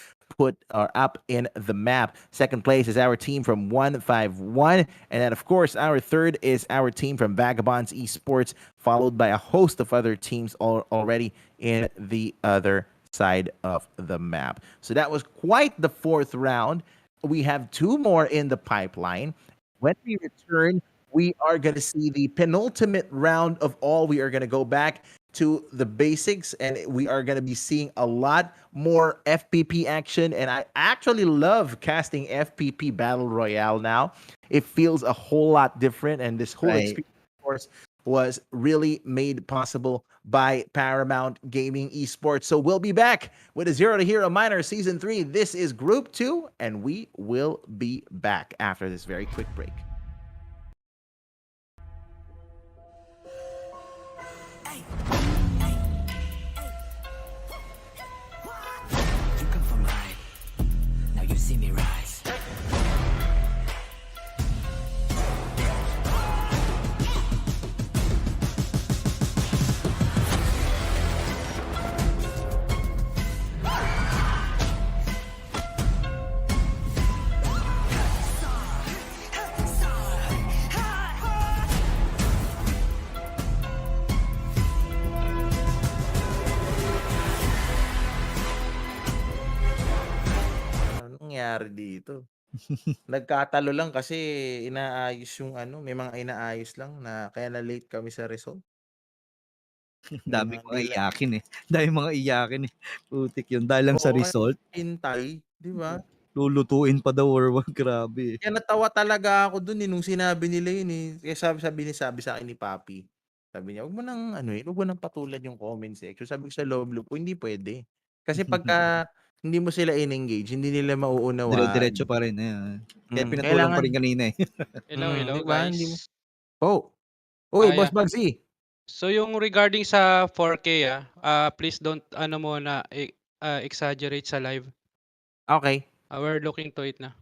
up in the map. Second place is our team from 151, and then of course our third is our team from Vagabonds Esports, followed by a host of other teams already in the other side of the map. So that was quite the 4th round. We have 2 more in the pipeline. When we return, we are going to see the penultimate round of all. We are going to go back to the basics, and we are going to be seeing a lot more FPP action. And I actually love casting FPP Battle Royale now. It feels a whole lot different, and this whole experience, of course, was really made possible by Paramount Gaming Esports. So we'll be back with a Zero to Hero Minor Season 3. This is Group 2, and we will be back after this very quick break. You come from high, now you see me rise. nangyari dito. Nagkatalo lang kasi inaayos yung ano, may mga inaayos lang na kaya na-late kami sa result. May Dami mga mga nila iyakin eh. Dami mga iyakin eh. Putik yun. Dahil lang sa oo, kaya result, hintay, 'di ba? lulutuin pa daw or what. Grabe. Kaya natawa talaga ako dun, eh, nung sinabi nila yun, eh. Kaya sabi sa'kin ni Papi, sabi niya, "Wag mo ng ano, wag mo ng patulan yung comment section." Sabi ko sa loob-loob ko, "Hindi puwede." Kasi pagka hindi mo sila in-engage, hindi nila Dire-diretso mauunawaan. pa rin. Ayan. Kaya pinatulan ko Kailangan rin kanina eh. Hello, hello 'di ba? Hindi mo guys. oh, uy, Boss Yeah. Bugsy. So yung regarding sa 4K please don't ano muna exaggerate sa live. Okey, We're looking to it na.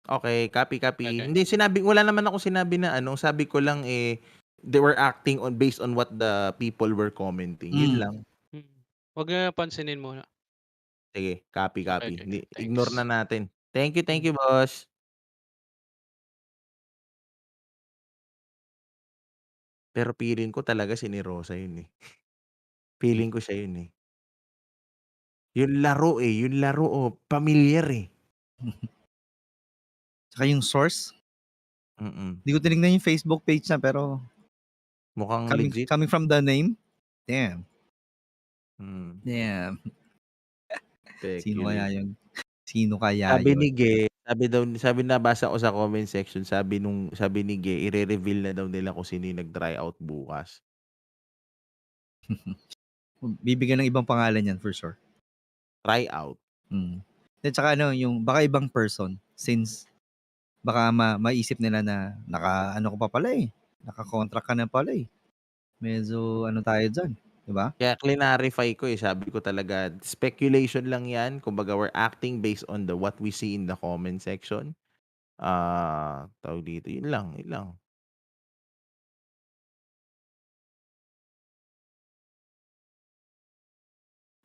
okey, copy. Okay. Hindi wala naman akong sinabi na ano, sabi ko lang, eh, they were acting on based on what the people were commenting, yun Mm. lang. Hmm. Wag na pansinin muna. Sige, copy. Okay. Hindi, ignore Thanks. na natin. Thank Hmm. you, boss. Pero feeling ko talaga si ni Rosa yun, eh. Mm. Feeling ko siya yun, eh. Yung laro, oh, pamilyar, eh. Tsaka yung source, Mm, di ko tinignan yung Facebook page na pero mukhang coming legit. coming from the name, damn. Hmm, Damn. Sino kaya speculation. yun? Sino kaya Sabi yun? ni Ge, sabi nabasa ko sa comment section, sabi ni Ge, ire-reveal na daw nila kung sino yung nag-try out bukas. Bibigyan ng ibang pangalan yan for sure. Try out. Mm. At saka ano, yung baka ibang person since baka maisip nila na naka-ano ko pa pala eh. Naka-contract ka na pala eh. Medyo ano tayo dyan, di ba? Kaya clinarify ko, eh, sabi ko talaga speculation lang 'yan, kumbaga we're acting based on what we see in the comment section. Tawag dito, yun lang, yun lang.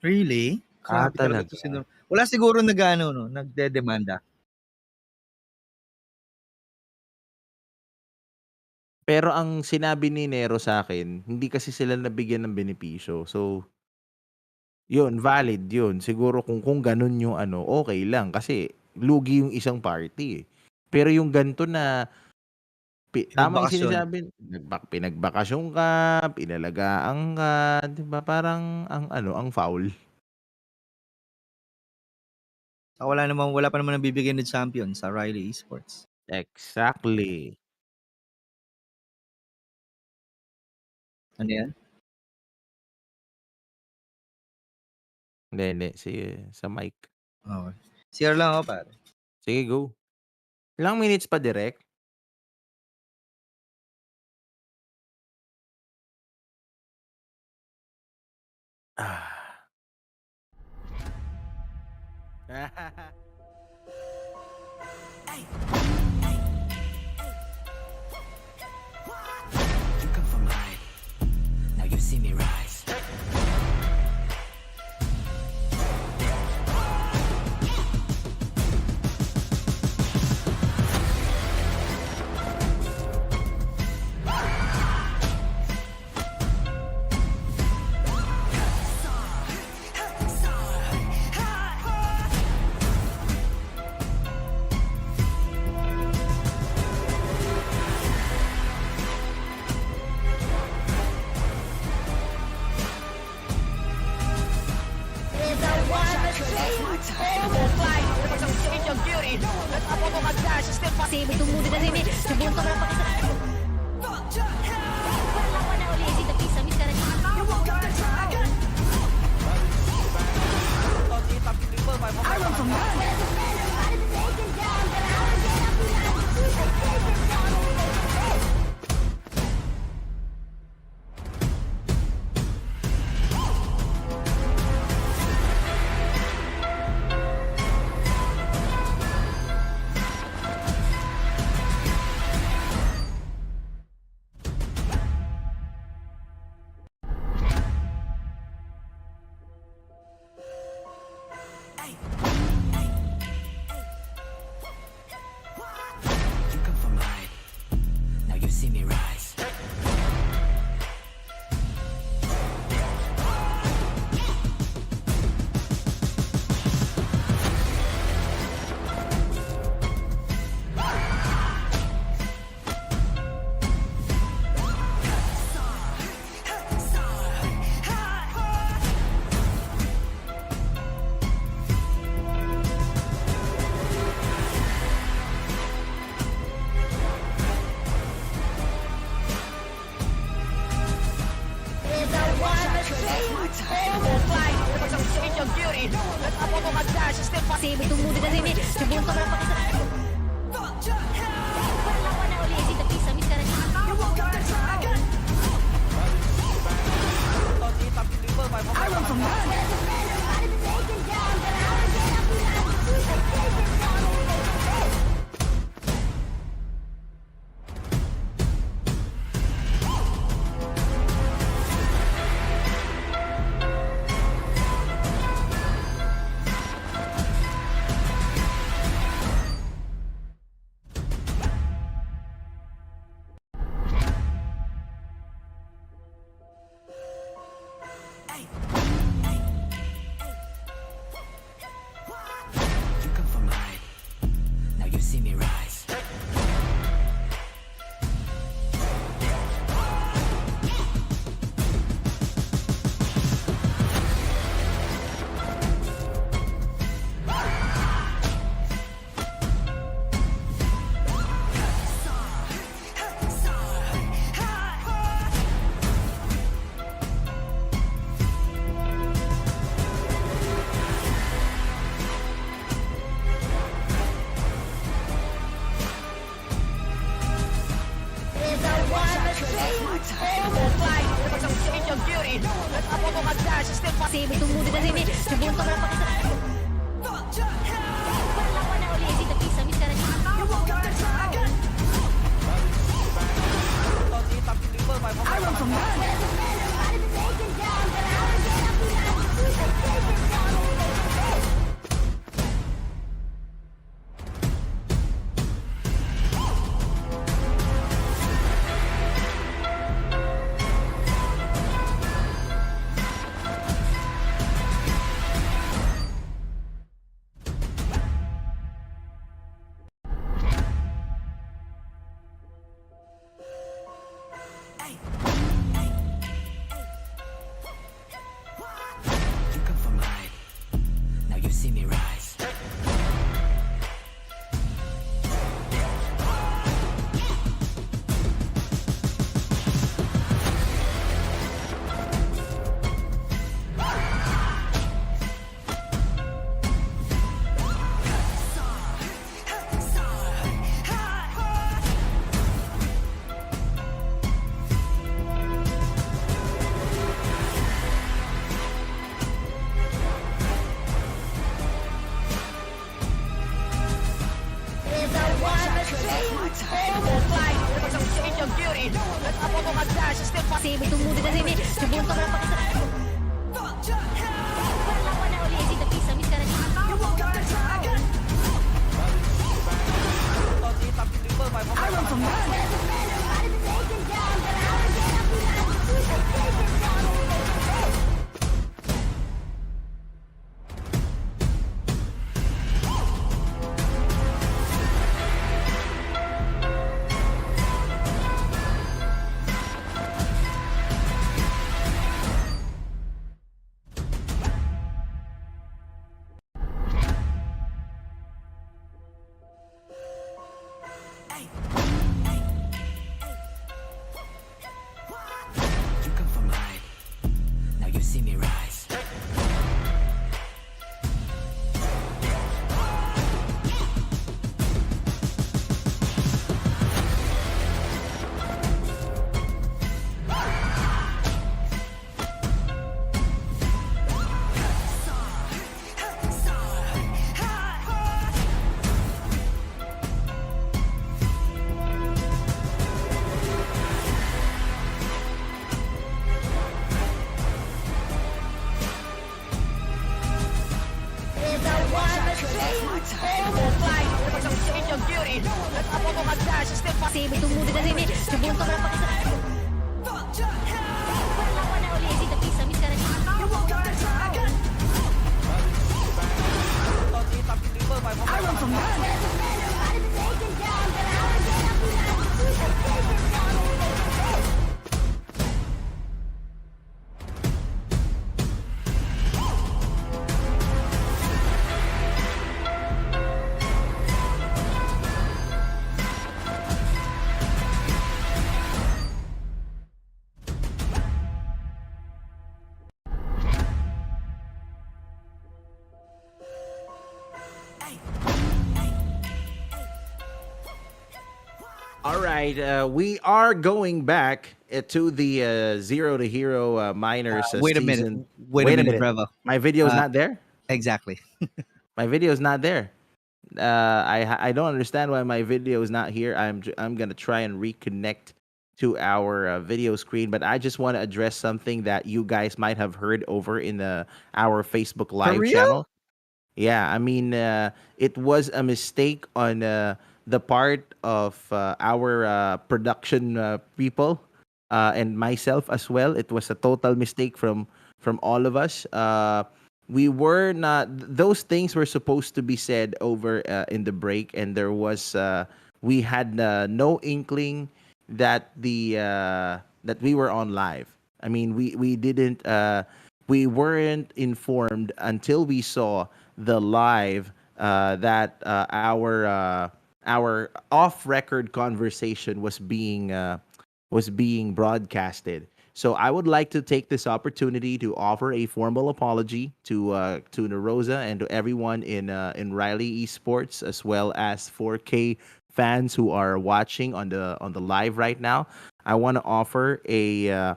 Really? Grabe talaga Talaga. 'to wala siguro nag-aano 'no, nagdedemanda. Pero ang sinabi ni Nero sa'kin, hindi kasi sila nabigyan ng benepisyo. So, yun valid yun. Siguro kung ganun yung ano, okey lang kasi lugi yung isang party, eh. Pero yung gan'to na tama yung Pinagbakasyon. sinasabi, pinagbakasyon ka, pinalagaan ka, 'di ba parang ang ano, ang foul. Wala pa naman nabibigyan ng champion sa Riley Esports. Exactly. Ano 'yan? Hindi, sa mic. Okey. CR lang ako pare. Sige, go. Ilang minutes pa direct? Ah. You come from high. Now you see me rise. Save itong mundo na rin eh. Sa bunto ka na pakisa. Wala pa na uli. Di tapi sa miss ka na. Kasi bertemu dengan Remy. Sebelum kau berapa kesalahan. Perlawanan oleh SDPH sampai sekarang. You come from behind. Now you see me rise. Kasi bertemu dengan Remy. Sebelum kau berapa kesalahan. Perlawanan oleh SDPH sampai sekarang. You come from behind. Now you see me rise. Kasi bertemu dengan Remy. Sebelum kau berapa kesalahan. Perlawanan oleh SDPH sampai sekarang. You come from behind. Now you see me rise. Kasi bertemu dengan Remy. Sebelum kau berapa kesalahan. Perlawanan oleh SDPH sampai sekarang. All right, we are going back to the Zero to Hero Miners Wait a minute. season. Wait a minute, Bravo. My video is Uh, not there. Exactly. My video is not there. I don't understand why my video is not here. I'm gonna try and reconnect to our video screen, but I just want to address something that you guys might have heard over in our Facebook For Live real? channel. Yeah, I mean, it was a mistake on the part of our production people and myself as well. It was a total mistake from all of us. We were not; those things were supposed to be said over in the break, and we had no inkling that that we were on live. I mean, we didn't we weren't informed until we saw the live that our off record conversation was being broadcasted. So I would like to take this opportunity to offer a formal apology to Narosa and to everyone in Riley Esports, as well as 4K fans who are watching on the live right now. I want to offer a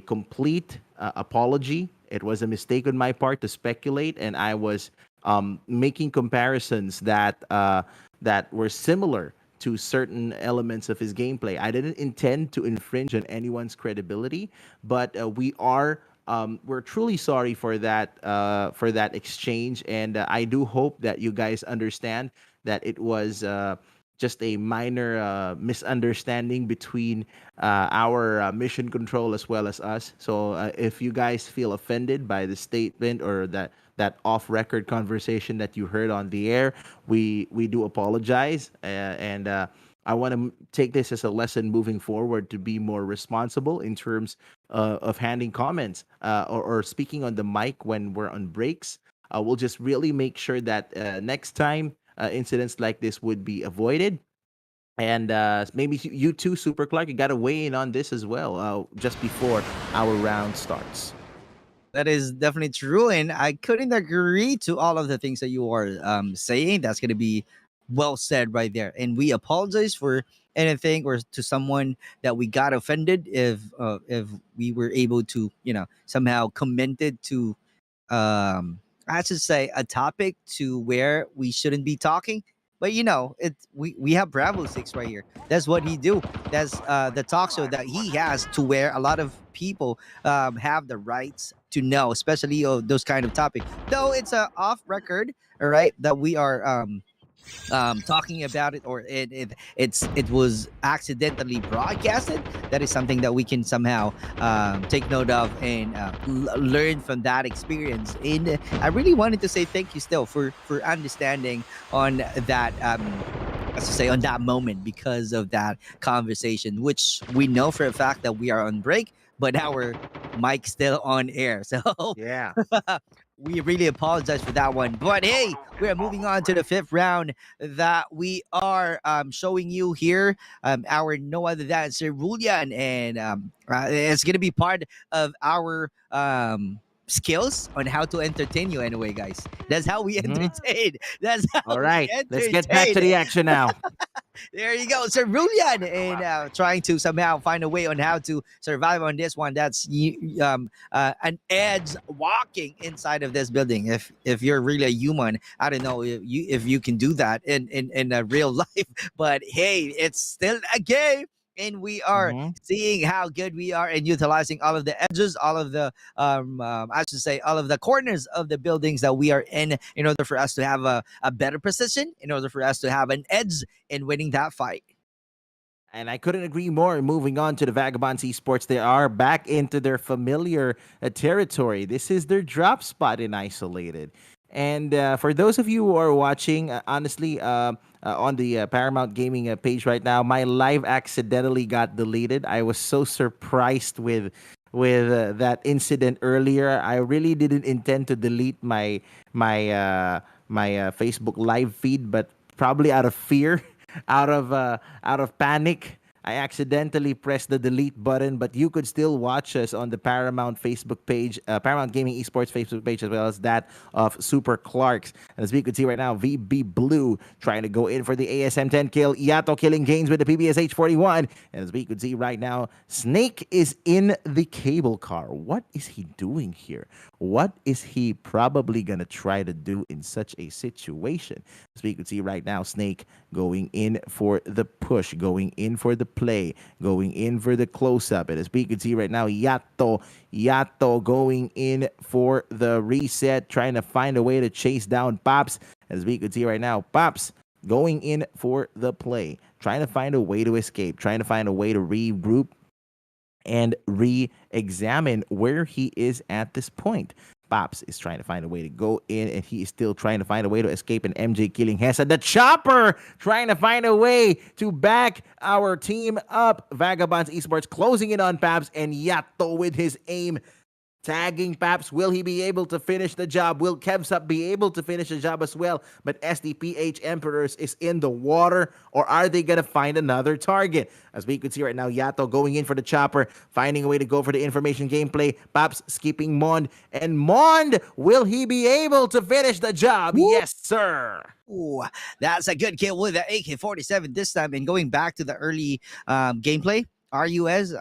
complete apology. It was a mistake on my part to speculate, and I was making comparisons that were similar to certain elements of his gameplay. I didn't intend to infringe on anyone's credibility, but we're truly sorry for that exchange, and I do hope that you guys understand that it was just a minor misunderstanding between our mission control as well as us. So if you guys feel offended by the statement or that off-record conversation that you heard on the air, we do apologize, and I want to take this as a lesson moving forward to be more responsible in terms of handing comments or speaking on the mic when we're on breaks. We'll just really make sure that next time incidents like this would be avoided. And maybe you too, Super Clark, you got to weigh in on this as well just before our round starts. That is definitely true, and I couldn't agree to all of the things that you are saying. That's going to be well said right there, and we apologize for anything or to someone that we got offended if we were able to somehow commented to I should say a topic to where we shouldn't be talking. But we have Bravo Six right here. That's what he do. That's the talk show that he has to where a lot of people have the rights to know, especially those kind of topics. Though it's a off record, all right, that we are talking about it, or it was accidentally broadcasted. That is something that we can somehow take note of and learn from that experience. And I really wanted to say thank you still for understanding on that as to say on that moment, because of that conversation, which we know for a fact that we are on break, but our mic's still on air. So Yeah. we really apologize for that one. But hey, we are moving on to the fifth round that we are showing you here. Our no other than Cerulean, and it's gonna be part of our skills on how to entertain you. Anyway, guys, that's how we entertain. That's how All right. we Let's get back to entertain. the action now. There you go, Cerulean, and trying to somehow find a way on how to survive on this one. That's an edge walking inside of this building. If you're really a human, I don't know if you can do that in a real life. But hey, it's still a game. And we are seeing how good we are in utilizing all of the edges, all of the I should say, all of the corners of the buildings that we are in order for us to have a better position, in order for us to have an edge in winning that fight. And I couldn't agree more. Moving on to the Vagabonds Esports, they are back into their familiar territory. This is their drop spot in Isolated. And for those of you who are watching, honestly, on the Paramount Gaming page right now, my live accidentally got deleted. I was so surprised with that incident earlier. I really didn't intend to delete my Facebook live feed, but probably out of fear, out of panic, I accidentally pressed the delete button, but you could still watch us on the Paramount Facebook page, Paramount Gaming Esports Facebook page, as well as that of Super Clarks. And as we could see right now, VB Blue trying to go in for the ASM 10 kill. Yato killing Gains with the PBSH 41. And as we could see right now, Snake is in the cable car. What is he doing here? What is he probably going to try to do in such a situation? As we could see right now, Snake going in for the push, going in for the play, going in for the close-up. And as we could see right now, Yato going in for the reset, trying to find a way to chase down Pops. As we could see right now, Pops going in for the play, trying to find a way to escape, trying to find a way to regroup and re-examine where he is at this point. Pops is trying to find a way to go in, and he is still trying to find a way to escape, and MJ killing Hessa. The Chopper trying to find a way to back our team up. Vagabonds Esports closing in on Paps, and Yato with his aim tagging Paps. Will he be able to finish the job? Will Kevsup be able to finish the job as well? But SDPH Emperors is in the water, or are they going to find another target? As we could see right now, Yato going in for the Chopper, finding a way to go for the information gameplay. Paps skipping Mond. And Mond, will he be able to finish the job? Whoop. Yes, sir. Ooh, that's a good kill with the AK-47 this time. And going back to the early gameplay, RUS,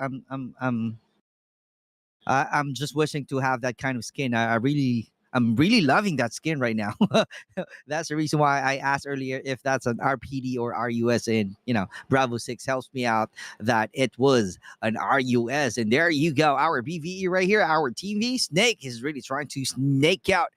I'm just wishing to have that kind of skin. I'm really loving that skin right now. That's the reason why I asked earlier if that's an RPD or RUS. And Bravo 6 helps me out that it was an RUS. And there you go, our BVE right here, our TV Snake is really trying to snake out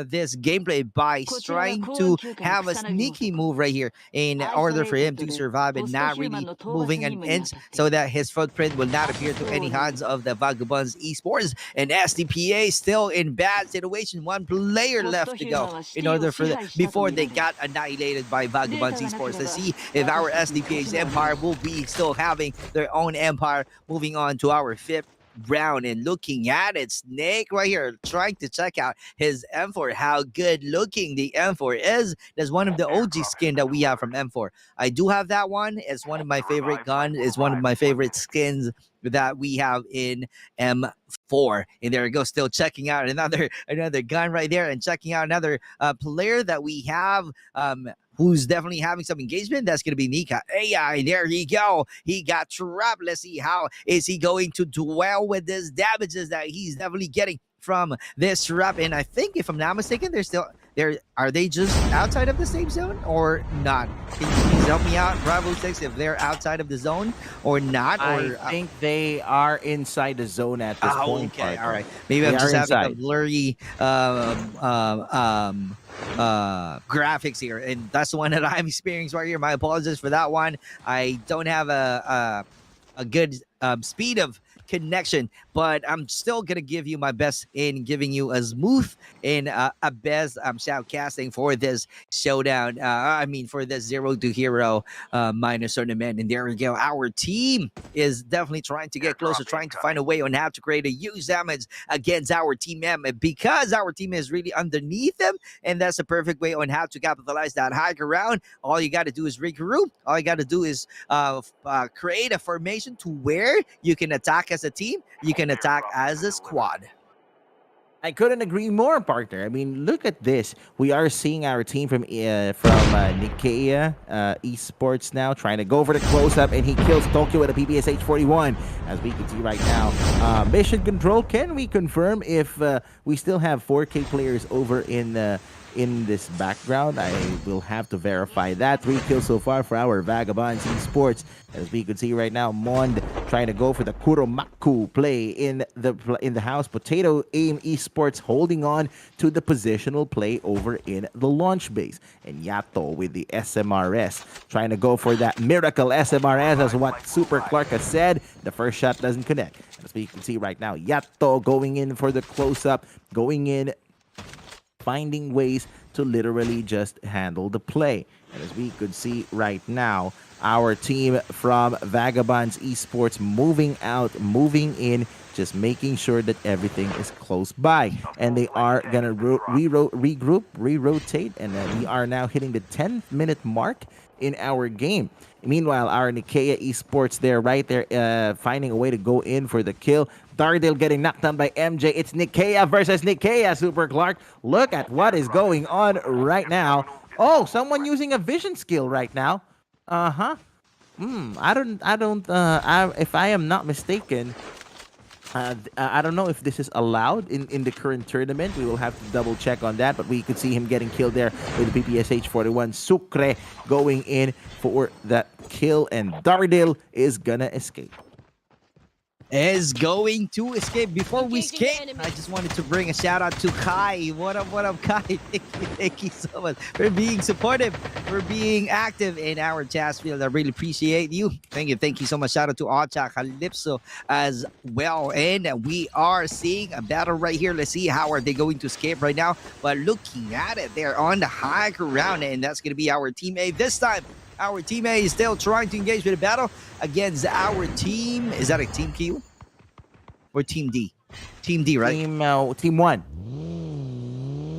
this gameplay by trying to have a sneaky move right here in order for him to survive and not really moving an inch so that his footprint will not appear to any hands of the Vagabonds Esports. And SDPH still in bad situation. One player left to go in order for before they got annihilated by Vagabonds Esports. Let's see if our SDPH Empire will be still having their own empire. Moving on to our fifth round and looking at it, Snake right here trying to check out his M4, how good looking the M4 is. That's one of the OG skin that we have from M4. I do have that one. It's one of my favorite guns. It's one of my favorite skins that we have in M4. And there we go, still checking out another gun right there, and checking out another player that we have who's definitely having some engagement. That's going to be NICAEA. There you go. He got trapped. Let's see how is he going to dwell with this damages that he's definitely getting from this trap. And I think, if I'm not mistaken, they're still there. Are they just outside of the safe zone or not? Can you please help me out, Bravo 6, if they're outside of the zone or not? Or I think they are inside the zone at this point. Okay, all right. Maybe I'm just having a blurry graphics here, and that's the one that I'm experiencing right here. My apologies for that one. I don't have a good speed of connection, but I'm still gonna give you my best in giving you a smooth and a best shoutcasting for this showdown. For this 0 to hero minus tournament. And there we go. Our team is definitely trying to get closer, trying to find a way on how to create a huge damage against our team M, because our team is really underneath them, and that's a perfect way on how to capitalize that high ground. All you got to do is regroup. All you got to do is create a formation to where you can attack as a team, you can attack as a squad. I couldn't agree more, partner. I mean, look at this. We are seeing our team from NICAEA Esports now trying to go for the close-up, and he kills Tokyo with a PBSH 41. As we can see right now, mission control. Can we confirm if we still have 4K players over in this background? I will have to verify that. 3 kills so far for our Vagabonds Esports. As we can see right now, Mond trying to go for the Kuromaku play in the house. Potato Aim Esports holding on to the positional play over in the launch base. And Yato with the SMRS trying to go for that miracle SMRS, as what Super Clark has said. The first shot doesn't connect. As we can see right now, Yato going in for the close-up, going in, finding ways to literally just handle the play. And as we could see right now, our team from Vagabonds Esports moving out, moving in, just making sure that everything is close by. And they are going to regroup, re-rotate, and we are now hitting the 10th-minute mark in our game. Meanwhile, our NICAEA Esports there, right there, finding a way to go in for the kill. Dardil getting knocked down by MJ. It's NICAEA versus NICAEA, Super Clark. Look at what is going on right now. Oh, someone using a vision skill right now. If I am not mistaken, I don't know if this is allowed in the current tournament. We will have to double check on that, but we could see him getting killed there with the PPSH 41. Sucre going in for that kill, and Dardil is gonna escape. Is going to escape. Before we escape, I just wanted to bring a shout out to Kai. What up, Kai? Thank you so much for being supportive, for being active in our chat field. I really appreciate you. Thank you so much. Shout out to Acha Calypso as well. And we are seeing a battle right here. Let's see how are they going to escape right now. But looking at it, they're on the high ground, and that's going to be our team A this time. Our team A is still trying to engage with a battle against our team. Is that a team Q? Or team D? Team D, right? Team 1.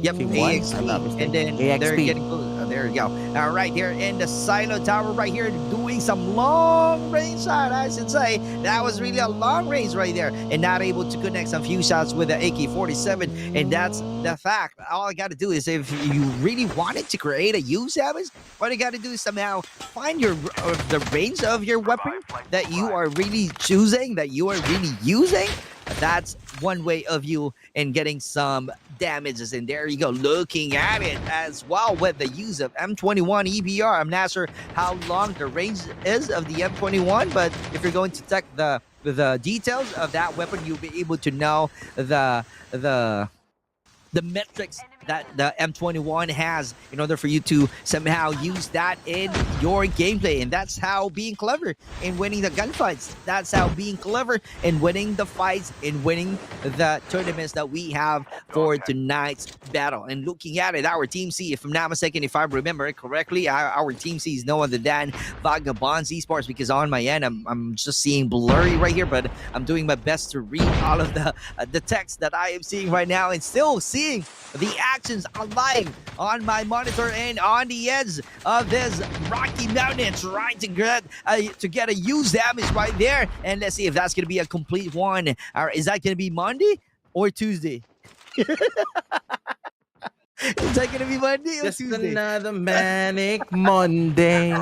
Yep, Team AXP. 1. And then AXP. they're getting close. Oh, there you go. All right, here in the silo tower right here, doing some long range shot, I should say. That was really a long range right there. And not able to connect some few shots with the AK-47. And that's the fact. All I got to do is, if you really wanted to create a use damage, what you got to do is somehow find your the range of your weapon that you are really choosing, that you are really using. That's one way of you in getting some damages. And there you go, looking at it as well with the use of M21 EBR. I'm not sure how long the range is of the M21, but if you're going to check the details of that weapon, you'll be able to know the metrics that the M21 has in order for you to somehow use that in your gameplay. And that's how being clever in winning the gunfights. That's how being clever in winning the fights, in winning the tournaments that we have for tonight's battle. And looking at it, our Team C, if I'm not mistaken, if I remember it correctly, our Team C is no other than Vagabonds Esports, because on my end, I'm just seeing blurry right here, but I'm doing my best to read all of the text that I am seeing right now, and still seeing the actions alive on my monitor and on the edge of this Rocky Mountain, trying to get a use damage right there. And let's see if that's going to be a complete one. Or is that going to be Monday or Tuesday? Is that going to be Monday or Just Tuesday? another manic Monday.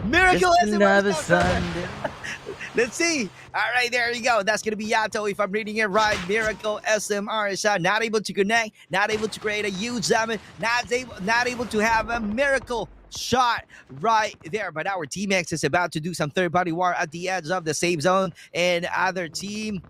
Miracle Just another Sunday. Let's see. All right, there you go. That's going to be Yato, if I'm reading it right. Miracle SMR shot. Not able to connect. Not able to create a huge damage. Not able to have a miracle shot right there. But our Team X is about to do some third-party war at the edge of the safe zone. And other team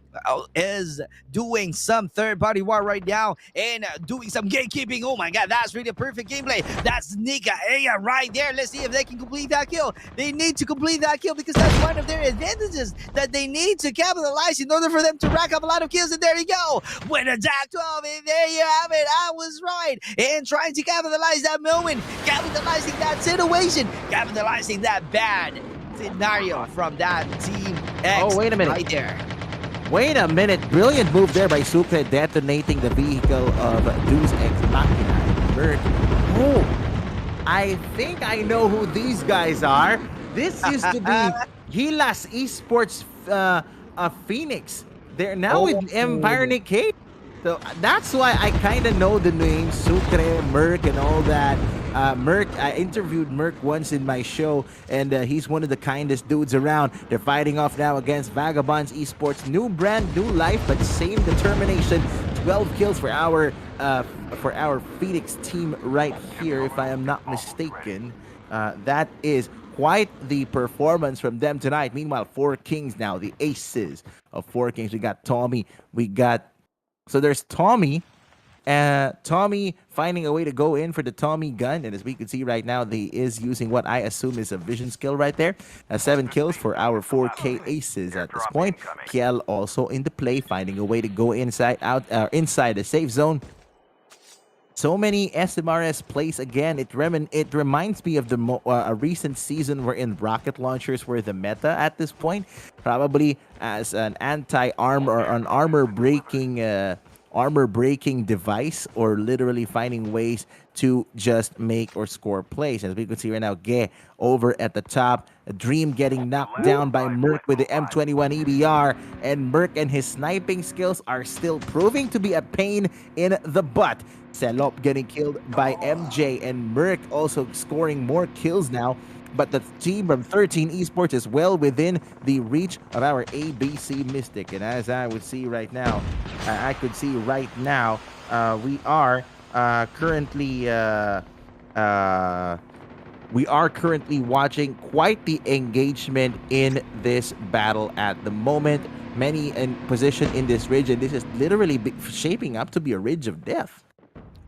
is doing some third-party war right now and doing some gatekeeping. Oh my God, that's really a perfect gameplay. That's NICAEA right there. Let's see if they can complete that kill. They need to complete that kill because that's one of their advantages that they need to capitalize in order for them to rack up a lot of kills. And there you go. Win attack 12. And there you have it. I was right. And trying to capitalize that moment, capitalizing that situation, capitalizing that bad scenario from that Team X. Oh, wait a minute. Right there. Wait a minute. Brilliant move there by Sucre, detonating the vehicle of DEUS EX-MAKINA. Bird. Oh, I think I know who these guys are. This used to be Gilas Esports Phoenix. They're now with Empire NICAEA. So that's why I kind of know the names Sucre, Merc, and all that. Merc, I interviewed Merc once in my show, and he's one of the kindest dudes around. They're fighting off now against Vagabonds Esports. New brand, new life, but same determination. 12 kills for our Phoenix team right here, if I am not mistaken. That is quite the performance from them tonight. Meanwhile, 4 Kings now, the aces of 4 Kings. We got Tommy, so there's Tommy. Tommy finding a way to go in for the Tommy gun. And as we can see right now, he is using what I assume is a vision skill right there. 7 kills for our 4K aces at this point. Kiel also in the play, finding a way to go inside the safe zone. So many SMRS plays again. It reminds me of a recent season wherein rocket launchers were the meta at this point, probably as an anti-armor or an armor breaking device, or literally finding ways to just make or score plays. As we can see right now, Ge over at the top. Dream getting knocked down by Merc with the M21 EBR, and Merc and his sniping skills are still proving to be a pain in the butt. Selop getting killed by MJ, and Merc also scoring more kills now. But the team from 13 Esports is well within the reach of our ABC Mystic. And as I would see right now, I could see right now, we are currently watching quite the engagement in this battle at the moment. Many in position in this ridge, and this is literally shaping up to be a ridge of death.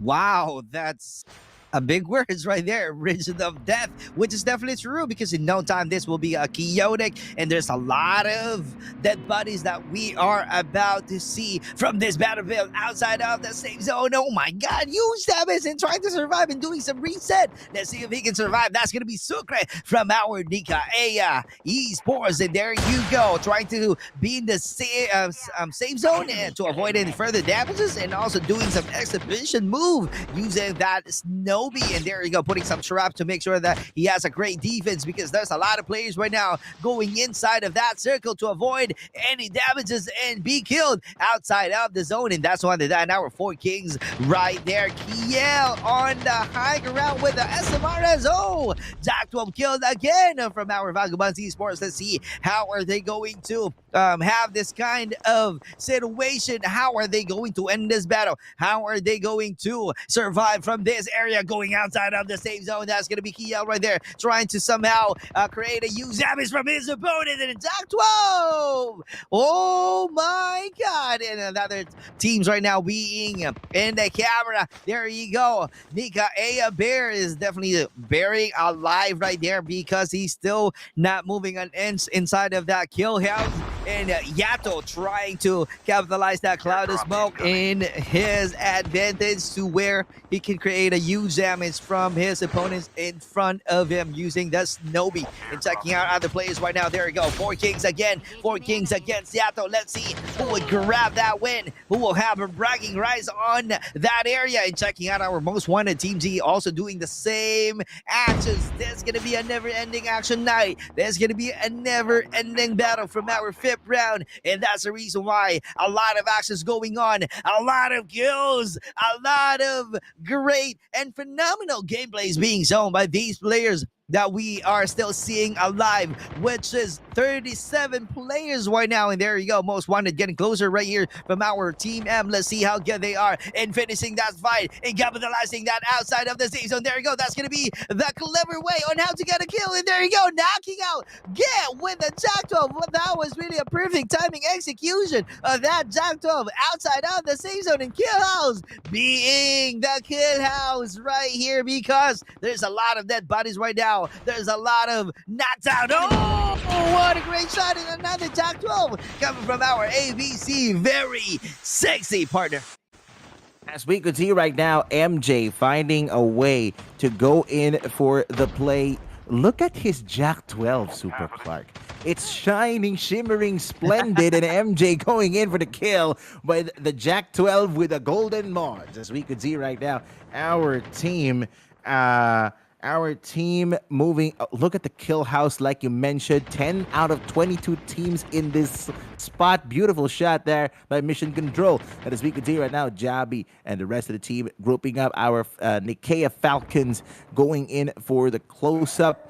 Wow, that's a big words right there, Ridge of Death, which is definitely true, because in no time this will be a chaotic, and there's a lot of dead bodies that we are about to see from this battlefield outside of the safe zone. Oh my god, huge damage and trying to survive and doing some reset. Let's see if he can survive. That's going to be SIGRA from our NICAEA Esports, and there you go, trying to be in the safe zone and to avoid any further damages, and also doing some exhibition move using that Snowy, and there you go, putting some trap to make sure that he has a great defense, because there's a lot of players right now going inside of that circle to avoid any damages and be killed outside of the zone. And that's one of that our 4 Kings right there. Kiel on the high ground with the SMRS. Oh, Jack 12 killed again from our Vagabonds Esports. Let's see, how are they going to have this kind of situation? How are they going to end this battle? How are they going to survive from this area going outside of the safe zone? That's going to be Kiel right there, trying to somehow create a huge damage from his opponent, and Jack 12. Oh my god, and another teams right now being in the camera. There you go. NICAEA Bear is definitely very alive right there, because he's still not moving an inch inside of that kill house. And Yato trying to capitalize that cloud of smoke in his advantage, to where he can create a huge damage from his opponents in front of him using the Snowy. And checking out other players right now. There we go. 4 Kings again. 4 Kings against Yato. Let's see who will grab that win, who will have a bragging rights on that area. And checking out our most wanted Team G also doing the same actions. There's going to be a never-ending action night. There's going to be a never-ending battle from our 5th round, and that's the reason why a lot of actions going on, a lot of kills, a lot of great and phenomenal gameplays being shown by these players that we are still seeing alive, which is 37 players right now. And there you go, most wanted getting closer right here from our Team M. Let's see how good they are in finishing that fight and capitalizing that outside of the safe zone. There you go, that's going to be the clever way on how to get a kill. And there you go, knocking out Get with the Jack 12. Well, that was really a perfect timing execution of that Jack 12 outside of the safe zone, and Kill House being the Kill House right here, because there's a lot of dead bodies right now. There's a lot of knocked out. Oh, what a great shot, and another Jack 12 coming from our ABC very sexy partner. As we could see right now, MJ finding a way to go in for the play. Look at his Jack 12, Super Clark. It's shining, shimmering, splendid, and MJ going in for the kill with the Jack 12 with a golden mods. As we could see right now, our team moving. Look at the kill house, like you mentioned. 10 out of 22 teams in this spot. Beautiful shot there by Mission Control. And as we can see right now, Jabi and the rest of the team grouping up our NICAEA Falcons, going in for the close-up.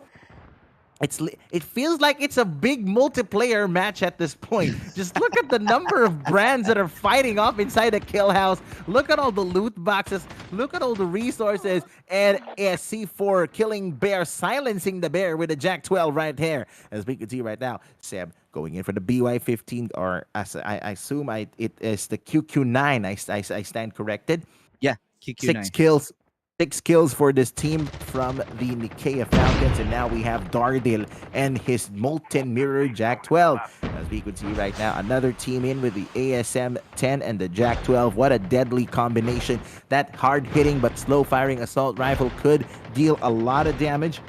It feels like it's a big multiplayer match at this point. Just look at the number of brands that are fighting off inside the kill house. Look at all the loot boxes. Look at all the resources. And C4 killing Bear, silencing the Bear with a Jack 12 right here. As we can see right now, Seb going in for the BY-15, or as I assume it is the QQ9. I stand corrected. Yeah, QQ9. 6 kills. 6 kills for this team from the NICAEA Falcons, and now we have Dardil and his Molten Mirror Jack 12. As we could see right now, another team in with the ASM 10 and the Jack 12. What a deadly combination. That hard-hitting but slow-firing assault rifle could deal a lot of damage.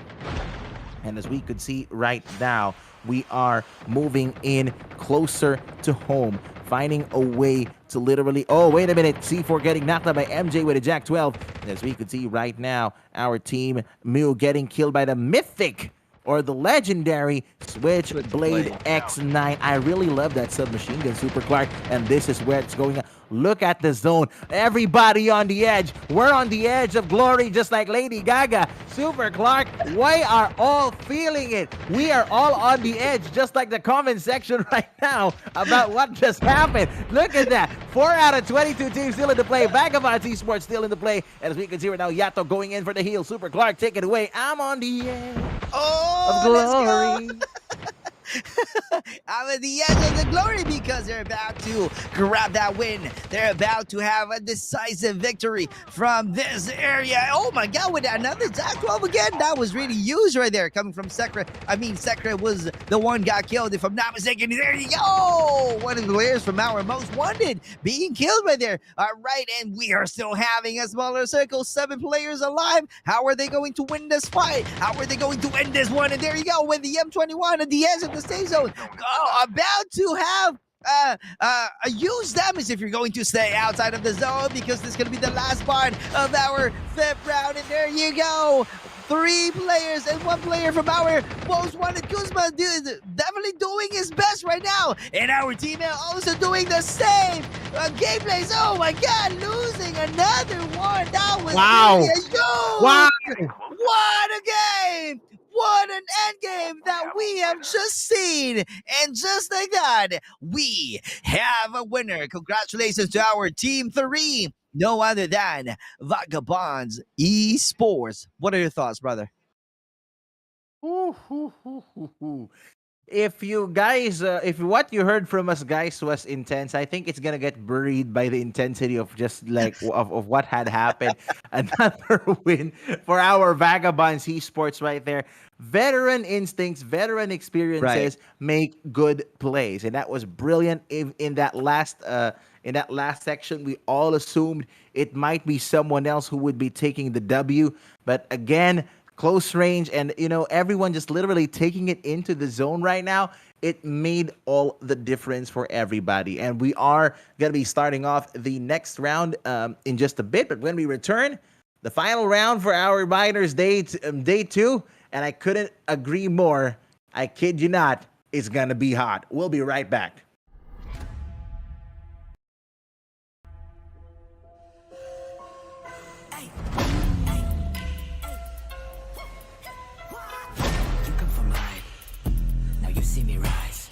And as we could see right now, we are moving in closer to home, finding a way to literally... Oh, wait a minute. C4 getting knocked out by MJ with a Jack 12. And as we could see right now, our team, Mew, getting killed by the mythic or the legendary Switchblade X9. I really love that submachine gun, Super Clark, and this is where it's going on. Look at the zone. Everybody on the edge. We're on the edge of glory, just like Lady Gaga. Super Clark, we are all feeling it. We are all on the edge, just like the comment section right now about what just happened. Look at that. 4 out of 22 teams still in the play. Vagabonds Esports still in the play. And as we can see right now, Yato going in for the heal. Super Clark, take it away. I'm on the edge of glory. I'm at the edge of the glory because they're about to grab that win. They're about to have a decisive victory from this area. Oh my god, with another Jack 12 again. That was really huge right there coming from SIGRA. I mean, SIGRA was the one got killed, if I'm not mistaken. There you go. One of the players from our most wanted being killed right there. All right, and we are still having a smaller circle. 7 players alive. How are they going to win this fight? How are they going to end this one? And there you go with the M21 at the edge of the stage zone. Oh, about to have a huge damage if you're going to stay outside of the zone, because this is going to be the last part of our 5th round. And there you go. 3 players and 1 player from our most wanted. Kuzma definitely doing his best right now. And our teammate also doing the same gameplays. Oh my god, losing another one. That was really a huge. Wow. What a game. What an end game that we have just seen. And just like that, we have a winner. Congratulations to our Team 3. No other than Vagabonds Esports. What are your thoughts, brother? If you guys, if what you heard from us guys was intense, I think it's gonna get buried by the intensity of just like of what had happened. Another win for our Vagabonds Esports right there. Veteran instincts, veteran experiences make good plays, and that was brilliant. In that last section, we all assumed it might be someone else who would be taking the W, but again, close range, and everyone just literally taking it into the zone right now. It made all the difference for everybody. And we are going to be starting off the next round in just a bit. But when we return, the final round for our Miners Day 2. And I couldn't agree more. I kid you not, it's going to be hot. We'll be right back. You come from mine. Now you see me rise.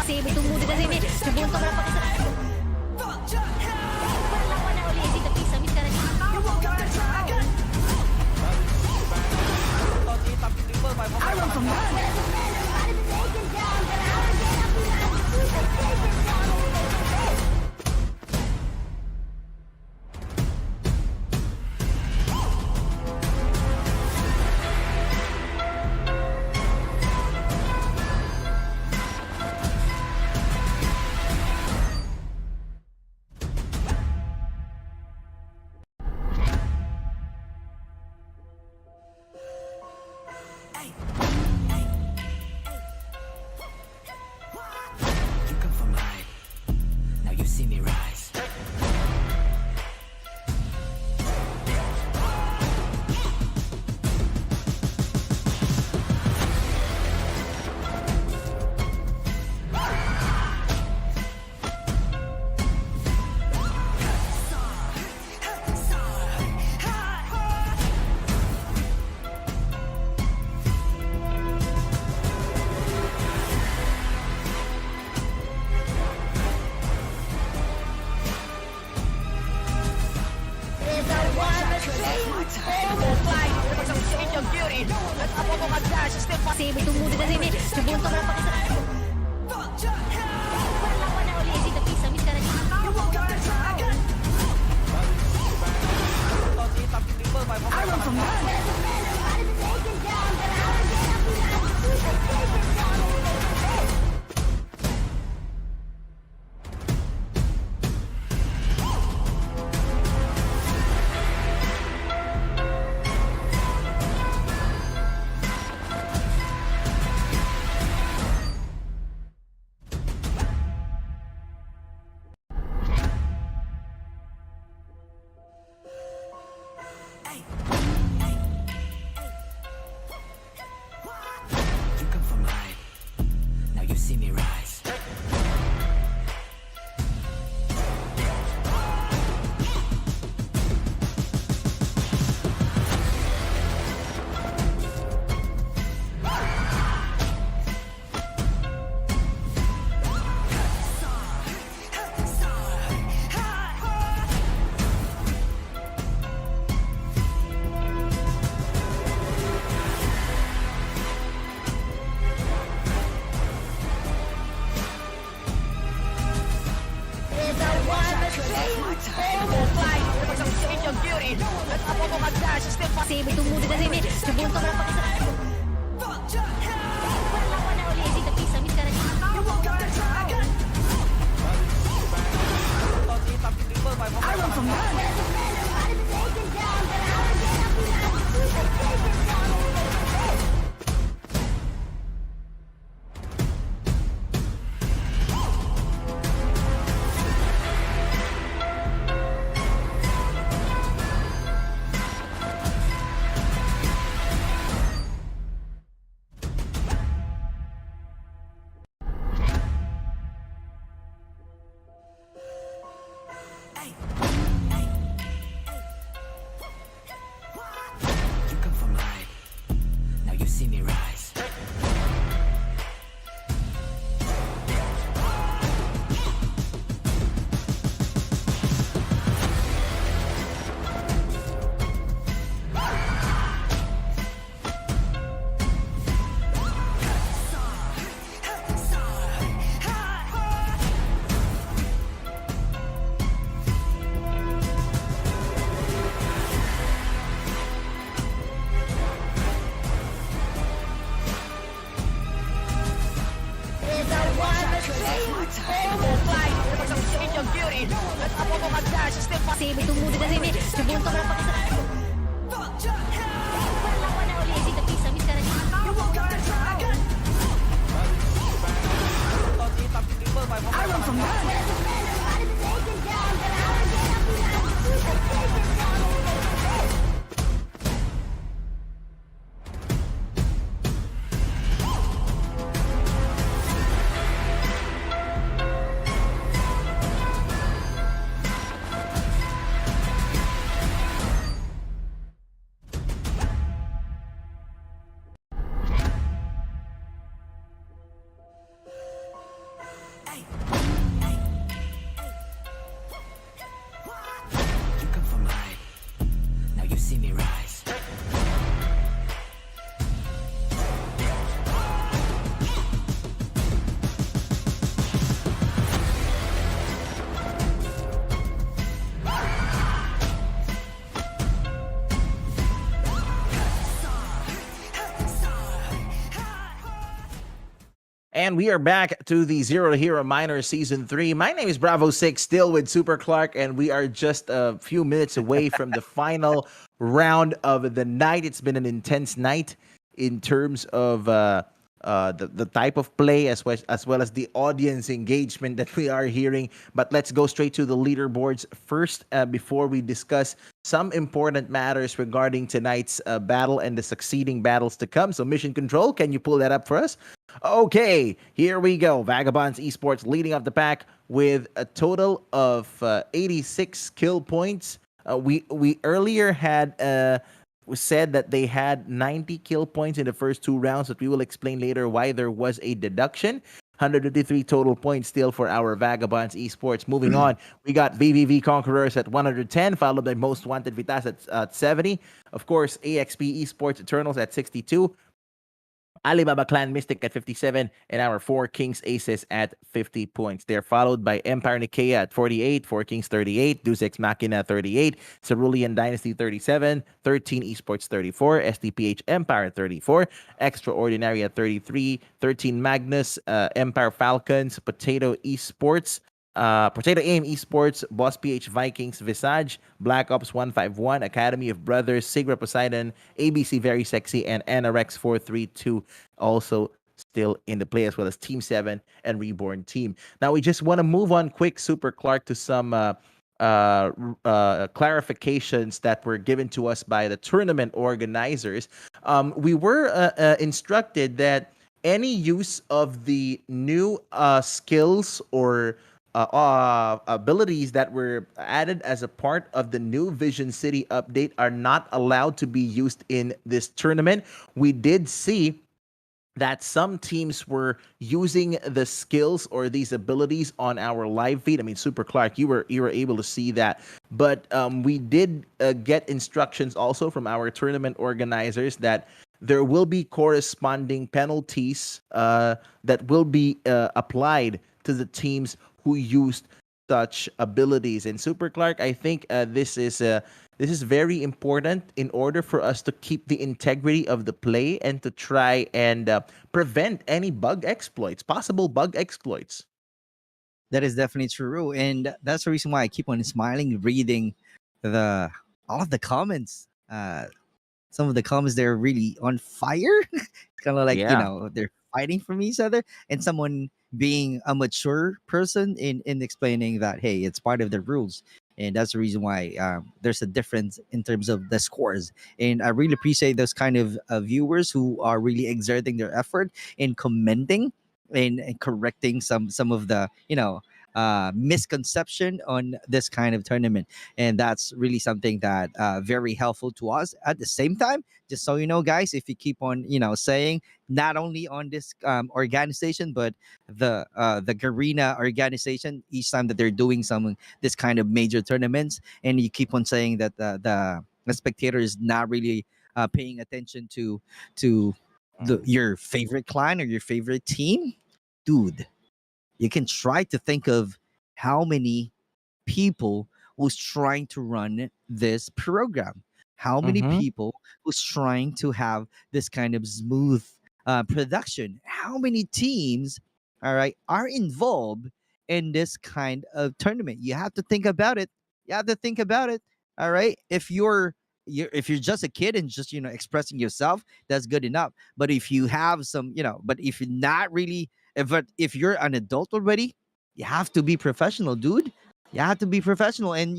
Kasi tumudo na rin Subunto na pakisarap. Perlawan na uli. Dito pisa. Miss ka na dito. I run from You come from mine. Now you see me rise. Save tumudo na rin. Subunto na pakisarado. Laban na uli si Tapisa. Miss ka na niya. You come from high. Now you see me rise. Save tumudo na rin. Subunto na pakisarado. Laban na uli si Tapisa. Miss ka na niya. You come from high. Now you see me rise. Save tumudo na rin. Subunto na pakisarado. Laban na uli si Tapisa. Miss ka na niya. You come from high. Now you see me rise. And we are back to the Zero to Hero Minor Season 3. My name is Bravo6, still with Super Clark, and we are just a few minutes away from the final round of the night. It's been an intense night in terms of the type of play as well as the audience engagement that we are hearing. But let's go straight to the leaderboards first before we discuss some important matters regarding tonight's battle and the succeeding battles to come. So Mission Control, can you pull that up for us? Okay, here we go. Vagabonds Esports leading up the pack with a total of 86 kill points. We earlier had said that they had 90 kill points in the first two rounds, but we will explain later why there was a deduction. 153 total points still for our Vagabonds Esports. Moving on, we got BBV Conquerors at 110, followed by Most Wanted Vitas at 70. Of course, AXP Esports Eternals at 62. Alibaba Clan Mystic at 57, and our Four Kings Aces at 50 points. They're followed by Empire NICAEA at 48, Four Kings 38, DEUS EX-MAKINA 38, CERULEAN Dynasty 37, 13 Esports 34, SDPH Empire 34, Extraordinary at 33, 13 Magnus, Empire Falcons, Potato Aim Esports, BOSSPH Vikings, Visage, Black Ops 151, Academy of Brothers, SIGRA Poseidon, ABC VERYSEXY, and NRX 432 also still in the play, as well as Team 7 and Reborn Team. Now we just want to move on quick, Super Clark, to some clarifications that were given to us by the tournament organizers. We were instructed that any use of the new skills or abilities that were added as a part of the new Vision City update are not allowed to be used in this tournament. We did see that some teams were using the skills or these abilities on our live feed. I mean, Super Clark, you were able to see that, but we did get instructions also from our tournament organizers that there will be corresponding penalties that will be applied to the teams who used such abilities. And Super Clark, I think this is very important in order for us to keep the integrity of the play and to try and prevent any possible bug exploits. That is definitely true, and that's the reason why I keep on smiling reading all of the comments. Some of the comments, they're really on fire. It's kind of like they're fighting from each other, and someone being a mature person in explaining that, hey, it's part of the rules, and that's the reason why there's a difference in terms of the scores. And I really appreciate those kind of viewers who are really exerting their effort in commenting and correcting some of the misconception on this kind of tournament, and that's really something that very helpful to us. At the same time, just so you know, guys, if you keep on saying, not only on this organization, but the Garena organization, each time that they're doing this kind of major tournaments, and you keep on saying that the spectator is not really paying attention to your favorite clan or your favorite team, dude, you can try to think of how many people was trying to run this program, how many people was trying to have this kind of smooth production, how many teams, all right, are involved in this kind of tournament. You have to think about it. All right. If you're just a kid and just expressing yourself, that's good enough. But if you have some, but if you're not really, if you're an adult already, you have to be professional, dude. You have to be professional, and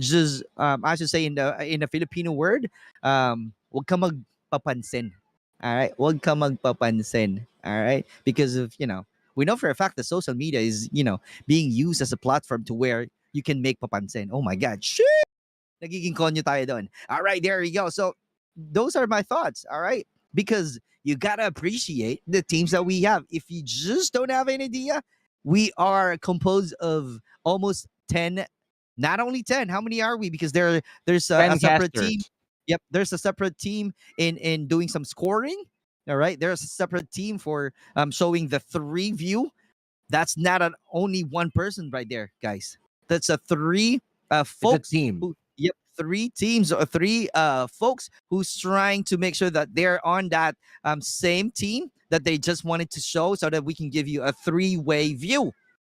just I should say in the Filipino word, wag ka magpapansin. All right, wag ka magpapansin. All right, because of we know for a fact that social media is being used as a platform to where you can make papansin. Oh my God, shit! Nagiging konyo tayo doon. All right, there you go. So those are my thoughts. All right, because you gotta appreciate the teams that we have. If you just don't have an idea, we are composed of almost 10. Not only 10. How many are we? Because there's a separate team. Yep, there's a separate team in doing some scoring. All right, there's a separate team for showing the 3 view. That's not only one person right there, guys. That's a 3 folks. It's a team. Yep, 3 teams or 3 folks who's trying to make sure that they're on that same team that they just wanted to show, so that we can give you a 3-way view,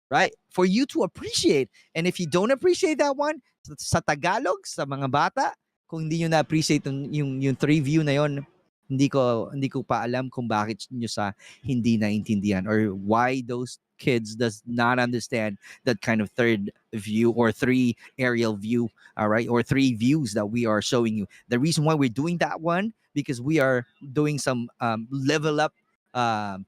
right? For you to appreciate. And if you don't appreciate that one, sa Tagalog, sa mga bata, kung hindi nyo na-appreciate yung 3 view na yon, hindi ko pa alam kung bakit nyo sa hindi naintindihan, or why those kids does not understand that kind of 3rd view or 3 aerial view, all right, or 3 views that we are showing you. The reason why we're doing that one, because we are doing some level up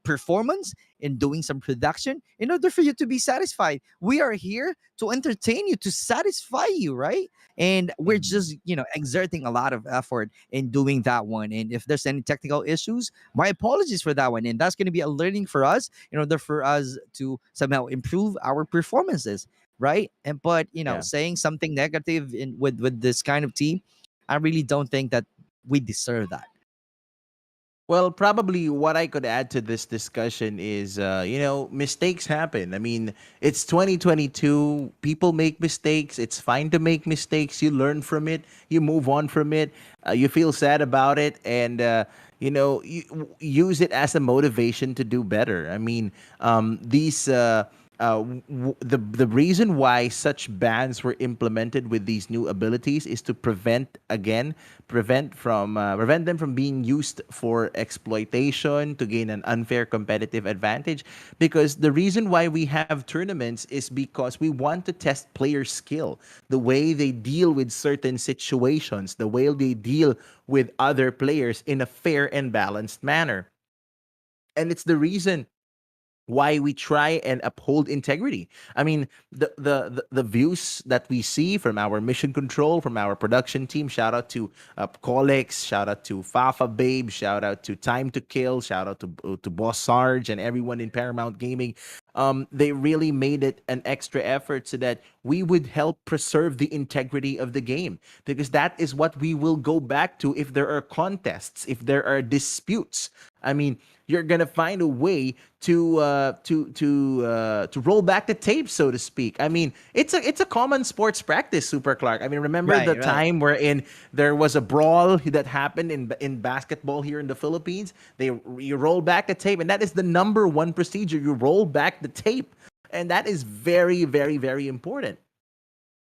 performance, in doing some production, in order for you to be satisfied. We are here to entertain you, to satisfy you, right? And we're just, exerting a lot of effort in doing that one. And if there's any technical issues, my apologies for that one. And that's going to be a learning for us in order for us to somehow improve our performances, right? And but Yeah. saying something negative with this kind of team, I really don't think that we deserve that. Well, probably what I could add to this discussion is, mistakes happen. I mean, it's 2022. People make mistakes. It's fine to make mistakes. You learn from it. You move on from it. You feel sad about it, and you use it as a motivation to do better. I mean, these. The reason why such bans were implemented with these new abilities is to prevent them from being used for exploitation to gain an unfair competitive advantage. Because the reason why we have tournaments is because we want to test player skill, the way they deal with certain situations, the way they deal with other players in a fair and balanced manner. And it's the reason why we try and uphold integrity. I mean, the views that we see from our mission control, from our production team, shout out to Colex, shout out to Fafa Babe, shout out to Time to Kill, shout out to Boss Sarge and everyone in Paramount Gaming. They really made it an extra effort so that we would help preserve the integrity of the game, because that is what we will go back to if there are contests, if there are disputes. I mean, you're gonna find a way to roll back the tape, so to speak. I mean, it's a common sports practice, Super Clark. I mean, remember Right, the right. time wherein there was a brawl that happened in basketball here in the Philippines? You roll back the tape, and that is the number one procedure. You roll back the tape, and that is very, very, very important.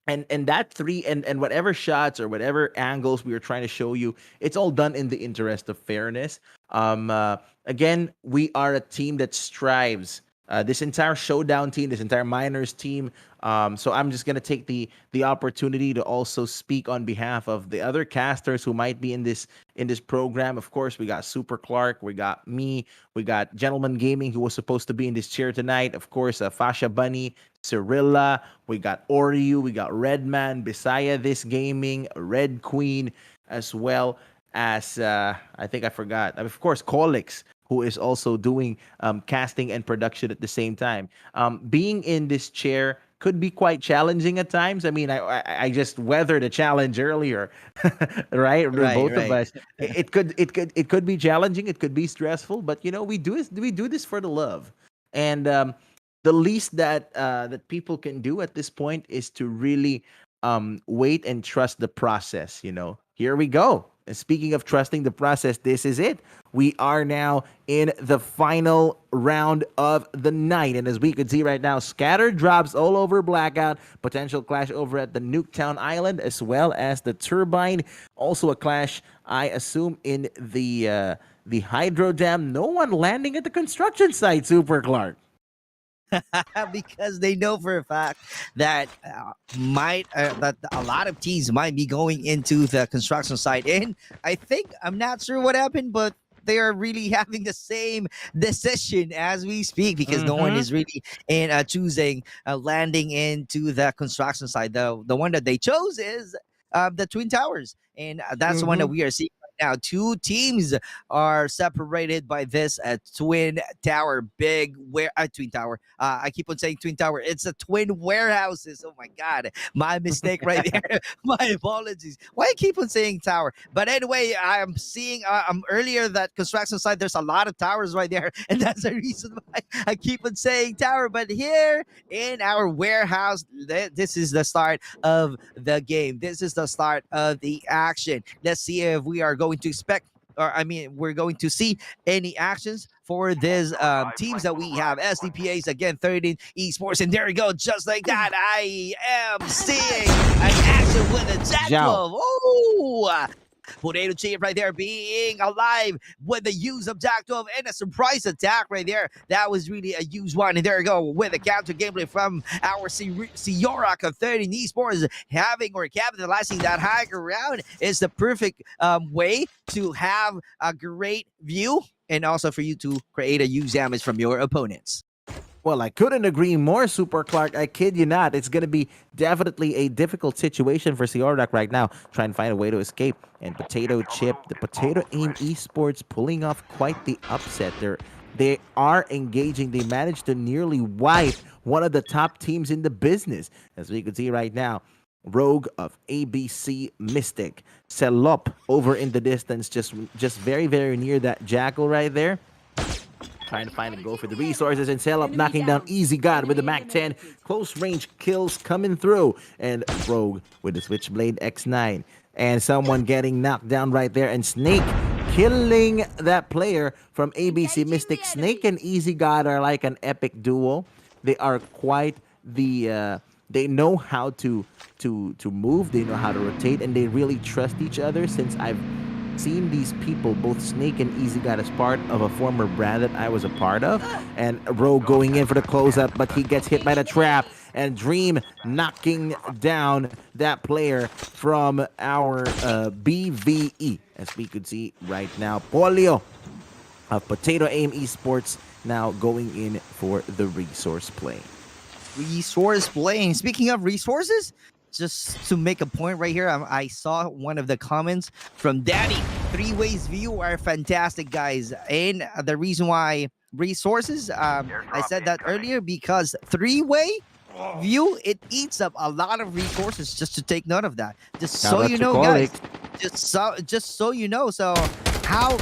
And that three and whatever shots or whatever angles we are trying to show you, it's all done in the interest of fairness. Again, we are a team that strives. This entire showdown team, this entire minors team. So I'm just gonna take the opportunity to also speak on behalf of the other casters who might be in this program. Of course, we got Super Clark, we got me, we got Gentleman Gaming, who was supposed to be in this chair tonight. Of course, Fasha Bunny, Cirilla, we got Oryu, we got Redman, Bisaya This Gaming, Red Queen, as well as I think I forgot. Of course, Colix, who is also doing casting and production at the same time. Being in this chair could be quite challenging at times. I mean, I just weathered a challenge earlier, right? Both of us. It could be challenging. It could be stressful, but we do this for the love, and the least that people can do at this point is to really wait and trust the process. Here we go. And speaking of trusting the process, this is it. We are now in the final round of the night. And as we can see right now, scattered drops all over Blackout. Potential clash over at the Nuketown Island, as well as the Turbine. Also a clash, I assume, in the Hydro Dam. No one landing at the construction site, Super Clark. Because they know for a fact that that a lot of teams might be going into the construction site, and I'm not sure what happened, but they are really having the same decision as we speak, because no one is really in choosing landing into the construction site. The one that they chose is the Twin Towers, and that's the one that we are seeing right now. Two teams are separated by this twin tower, twin tower. I keep on saying twin tower. It's a twin warehouses. Oh my God, my mistake right there. My apologies. Why I keep on saying tower? But anyway, I'm seeing earlier that construction site. There's a lot of towers right there, and that's the reason why I keep on saying tower. But here in our warehouse, this is the start of the game. This is the start of the action. Let's see if we are going to expect, we're going to see any actions for these teams that we have. SDPH again, 13 esports, and there we go, just like that. I am seeing an action with a Jack Glove. Oh, Potato Chip right there being alive with the use of Jack 12 and a surprise attack right there. That was really a used one. And there we go with a counter gameplay from our Siorak of 13 esports, capitalizing that high ground is the perfect way to have a great view and also for you to create a huge damage from your opponents. Well, I couldn't agree more, Super Clark. I kid you not. It's going to be definitely a difficult situation for Seorak right now. Try and find a way to escape. And Potato Chip, the Potato Aim Esports pulling off quite the upset. They are engaging. They managed to nearly wipe one of the top teams in the business. As we can see right now, Rogue of ABC Mystic. Selop over in the distance, just very, very near that Jackal right there. Trying to find and go for the resources, and Selop knocking down Easy God with the MAC-10. Close range kills coming through, and Rogue with the Switchblade X9. And someone getting knocked down right there, and Snake killing that player from ABC Mystic. Snake and Easy God are like an epic duo. They are quite the they know how to move, they know how to rotate, and they really trust each other. Since I've seen these people, both Snake and Easy God, as part of a former brand that I was a part of, and Rogue going in for the close-up, but he gets hit by the trap, and Dream knocking down that player from our BVE, as we could see right now. Polio of Potato Aim Esports now going in for the resource play. Resource playing. Speaking of resources, just to make a point right here, I saw one of the comments from Daddy. 3 ways view are fantastic, guys. And the reason why resources, I said that earlier, because 3-way view, it eats up a lot of resources, just to take note of that. Just so you know, guys. Just so you know. So how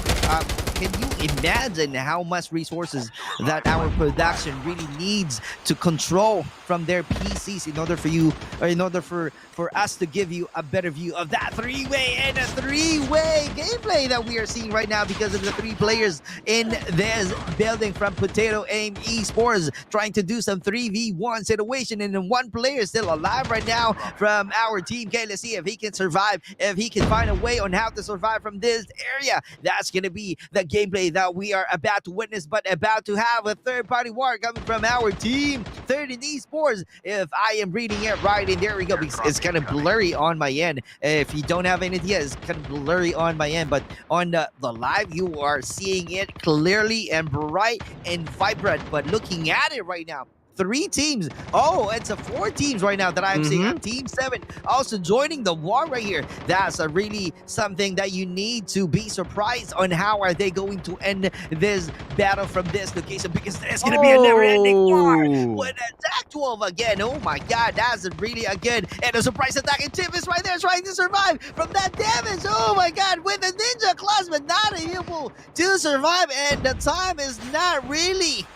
can you imagine how much resources that our production really needs to control from their PCs in order for you, or in order for us to give you a better view of that 3-way and a 3-way gameplay that we are seeing right now, because of the 3 players in this building from Potato Aim Esports trying to do some 3v1 situation, and then 1 player still alive right now from our team. Okay, let's see if he can survive, if he can find a way on how to survive from this area. That's gonna be the gameplay that we are about to witness, but about to have a third-party war coming from our team, 13 Esports, if I am reading it right. And there we go, because it's kind of blurry on my end. If you don't have any idea, it's kind of blurry on my end, but on the live, you are seeing it clearly and bright and vibrant. But looking at it right now, 3 teams. Oh, it's a 4 teams right now that I'm seeing. Team 7 also joining the war right here. That's a really something that you need to be surprised on. How are they going to end this battle from this location? Because there's going to be a never-ending war with attack 12 again. Oh my God, that's really a good and a surprise attack. And Tip is right there trying to survive from that damage. Oh my God, with a ninja class, but not able to survive. And the time is not really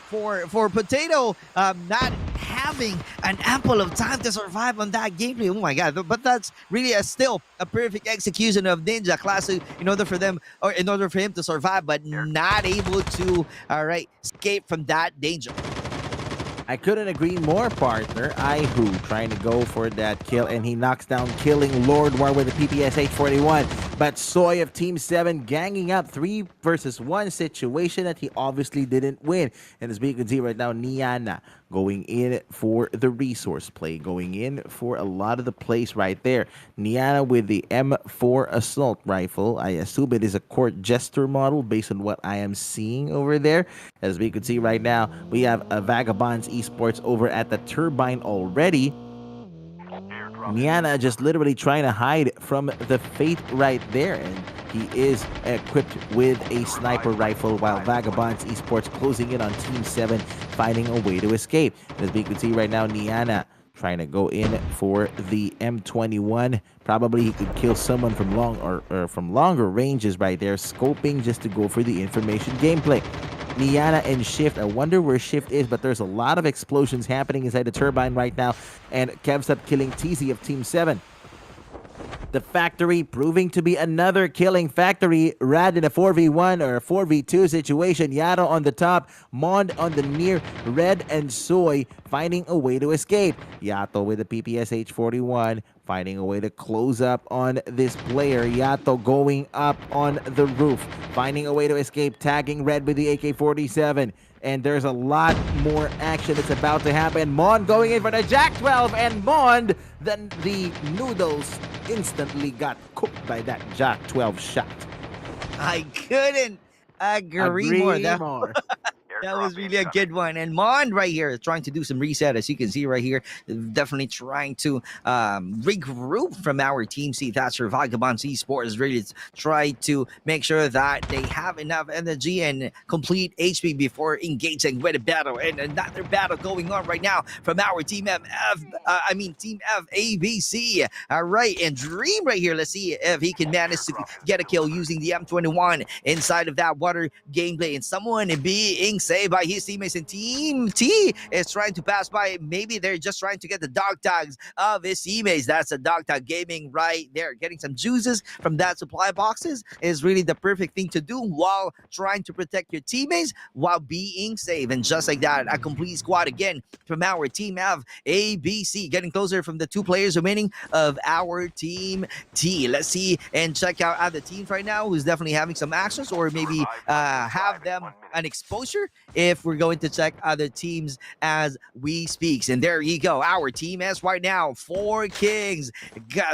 for Potato, not having an ample of time to survive on that gameplay. Oh my God! But that's really still a perfect execution of Ninja Class in order for them, or in order for him to survive, but not able to escape from that danger. I couldn't agree more, partner. Ihu trying to go for that kill, and he knocks down killing Lord War with the PPSH 41. But Soy of Team 7 ganging up 3 versus 1 situation that he obviously didn't win. And as we can see right now, Niana going in for the resource play, going in for a lot of the plays right there. Niana with the M4 assault rifle. I assume it is a court jester model based on what I am seeing over there. As we can see right now, we have a Vagabonds Esports over at the turbine already. Niana just literally trying to hide from the fate right there, and he is equipped with a sniper rifle, while Vagabonds Esports closing in on Team 7, finding a way to escape. As we can see right now, Niana trying to go in for the M21. Probably he could kill someone from from longer ranges right there, scoping just to go for the information gameplay. Niana and Shift. I wonder where Shift is, but there's a lot of explosions happening inside the turbine right now. And Kev's up killing TZ of Team 7. The factory proving to be another killing factory. Rad in a 4v1 or a 4v2 situation. Yaro on the top, Mond on the near, Red and Soy finding a way to escape. Yato with the PPSH 41 finding a way to close up on this player. Yato going up on the roof, finding a way to escape, tagging Red with the AK-47. And there's a lot more action that's about to happen. Mond going in for the Jack 12, and Mond, then the Noodles instantly got cooked by that Jack 12 shot. I couldn't agree more. That was really a good one. And Mon right here is trying to do some reset, as you can see right here. Definitely trying to regroup from our Team C. That's where Vagabonds Esports really try to make sure that they have enough energy and complete HP before engaging with a battle. And another battle going on right now from our Team Team F ABC. All right, and Dream right here. Let's see if he can manage to get a kill using the M21 inside of that water gameplay. And someone being saved by his teammates, and Team T is trying to pass by. Maybe they're just trying to get the dog tags of his teammates. That's a dog tag gaming right there. Getting some juices from that supply boxes is really the perfect thing to do while trying to protect your teammates while being safe. And just like that, a complete squad again from our Team F ABC, getting closer from the two players remaining of our Team T. Let's see and check out other teams right now who's definitely having some actions, or maybe have them an exposure if we're going to check other teams as we speak. And there you go, our Team S right now, 4 Kings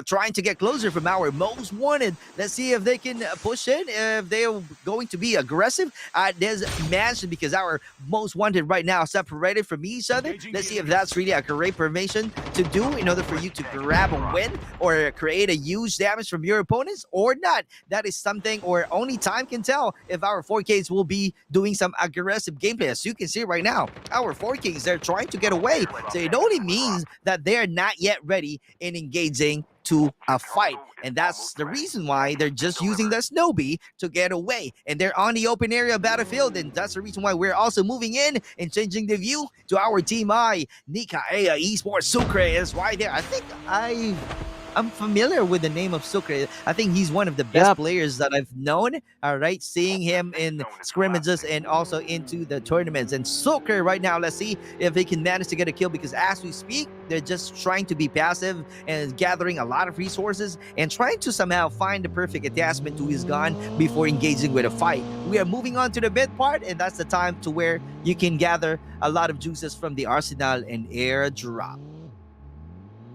trying to get closer from our most wanted. Let's see if they can push in, if they're going to be aggressive at this mansion, because our most wanted right now separated from each other. Let's see if that's really a great formation to do in order for you to grab a win or create a huge damage from your opponents or not. That is something, or only time can tell if our 4Ks will be doing some aggressive gameplay. As you can see right now, our 4Ks, they're trying to get away. So it only means that they're not yet ready in engaging to a fight. And that's the reason why they're just using the Snowbee to get away. And they're on the open area battlefield. And that's the reason why we're also moving in and changing the view to our Team I. NICAEA Esports Sucre is right there. I think I'm familiar with the name of Sucre. I think he's one of the best players that I've known. All right, seeing him in scrimmages and also into the tournaments. And Sucre right now, let's see if he can manage to get a kill, because as we speak, they're just trying to be passive and gathering a lot of resources and trying to somehow find the perfect attachment to his gun before engaging with a fight. We are moving on to the mid part, and that's the time to where you can gather a lot of juices from the arsenal and airdrop.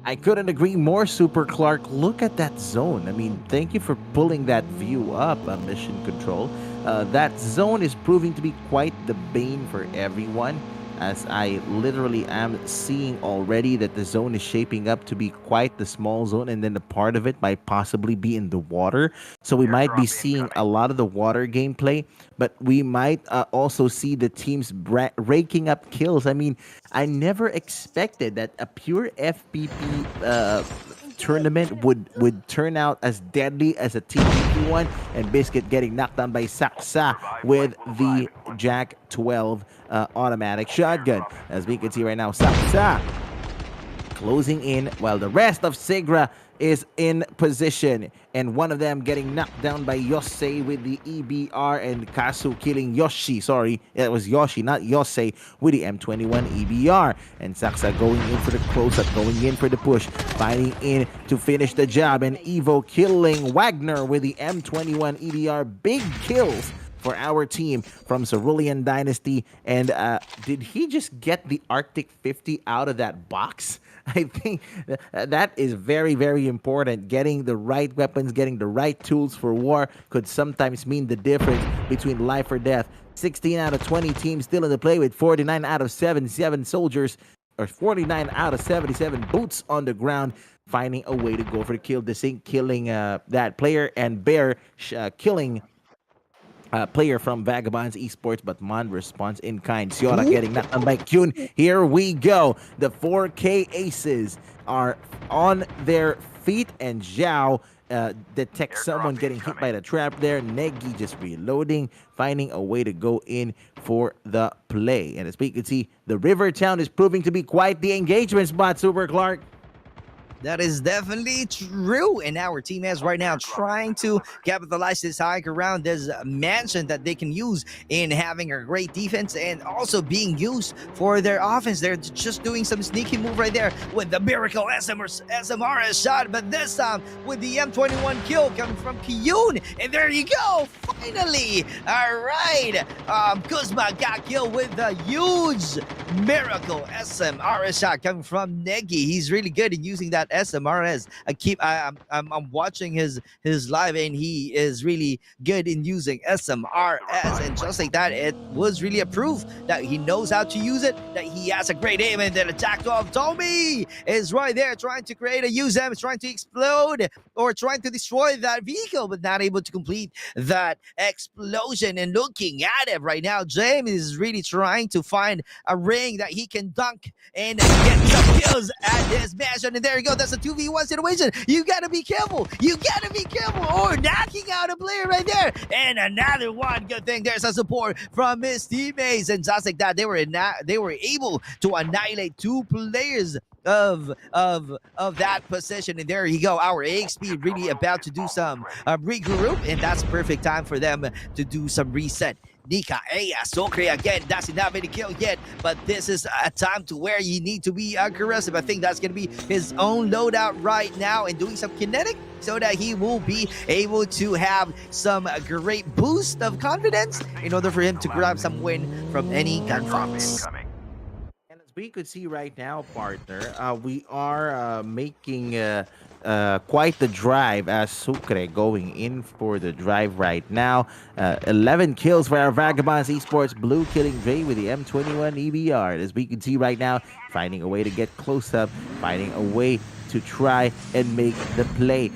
I couldn't agree more, Super Clark. Look at that zone. I mean, thank you for pulling that view up, Mission Control. That zone is proving to be quite the bane for everyone, as I literally am seeing already that the zone is shaping up to be quite the small zone, and then a part of it might possibly be in the water. So we might be seeing a lot of the water gameplay, but we might also see the teams raking up kills. I mean, I never expected that a pure FPP tournament would turn out as deadly as a TPP one, and Biscuit getting knocked down by Saksa with the Jack 12 automatic shotgun. As we can see right now, Saksa closing in while the rest of SIGRA is in position, and one of them getting knocked down by Yosei with the EBR, and Kasu killing Yoshi. Sorry, it was Yoshi, not Yosei, with the M21 EBR. And Saksa going in for the close-up, going in for the push, fighting in to finish the job, and Evo killing Wagner with the M21 EBR. Big kills for our team from Cerulean Dynasty. And did he just get the Arctic 50 out of that box? I think that is very, very important. Getting the right weapons, getting the right tools for war could sometimes mean the difference between life or death. 16 out of 20 teams still in the play, with 49 out of 77 soldiers, or 49 out of 77 boots on the ground, finding a way to go for the kill. Desync killing that player, and Bear killing player from Vagabonds Esports, but Mon responds in kind. Siora getting knocked down by Kyun. Here we go. The 4K aces are on their feet, and Zhao detects someone getting hit by the trap there. Negi just reloading, finding a way to go in for the play. And as we can see, the River Town is proving to be quite the engagement spot, Super Clark. That is definitely true. And our team is right now trying to capitalize this high ground. There's a mansion that they can use in having a great defense and also being used for their offense. They're just doing some sneaky move right there with the miracle SMR shot, but this time with the M21 kill coming from Kiyun. And there you go, finally. All right, Kuzma got killed with the huge miracle SMR shot coming from Negi. He's really good in using that SMRS. I'm watching his live, and he is really good in using SMRS, and just like that, it was really a proof that he knows how to use it, that he has a great aim. And then attack 12, Tommy is right there trying to create a USM, trying to explode or trying to destroy that vehicle, but not able to complete that explosion. And looking at it right now, James is really trying to find a ring that he can dunk and get some kills at this mansion. And there you go, that's a 2v1 situation. You gotta be careful, or knocking out a player right there. And another one, good thing there's a support from his teammates, and just like that, they were able to annihilate 2 players of that position. And there you go, our AXP really about to do some regroup, and that's perfect time for them to do some reset. NICAEA, Socre again, that's not many kill yet, but this is a time to where you need to be aggressive. I think that's going to be his own loadout right now, and doing some kinetic so that he will be able to have some great boost of confidence in order for him to grab some win from any gunfights. And as we could see right now, partner, we are making quite the drive as Sucre going in for the drive right now. 11 kills for our Vagabonds Esports, Blue killing Dre with the M21 EBR. As we can see right now, finding a way to get close up, finding a way to try and make the play.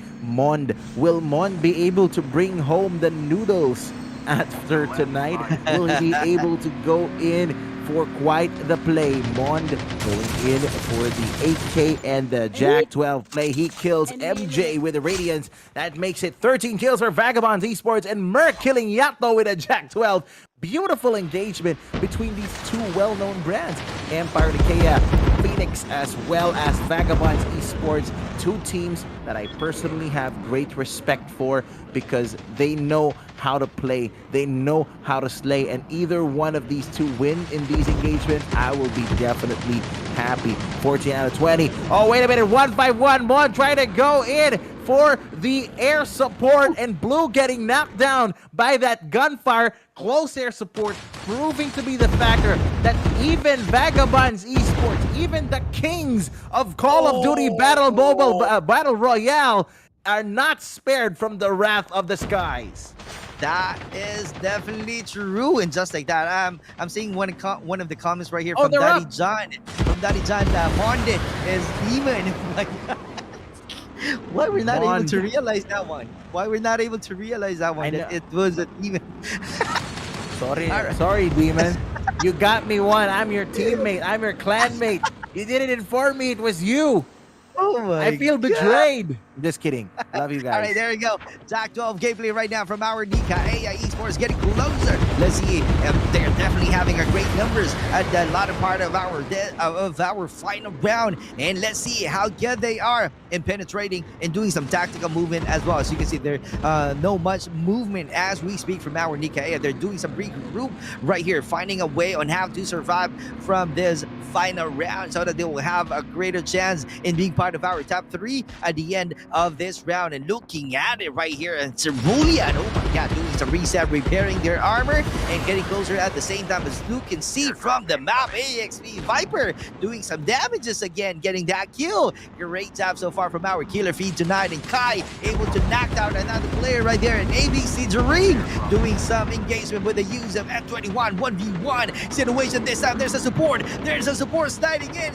Will Mond be able to bring home the noodles after tonight? Will he be able to go in for quite the play? Mond going in for the 8K and the Jack 12 play. He kills MJ with the Radiance. That makes it 13 kills for Vagabonds Esports, and Merc killing Yato with a Jack 12. Beautiful engagement between these 2 well-known brands, Empire NICAEA, Phoenix, as well as Vagabonds Esports. 2 teams that I personally have great respect for because they know how to play, they know how to slay, and either one of these 2 win in these engagements, I will be definitely happy. 14 out of 20. Oh, wait a minute, 151. Mon trying to go in for the air support, and Blue getting knocked down by that gunfire. Close air support proving to be the factor that even Vagabonds Esports, even the kings of Call of Duty Battle Royale, are not spared from the wrath of the skies. That is definitely true, and just like that, I'm seeing one of the comments right here from Daddy John. Mondit is even like. Why we're not able to realize that one? It was an even. Sorry, Demon. You got me one. I'm your teammate. I'm your clanmate. You didn't inform me it was you. Oh my I feel betrayed. Just kidding. Love you guys. All right, there you go. Jack 12 gameplay right now from our NICAEA Esports getting closer. Let's see. They're definitely having a great numbers at the latter part of our final round. And let's see how good they are in penetrating and doing some tactical movement as well. As you can see, there's no much movement as we speak from our NICAEA. They're doing some regroup right here, finding a way on how to survive from this final round so that they will have a greater chance in being part of our top 3 at the end of this round. And looking at it right here, and CERULEAN, oh my god, doing some reset, repairing their armor and getting closer at the same time. As you can see from the map, AXP Viper doing some damages again, getting that kill. Great job so far from our killer feed tonight. And Kai able to knock out another player right there. And ABC Dream doing some engagement with the use of M21 1v1 situation. This time there's a support sliding in,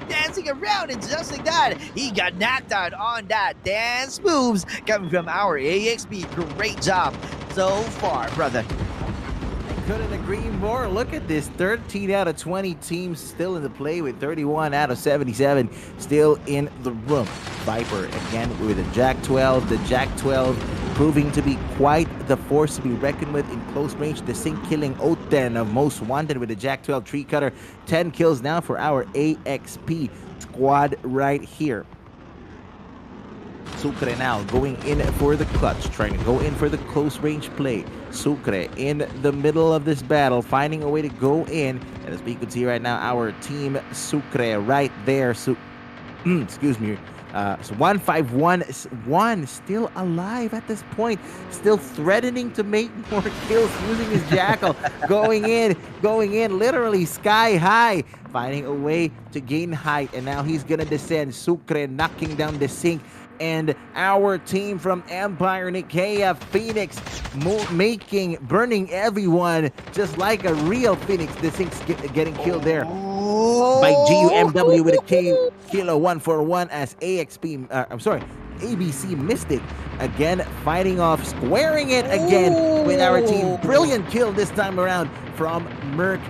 dancing around, and just like that, he got knocked out on that dance moves coming from our AXP. Great job so far, brother. I couldn't agree more. Look at this, 13 out of 20 teams still in the play with 31 out of 77 still in the room. Viper again with a Jack 12. The Jack 12 proving to be quite the force to be reckoned with in close range. The Sync killing Oten of Most Wanted with the Jack 12 tree cutter. 10 kills now for our AXP squad right here. Sucre now going in for the clutch, trying to go in for the close range play. Sucre in the middle of this battle, finding a way to go in. And as we can see right now, our team Sucre right there. Excuse me. So 151 still alive at this point, still threatening to make more kills using his jackal, going in, literally sky high, finding a way to gain height, and now he's gonna descend. Sucre knocking down the sink, and our team from Empire NICAEA Phoenix burning everyone just like a real Phoenix. The Sink's getting killed there by GUMW with a Kilo 141 as ABC Mystic again fighting off, squaring it again with our team. Brilliant kill this time around from Merc.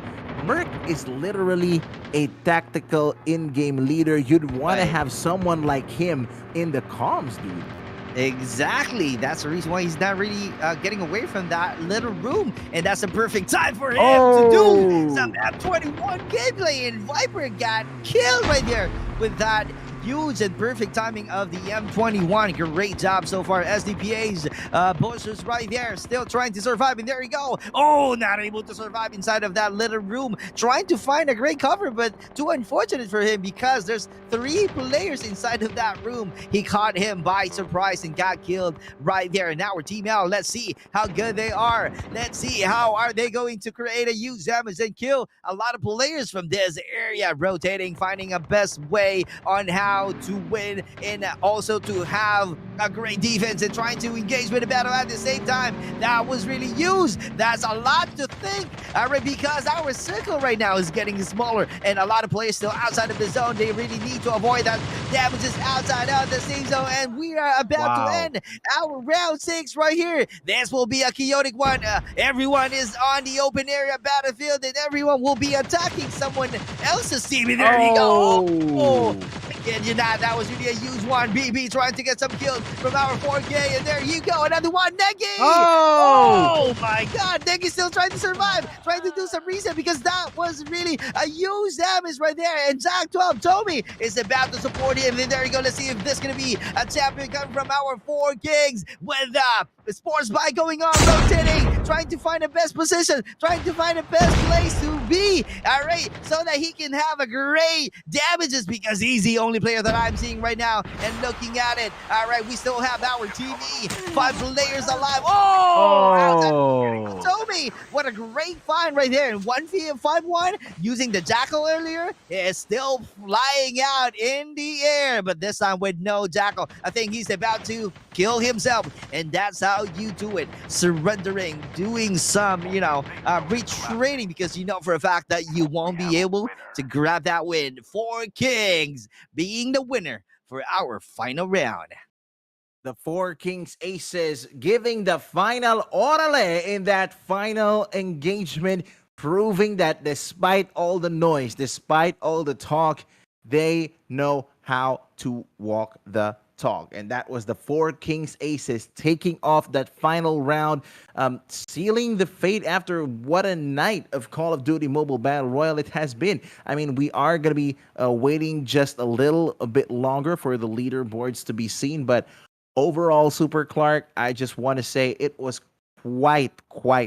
Merc is literally a tactical in-game leader. You'd want to have someone like him in the comms, dude. Exactly. That's the reason why he's not really getting away from that little room. And that's a perfect time for him to do some F21 gameplay. And Viper got killed right there with that huge and perfect timing of the M21. Great job so far. SDPH Bushers right there, still trying to survive. And there you go. Oh, not able to survive inside of that little room. Trying to find a great cover, but too unfortunate for him because there's 3 players inside of that room. He caught him by surprise and got killed right there. And now our team out. Let's see how good they are. Let's see how are they going to create a huge damage and kill a lot of players from this area. Rotating, finding a best way on how to win and also to have a great defense and trying to engage with the battle at the same time. That was really used. That's a lot to think, right, because our circle right now is getting smaller and a lot of players still outside of the zone. They really need to avoid that damages outside of the safe zone, and we are about to end our round 6 right here. This will be a chaotic one. Everyone is on the open area battlefield and everyone will be attacking someone else's team. And there you go. And you know, that was really a huge one. BB trying to get some kills from our 4K, and there you go, another one. Negi! Oh my god, Negi's still trying to survive, trying to do some reset because that was really a huge damage right there. And Zach 12 Tommy is about to support him. And there you go, let's see if this is gonna be a champion coming from our 4 Kings with the sports bike going on, rotating, trying to find the best position, trying to find the best place to be, all right, so that he can have a great damages because he's the only player that I'm seeing right now. And looking at it, all right, we still have our TV, 5 players alive. Tommy, what a great find right there. And 1v51 using the jackal earlier is still flying out in the air, but this time with no jackal. I think he's about to kill himself, and that's how you do it. Surrendering, doing some, retreating because you know for a fact that you won't be able to grab that win. 4 Kings being the winner for our final round. The 4 Kings Aces giving the final orale in that final engagement, proving that despite all the noise, despite all the talk, they know how to walk the talk. And that was the 4 Kings Aces taking off that final round, sealing the fate after what a night of Call of Duty Mobile Battle Royale it has been. I mean, we are going to be waiting just a bit longer for the leaderboards to be seen, but overall, Super Clark, I just want to say it was quite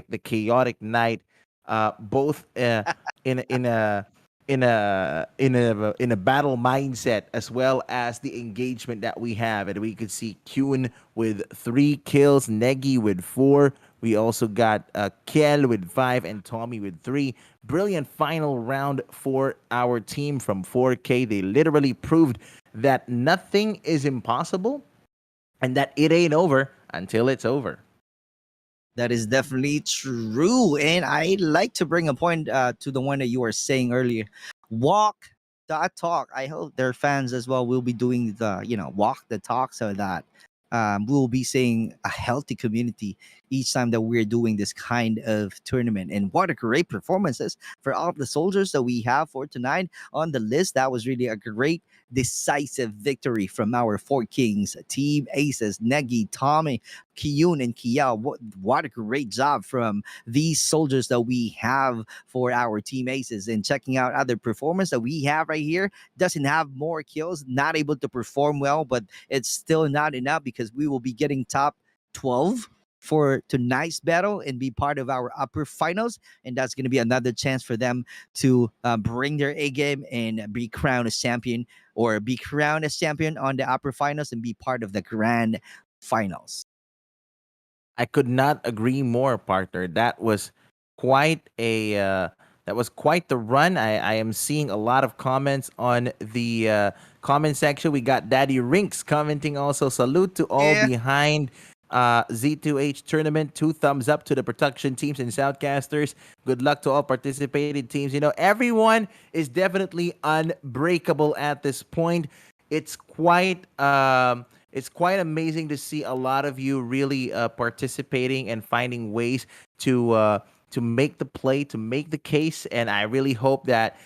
the chaotic night, both in a battle mindset as well as the engagement that we have. And we could see Kuhn with 3 kills, Negi with 4. We also got Kel with 5 and Tommy with 3. Brilliant final round for our team from 4K. They literally proved that nothing is impossible and that it ain't over until it's over. That is definitely true. And I'd like to bring a point to the one that you were saying earlier. Walk the talk. I hope their fans as well will be doing the, walk the talk so that we'll be seeing a healthy community each time that we're doing this kind of tournament. And what a great performances for all of the soldiers that we have for tonight on the list. That was really a great decisive victory from our 4 Kings, Team Aces, Negi, Tommy, Kiyun, and Kiel. What a great job from these soldiers that we have for our Team Aces. And checking out other performance that we have right here, doesn't have more kills, not able to perform well, but it's still not enough because we will be getting top 12 for tonight's battle and be part of our upper finals. And that's going to be another chance for them to bring their A game and be crowned as champion, or be crowned as champion on the upper finals and be part of the grand finals. I could not agree more, partner. That was quite a that was quite the run. I am seeing a lot of comments on the comment section. We got Daddy Rinks commenting also. Salute to all Yeah. behind Z2H tournament. 2 thumbs up to the production teams and Southcasters. Good luck to all participated teams. You know, everyone is definitely unbreakable at this point. It's quite amazing to see a lot of you really participating and finding ways to make the play, to make the case. And I really hope that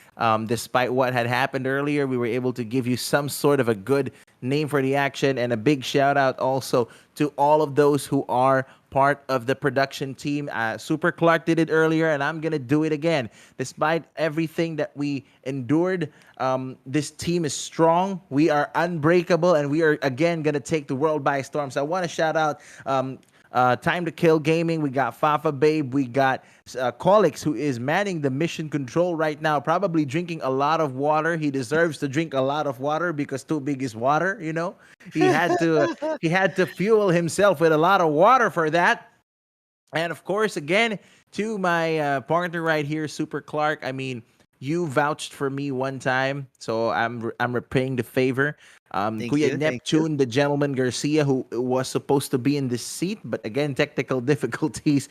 despite what had happened earlier, we were able to give you some sort of a good name for the action. And a big shout out also to all of those who are part of the production team. Super Clark did it earlier, and I'm going to do it again. Despite everything that we endured, this team is strong. We are unbreakable, and we are, again, going to take the world by storm. So I want to shout out Time to Kill Gaming. We got Fafa Babe. We got Colix, who is manning the mission control right now, probably drinking a lot of water. He deserves to drink a lot of water because too big is water, you know. He had to fuel himself with a lot of water for that. And of course, again, to my partner right here, Super Clark. I mean, you vouched for me one time, so I'm repaying the favor. Thank Kuya you, thank Neptune, the gentleman Garcia, who was supposed to be in this seat, but again, technical difficulties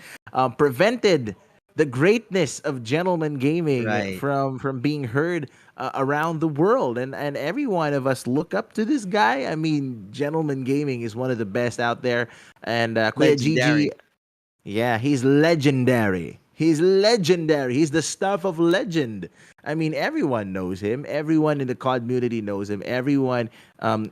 prevented the greatness of Gentleman Gaming Right. from being heard around the world, and every one of us look up to this guy. I mean, Gentleman Gaming is one of the best out there, and Kuya Legendary. Gigi, yeah, he's legendary. He's legendary. He's the stuff of legend. I mean, everyone knows him. Everyone in the COD community knows him. Everyone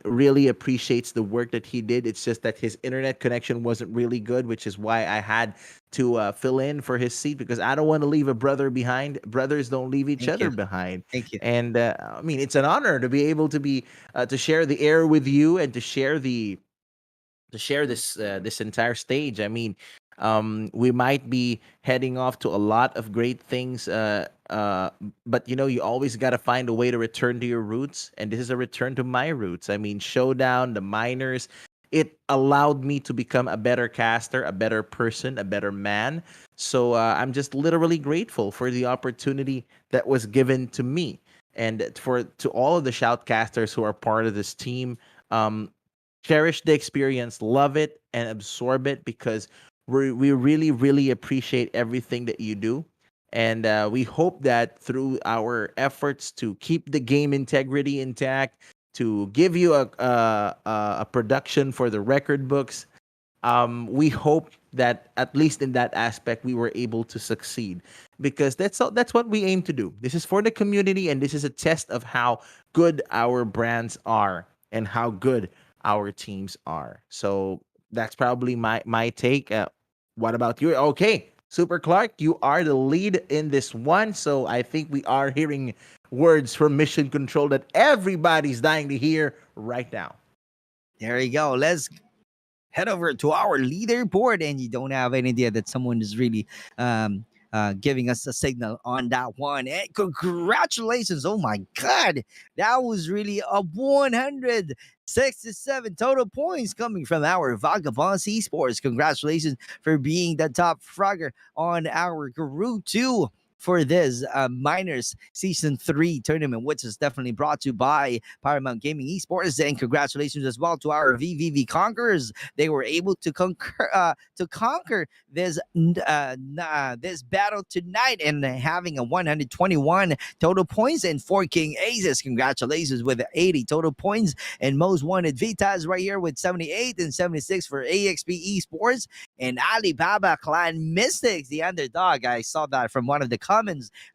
really appreciates the work that he did. It's just that his internet connection wasn't really good, which is why I had to fill in for his seat, because I don't want to leave a brother behind. Brothers don't leave each Thank other you. behind. Thank you. And I mean, it's an honor to be able to be to share the air with you and to share this entire stage. I mean, we might be heading off to a lot of great things, but you know, you always got to find a way to return to your roots, and this is a return to my roots. I mean, Showdown, the minors, it allowed me to become a better caster, a better person, a better man. So I'm just literally grateful for the opportunity that was given to me, and to all of the shoutcasters who are part of this team. Cherish the experience, love it, and absorb it, because we really, really appreciate everything that you do. And we hope that through our efforts to keep the game integrity intact, to give you a production for the record books, we hope that at least in that aspect we were able to succeed, because that's what we aim to do. This is for the community, and this is a test of how good our brands are and how good our teams are. So that's probably my take. What about you? Okay, Super Clark, you are the lead in this one. So I think we are hearing words from Mission Control that everybody's dying to hear right now. There you go. Let's head over to our leaderboard, and you don't have any idea that someone is really giving us a signal on that one. And congratulations. Oh my God. That was really a 167 total points coming from our Vagabonds Esports. Congratulations for being the top frogger on our Group 2 for this Minors Season 3 tournament, which is definitely brought to you by Paramount Gaming Esports. And congratulations as well to our VVV Conquerors. They were able to conquer this this battle tonight, and having a 121 total points and 4 King Aces. Congratulations with 80 total points. And most wanted VITAS right here with 78 and 76 for AXP Esports. And Alibaba Clan Mystics, the underdog. I saw that from one of the comments.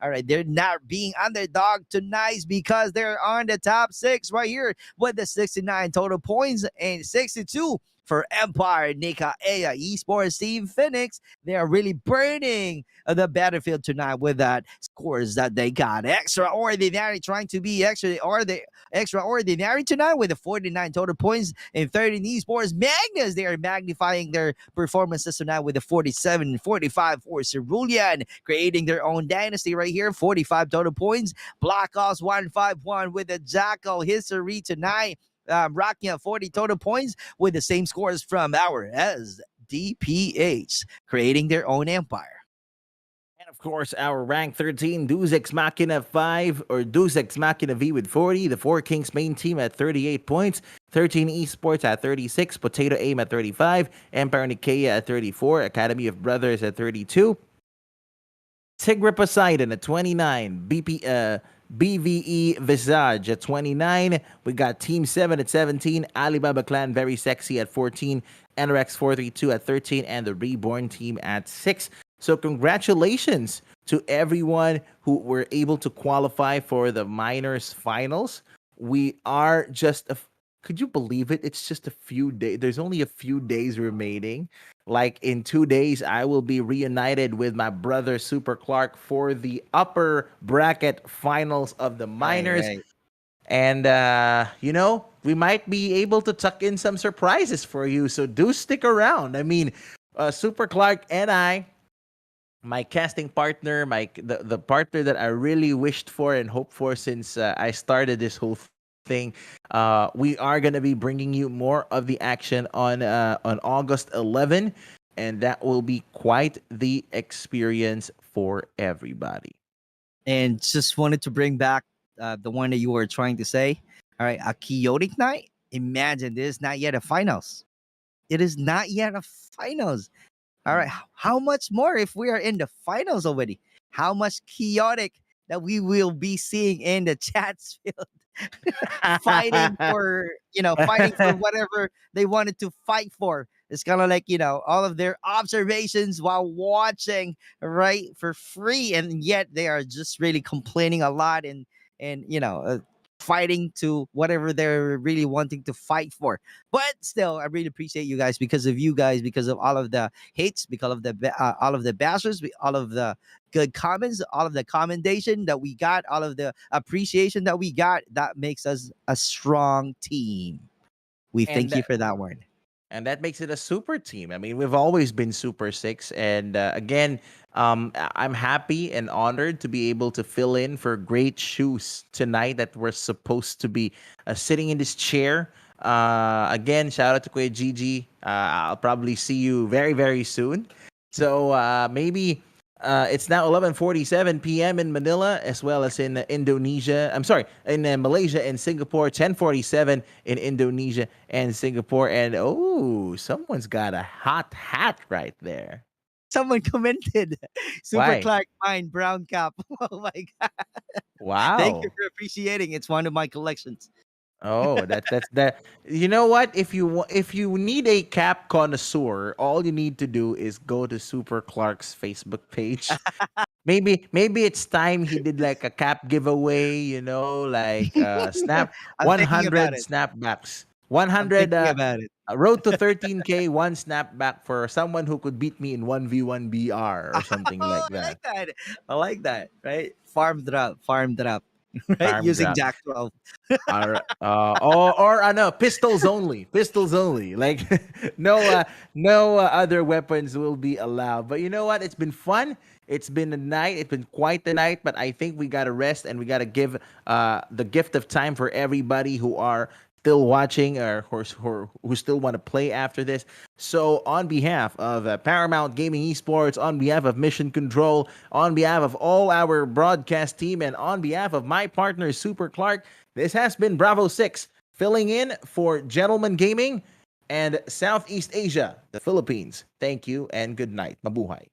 All right, they're not being underdog tonight because they're on the top 6 right here with the 69 total points and 62 for Empire NICAEA Esports Team Phoenix. They are really burning the battlefield tonight with that scores that they got. Extraordinary, trying to be extraordinary tonight with the 49 total points in 13 esports. Magnus, they are magnifying their performances tonight with the 47 and 45 for Cerulean, creating their own dynasty right here. 45 total points. Black Ops 151 with the Jackal history tonight. Rocking at 40 total points with the same scores from our SDPH, creating their own empire. And of course, our rank 13, DEUS EX-MAKINA 5 or DEUS EX-MAKINA V with 40. The 4Kings main team at 38 points. 13 Esports at 36. Potato Aim at 35. Empire NICAEA at 34. Academy of Brothers at 32. SIGRA Poseidon at 29. BVE Visage at 29. We got Team 7 at 17. Alibaba Clan VERYSEXY at 14. NRX 432 at 13. And the Reborn team at 6. So congratulations to everyone who were able to qualify for the minors finals. We are just could you believe it? It's just a few days. There's only a few days remaining. Like in 2 days, I will be reunited with my brother Super Clark for the upper bracket finals of the minors. Right. And we might be able to tuck in some surprises for you. So do stick around. I mean, Super Clark and I, my casting partner, the partner that I really wished for and hoped for since I started this whole thing, we are gonna be bringing you more of the action on August 11, and that will be quite the experience for everybody. And just wanted to bring back the one that you were trying to say. All right, a chaotic night. Imagine this is not yet a finals. It is not yet a finals. All right, how much more if we are in the finals already? How much chaotic that we will be seeing in the chats field, fighting for whatever they wanted to fight for. It's kind of like all of their observations while watching, right, for free, and yet they are just really complaining a lot and fighting to whatever they're really wanting to fight for. But still, I really appreciate you guys, because of you guys, because of all of the hates, because of all of the bashers, all of the good comments, all of the commendation that we got, all of the appreciation that we got. That makes us a strong team. We thank you for that one. And that makes it a super team. I mean, we've always been Super 6. And again, I'm happy and honored to be able to fill in for Great Shoes tonight that we're supposed to be sitting in this chair. Again, shout out to Kuya Gigi. I'll probably see you very, very soon. So maybe it's now 11:47 p.m. in Manila, as well as in Indonesia. I'm sorry, in Malaysia and Singapore. 10:47 in Indonesia and Singapore. And someone's got a hot hat right there. Someone commented, Super Why? Clark, mine, brown cap. Oh my God. Wow. Thank you for appreciating. It's one of my collections. Oh, that's that. You know what? If you need a cap connoisseur, all you need to do is go to Super Clark's Facebook page. Maybe it's time he did like a cap giveaway. Like snap I'm thinking 100 about it. snapbacks. I'm 100 thinking about it. road to 13K, one snapback for someone who could beat me in 1v1 BR or something like that. I like that. Right? Farm drop. Right? Farm Using drop. Jack 12. Or pistols only. Like no other weapons will be allowed. But you know what? It's been fun. It's been a night. It's been quite the night. But I think we gotta rest and we gotta give the gift of time for everybody who are still watching or who still want to play after this. So on behalf of Paramount Gaming Esports, on behalf of Mission Control, on behalf of all our broadcast team, and on behalf of my partner Super Clark, this has been Bravo 6 filling in for Gentleman Gaming and Southeast Asia, the Philippines. Thank you and good night. Mabuhay.